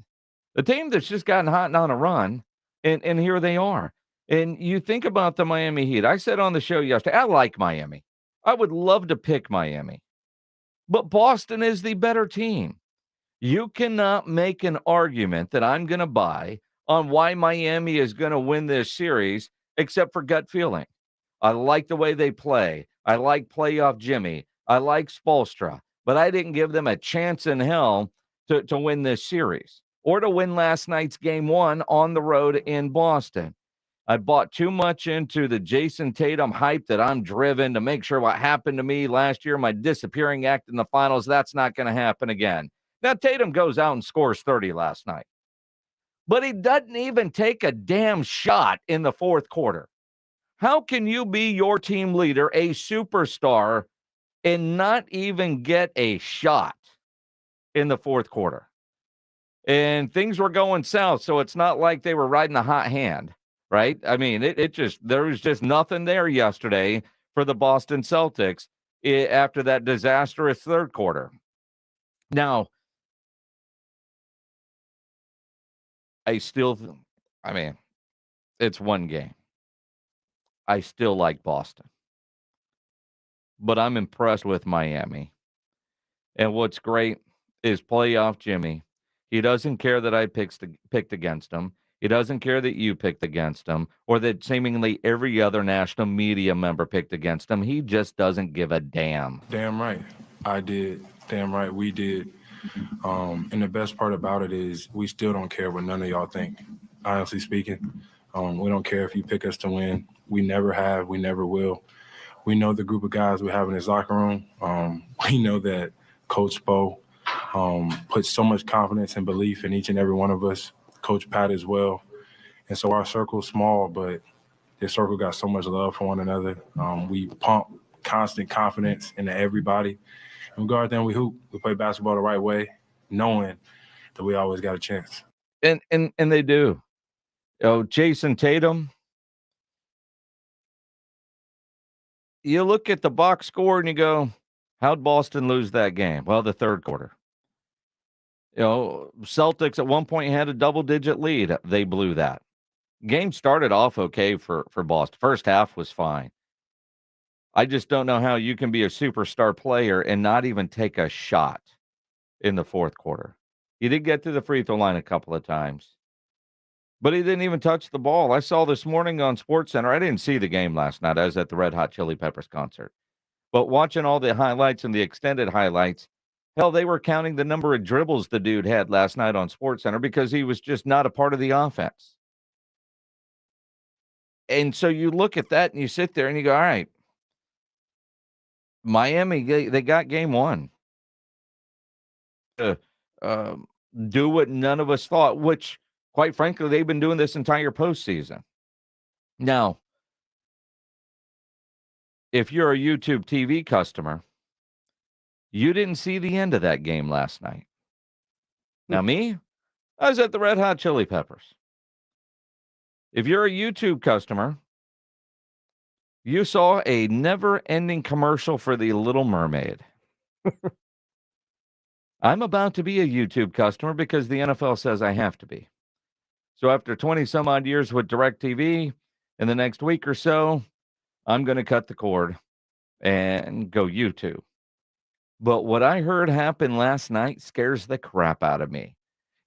the team that's just gotten hot and on a run, and here they are. And you think about the Miami Heat. I said on the show yesterday, I like Miami. I would love to pick Miami. But Boston is the better team. You cannot make an argument that I'm going to buy on why Miami is going to win this series, except for gut feeling. I like the way they play. I like playoff Jimmy. I like Spoelstra. But I didn't give them a chance in hell to win this series or to win last night's game one on the road in Boston. I bought too much into the Jason Tatum hype that I'm driven to make sure what happened to me last year, my disappearing act in the finals, that's not going to happen again. Now, Tatum goes out and scores 30 last night. But he doesn't even take a damn shot in the fourth quarter. How can you be your team leader, a superstar, and not even get a shot in the fourth quarter? And things were going south, so it's not like they were riding a hot hand, right? I mean, there was just nothing there yesterday for the Boston Celtics after that disastrous third quarter. Now, it's one game. I still like Boston. But I'm impressed with Miami. And what's great is playoff Jimmy. He doesn't care that I picked against him. He doesn't care that you picked against him or that seemingly every other national media member picked against him. He just doesn't give a damn. Damn right. I did. Damn right. We did. And the best part about it is we still don't care what none of y'all think. Honestly speaking, we don't care if you pick us to win. We never have. We never will. We know the group of guys we have in his locker room. We know that Coach Bo puts so much confidence and belief in each and every one of us. Coach Pat as well. And so our circle's small, but this circle got so much love for one another. We pump constant confidence into everybody. And we go out there and we hoop. We play basketball the right way, knowing that we always got a chance. And they do. Jason Tatum, you look at the box score and you go, how'd Boston lose that game? Well, the third quarter. Celtics at one point had a double-digit lead. They blew that. Game started off okay for Boston. First half was fine. I just don't know how you can be a superstar player and not even take a shot in the fourth quarter. He did get to the free throw line a couple of times, but he didn't even touch the ball. I saw this morning on SportsCenter. I didn't see the game last night. I was at the Red Hot Chili Peppers concert. But watching all the highlights and the extended highlights, hell, they were counting the number of dribbles the dude had last night on SportsCenter because he was just not a part of the offense. And so you look at that and you sit there and you go, all right, Miami, they got game one. Do what none of us thought, which, quite frankly, they've been doing this entire postseason. Now, if you're a YouTube TV customer, you didn't see the end of that game last night. Now, me, I was at the Red Hot Chili Peppers. If you're a YouTube customer, you saw a never-ending commercial for The Little Mermaid. I'm about to be a YouTube customer because the NFL says I have to be. So after 20 some odd years with DirecTV, in the next week or so, I'm going to cut the cord and go YouTube. But what I heard happen last night scares the crap out of me.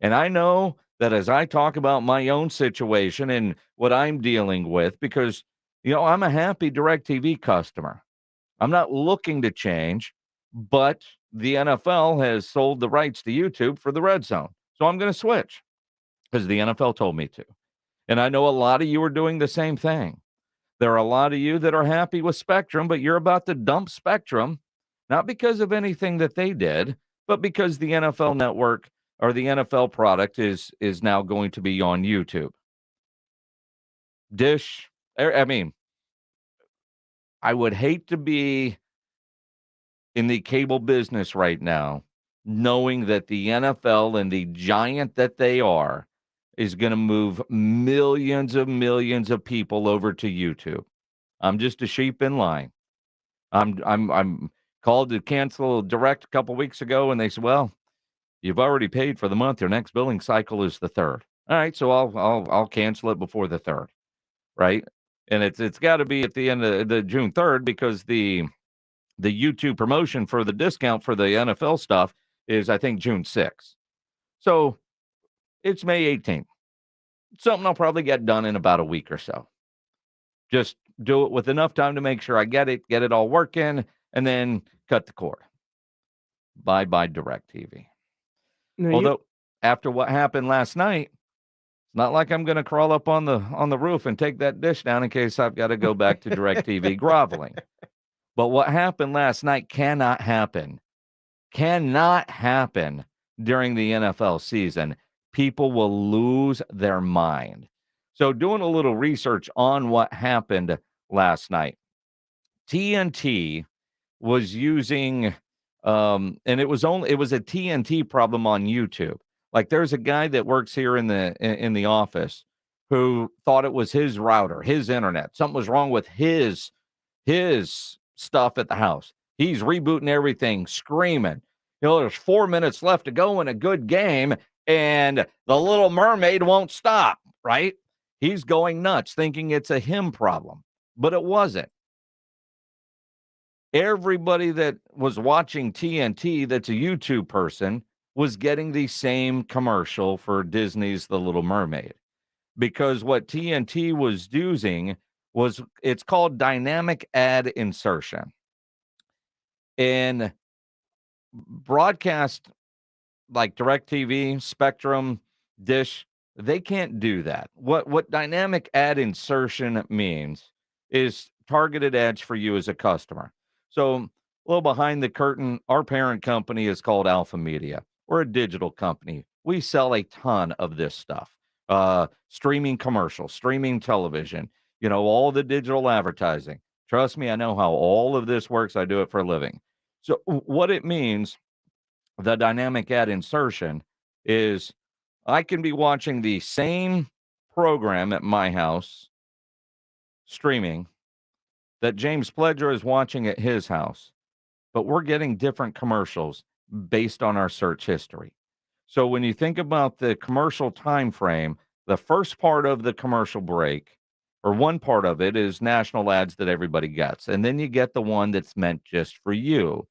And I know that as I talk about my own situation and what I'm dealing with, because, I'm a happy DirecTV customer. I'm not looking to change, but the NFL has sold the rights to YouTube for the red zone. So I'm going to switch because the NFL told me to. And I know a lot of you are doing the same thing. There are a lot of you that are happy with Spectrum, but you're about to dump Spectrum, not because of anything that they did, but because the NFL network or the NFL product is now going to be on YouTube. Dish, I would hate to be in the cable business right now, knowing that the NFL and the giant that they are is going to move millions of people over to YouTube. I'm just a sheep in line. I'm called to cancel direct a couple weeks ago, and they said, "Well, you've already paid for the month. Your next billing cycle is the 3rd." All right, so I'll cancel it before the 3rd, right? And it's got to be at the end of the June 3rd because the YouTube promotion for the discount for the NFL stuff is, I think, June 6th. So it's May 18th. Something I'll probably get done in about a week or so. Just do it with enough time to make sure I get it all working, and then cut the cord. Bye-bye DirecTV. Although, after what happened last night, it's not like I'm going to crawl up on the roof and take that dish down in case I've got to go back to DirecTV groveling. But what happened last night cannot happen during the NFL season. People will lose their mind. So doing a little research on what happened last night, TNT was using, and it was a TNT problem on YouTube. Like there's a guy that works here in the office who thought it was his router, his internet. Something was wrong with his stuff at the house. He's rebooting everything, screaming. There's 4 minutes left to go in a good game, and the Little Mermaid won't stop, right? He's going nuts, thinking it's a him problem, but it wasn't. Everybody that was watching TNT that's a YouTube person was getting the same commercial for Disney's The Little Mermaid, because what TNT was using it's called dynamic ad insertion. And broadcast like DirecTV, Spectrum, Dish, they can't do that. What dynamic ad insertion means is targeted ads for you as a customer. So a little behind the curtain, our parent company is called Alpha Media. We're a digital company. We sell a ton of this stuff. Streaming commercials, streaming television, all the digital advertising. Trust me, I know how all of this works. I do it for a living. So what it means, the dynamic ad insertion, is I can be watching the same program at my house, streaming, that James Pledger is watching at his house, but we're getting different commercials based on our search history. So when you think about the commercial time frame, the first part of the commercial break, or one part of it, is national ads that everybody gets. And then you get the one that's meant just for you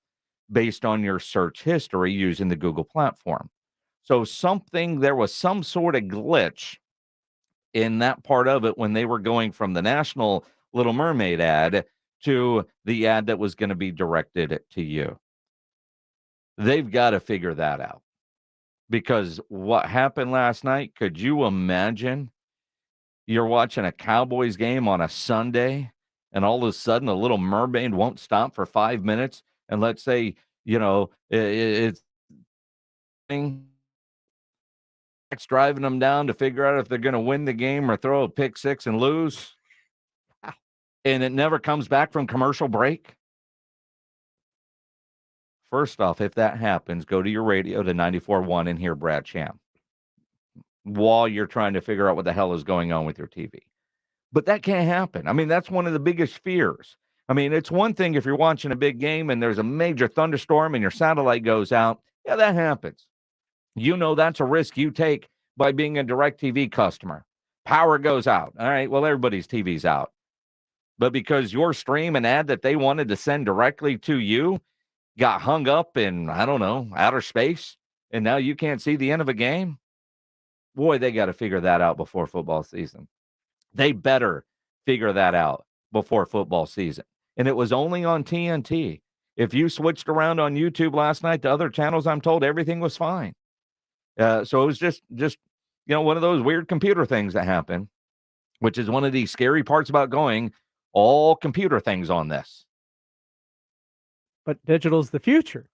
based on your search history using the Google platform. So there was some sort of glitch in that part of it when they were going from the national Little Mermaid ad to the ad that was going to be directed to you. They've got to figure that out, because what happened last night, could you imagine you're watching a Cowboys game on a Sunday and all of a sudden the Little Mermaid won't stop for 5 minutes, and let's say, it's driving them down to figure out if they're going to win the game or throw a pick six and lose, and it never comes back from commercial break? First off, if that happens, go to your radio to 94.1 and hear Brad Sham while you're trying to figure out what the hell is going on with your TV. But that can't happen. That's one of the biggest fears. I mean, it's one thing if you're watching a big game and there's a major thunderstorm and your satellite goes out. Yeah, that happens. You know that's a risk you take by being a DirecTV customer. Power goes out. All right, well, everybody's TV's out. But because your stream and ad that they wanted to send directly to you got hung up in, I don't know, outer space, and now you can't see the end of a game, boy, they got to figure that out before football season. They better figure that out before football season. And it was only on TNT. If you switched around on YouTube last night to other channels, I'm told everything was fine. So it was just one of those weird computer things that happen, which is one of the scary parts about going all computer things on this. But digital's the future.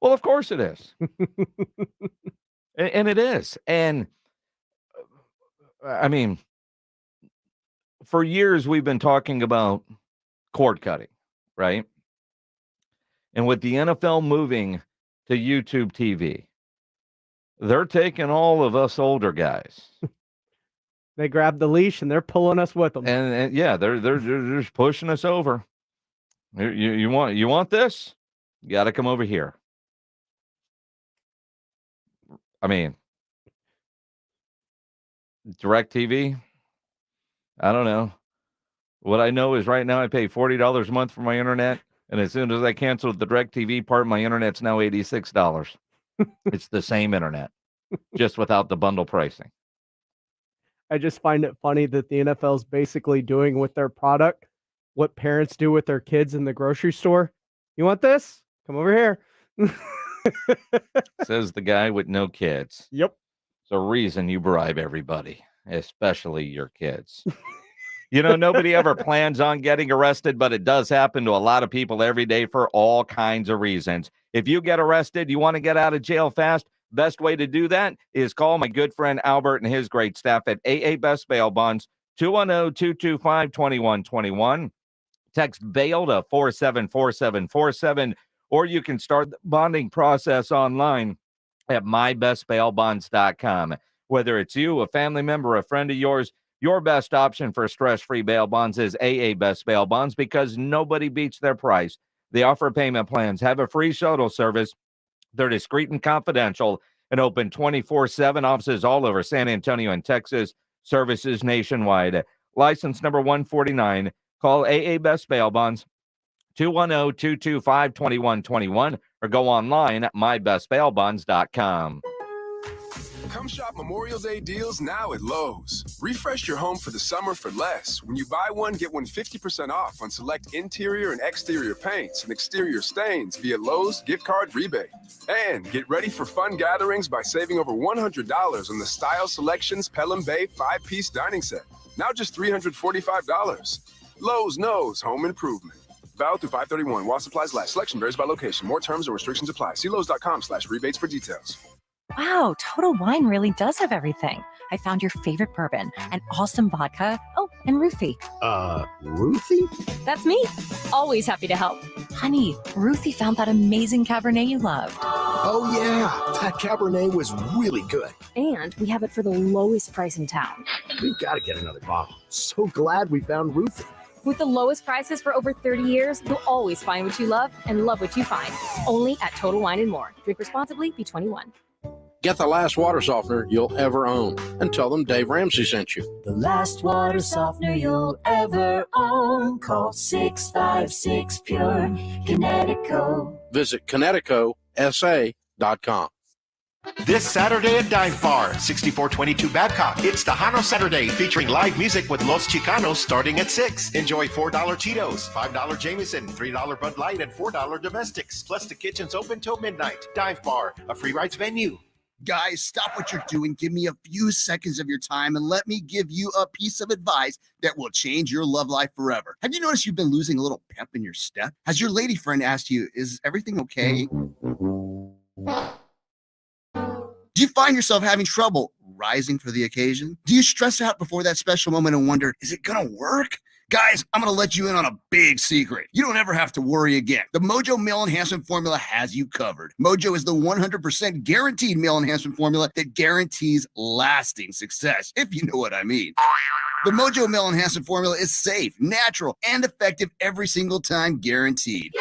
Well, of course it is. and it is. And I mean, for years we've been talking about cord cutting, right? And with the NFL moving to YouTube TV, they're taking all of us older guys. They grab the leash and they're pulling us with them. And yeah, they're just pushing us over. You want this? You got to come over here. I mean, DirecTV, I don't know. What I know is right now I pay $40 a month for my internet, and as soon as I canceled the DirecTV part, my internet's now $86. It's the same internet, just without the bundle pricing. I just find it funny that the NFL is basically doing with their product what parents do with their kids in the grocery store. You want this? Come over here. Says the guy with no kids. Yep. It's a reason you bribe everybody, especially your kids. Nobody ever plans on getting arrested, but it does happen to a lot of people every day for all kinds of reasons. If you get arrested, you want to get out of jail fast, best way to do that is call my good friend Albert and his great staff at AA Best Bail Bonds, 210-225-2121. Text bail to 474747, or you can start the bonding process online at mybestbailbonds.com. Whether it's you, a family member, a friend of yours, your best option for stress-free bail bonds is AA Best Bail Bonds because nobody beats their price. They offer payment plans, have a free shuttle service. They're discreet and confidential and open 24/7. Offices all over San Antonio and Texas. Services nationwide. License number 149. Call AA Best Bail Bonds, 210-225-2121, or go online at mybestbailbonds.com. Come shop Memorial Day deals now at Lowe's. Refresh your home for the summer for less. When you buy one, get one 50% off on select interior and exterior paints and exterior stains via Lowe's gift card rebate. And get ready for fun gatherings by saving over $100 on the Style Selections Pelham Bay 5-piece dining set. Now just $345. Lowe's knows home improvement. Valid through 5/31 while supplies last. Selection varies by location. More terms and restrictions apply. See Lowe's.com/rebates for details. Wow, Total Wine really does have everything. I found your favorite bourbon, an awesome vodka, and roofie. Ruthie? That's me. Always happy to help. Honey, Ruthie found that amazing Cabernet you loved. Oh, yeah. That Cabernet was really good. And we have it for the lowest price in town. We've got to get another bottle. So glad we found Ruthie. With the lowest prices for over 30 years, you'll always find what you love and love what you find. Only at Total Wine & More. Drink responsibly, be 21. Get the last water softener you'll ever own and tell them Dave Ramsey sent you. The last water softener you'll ever own. Call 656-PURE Kinetico. Visit KineticoSA.com. This Saturday at Dive Bar, 6422 Babcock. It's Tejano Saturday featuring live music with Los Chicanos starting at 6. Enjoy $4 Cheetos, $5 Jameson, $3 Bud Light, and $4 domestics. Plus the kitchen's open till midnight. Dive Bar, a free rides venue. Guys, stop what you're doing. Give me a few seconds of your time and let me give you a piece of advice that will change your love life forever. Have you noticed you've been losing a little pep in your step? Has your lady friend asked you, is everything okay? Do you find yourself having trouble rising for the occasion? Do you stress out before that special moment and wonder, is it gonna work? Guys, I'm going to let you in on a big secret. You don't ever have to worry again. The Mojo Male Enhancement Formula has you covered. Mojo is the 100% guaranteed male enhancement formula that guarantees lasting success, if you know what I mean. The Mojo Male Enhancement Formula is safe, natural, and effective every single time, guaranteed.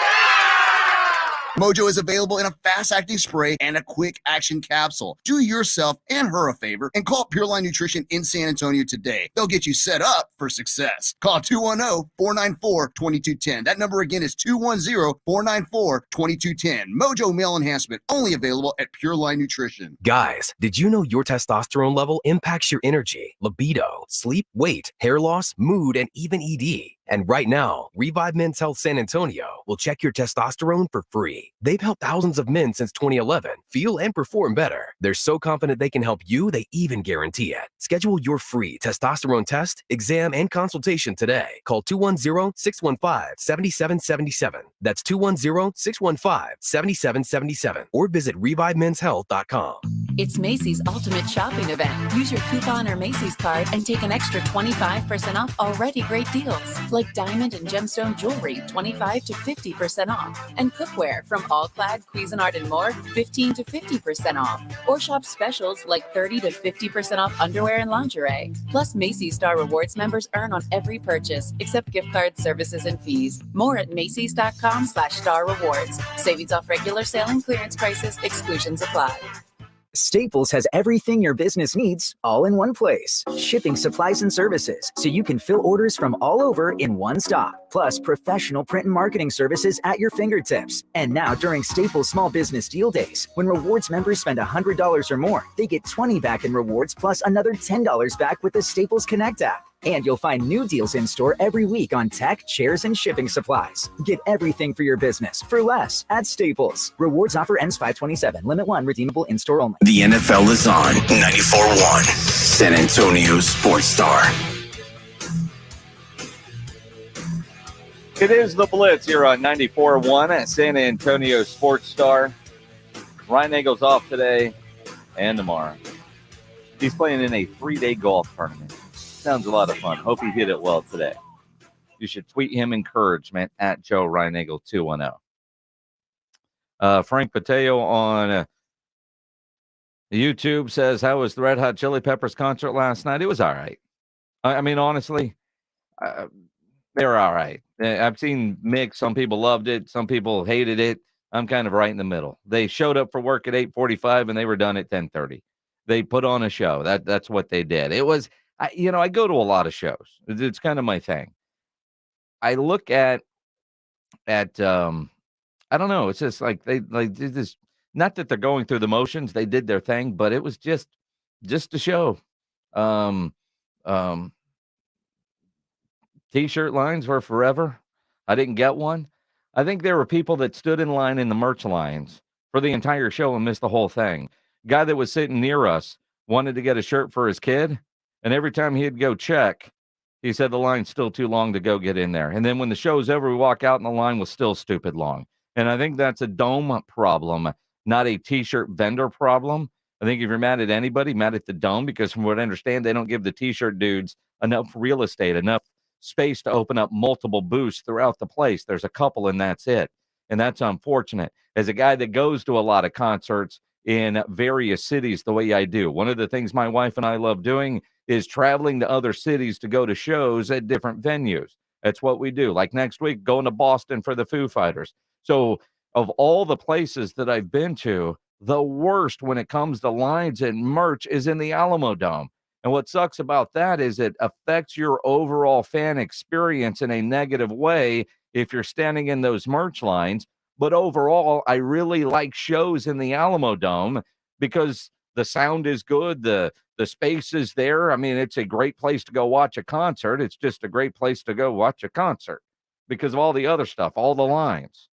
Mojo is available in a fast-acting spray and a quick-action capsule. Do yourself and her a favor and call Pure Line Nutrition in San Antonio today. They'll get you set up for success. Call 210-494-2210. That number again is 210-494-2210. Mojo Male Enhancement, only available at Pure Line Nutrition. Guys, did you know your testosterone level impacts your energy, libido, sleep, weight, hair loss, mood, and even ED? And right now, Revive Men's Health San Antonio will check your testosterone for free. They've helped thousands of men since 2011 feel and perform better. They're so confident they can help you, they even guarantee it. Schedule your free testosterone test, exam, and consultation today. Call 210-615-7777. That's 210-615-7777. Or visit ReviveMen'sHealth.com. It's Macy's Ultimate Shopping Event. Use your coupon or Macy's card and take an extra 25% off already great deals. Like diamond and gemstone jewelry, 25 to 50% off. And cookware from All-Clad, Cuisinart, and more, 15 to 50% off. Or shop specials like 30 to 50% off underwear and lingerie. Plus, Macy's Star Rewards members earn on every purchase, except gift cards, services, and fees. More at Macys.com/Star Rewards. Savings off regular sale and clearance prices. Exclusions apply. Staples has everything your business needs all in one place. Shipping supplies and services so you can fill orders from all over in one stop. Plus professional print and marketing services at your fingertips. And now during Staples Small Business Deal Days, when rewards members spend $100 or more, they get $20 back in rewards plus another $10 back with the Staples Connect app. And you'll find new deals in store every week on tech, chairs, and shipping supplies. Get everything for your business for less at Staples. Rewards offer ends 5/27. Limit 1. Redeemable in-store only. The NFL is on 94.1 San Antonio Sports Star. It is the Blitz here on 94.1 at San Antonio Sports Star. Ryan Eagle's off today and tomorrow. He's playing in a 3-day golf tournament. Sounds a lot of fun. Hope he did it well today. You should tweet him encouragement at Joe Reinagel 210. Frank Pateo on YouTube says, how was the Red Hot Chili Peppers concert last night? It was all right. I mean, honestly, they were all right. I've seen mixed. Some people loved it. Some people hated it. I'm kind of right in the middle. They showed up for work at 8:45 and they were done at 10:30. They put on a show. That's what they did. It was, I go to a lot of shows. It's kind of my thing. I look at I don't know. It's just like they did this. Not that they're going through the motions. They did their thing, but it was just a show. T-shirt lines were forever. I didn't get one. I think there were people that stood in line in the merch lines for the entire show and missed the whole thing. Guy that was sitting near us wanted to get a shirt for his kid, and every time he'd go check, he said the line's still too long to go get in there. And then when the show's over, we walk out and the line was still stupid long. And I think that's a Dome problem, not a T-shirt vendor problem. I think if you're mad at anybody, mad at the Dome, because from what I understand, they don't give the T-shirt dudes enough real estate, enough space to open up multiple booths throughout the place. There's a couple and that's it. And that's unfortunate. As a guy that goes to a lot of concerts in various cities the way I do, one of the things my wife and I love doing is traveling to other cities to go to shows at different venues. That's what we do. Like next week, going to Boston for the Foo Fighters. So of all the places that I've been to, the worst when it comes to lines and merch is in the Alamo Dome. And what sucks about that is it affects your overall fan experience in a negative way if you're standing in those merch lines. But overall, I really like shows in the Alamo Dome because the sound is good, the space is there. I mean, it's a great place to go watch a concert. It's just a great place to go watch a concert because of all the other stuff, all the lines.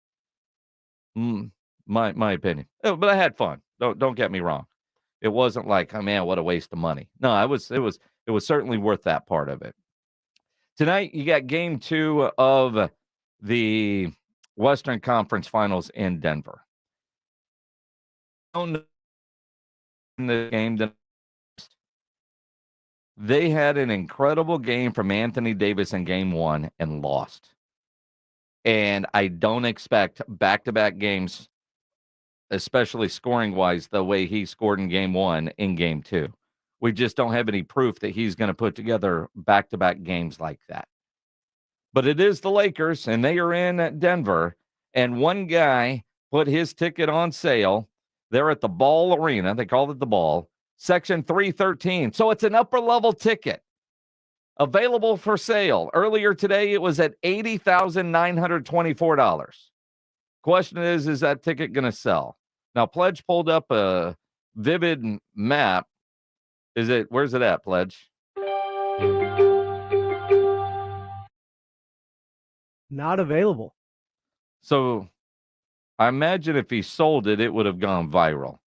My opinion. But I had fun. Don't get me wrong. It wasn't like, oh man, what a waste of money. No, it was certainly worth that part of it. Tonight, you got game 2 of the Western Conference Finals in Denver. In the game, they had an incredible game from Anthony Davis in game 1 and lost. And I don't expect back-to-back games, especially scoring-wise, the way he scored in game 1 in game 2. We just don't have any proof that he's going to put together back-to-back games like that. But it is the Lakers, and they are in Denver. And one guy put his ticket on sale. They're at the Ball Arena. They called it the Ball. Section 313. So it's an upper-level ticket available for sale. Earlier today, it was at $80,924. Question is that ticket going to sell? Now, Pledge pulled up a vivid map. Where's it at, Pledge? Not available. So I imagine if he sold it, it would have gone viral.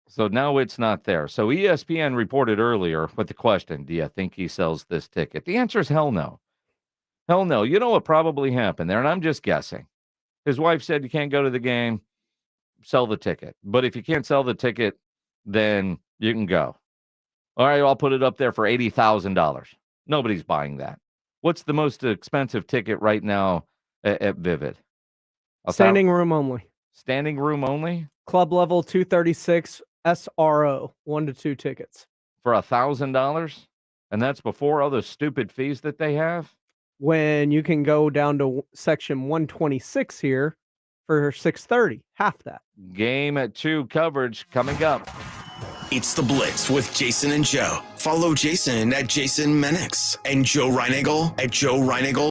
So now it's not there. So ESPN reported earlier with the question, do you think he sells this ticket? The answer is hell no. Hell no. You know what probably happened there, and I'm just guessing. His wife said you can't go to the game, sell the ticket. But if you can't sell the ticket, then you can go. All right, I'll put it up there for $80,000. Nobody's buying that. What's the most expensive ticket right now at Vivid? Standing room only. Standing room only? Club level 236 SRO, 1 to 2 tickets. For $1,000? And that's before all those stupid fees that they have? When you can go down to section 126 here for $630, half that. Game at 2 coverage coming up. It's the Blitz with Jason and Joe. Follow Jason at Jason Menix and Joe Reinagel at Joe Reinagel.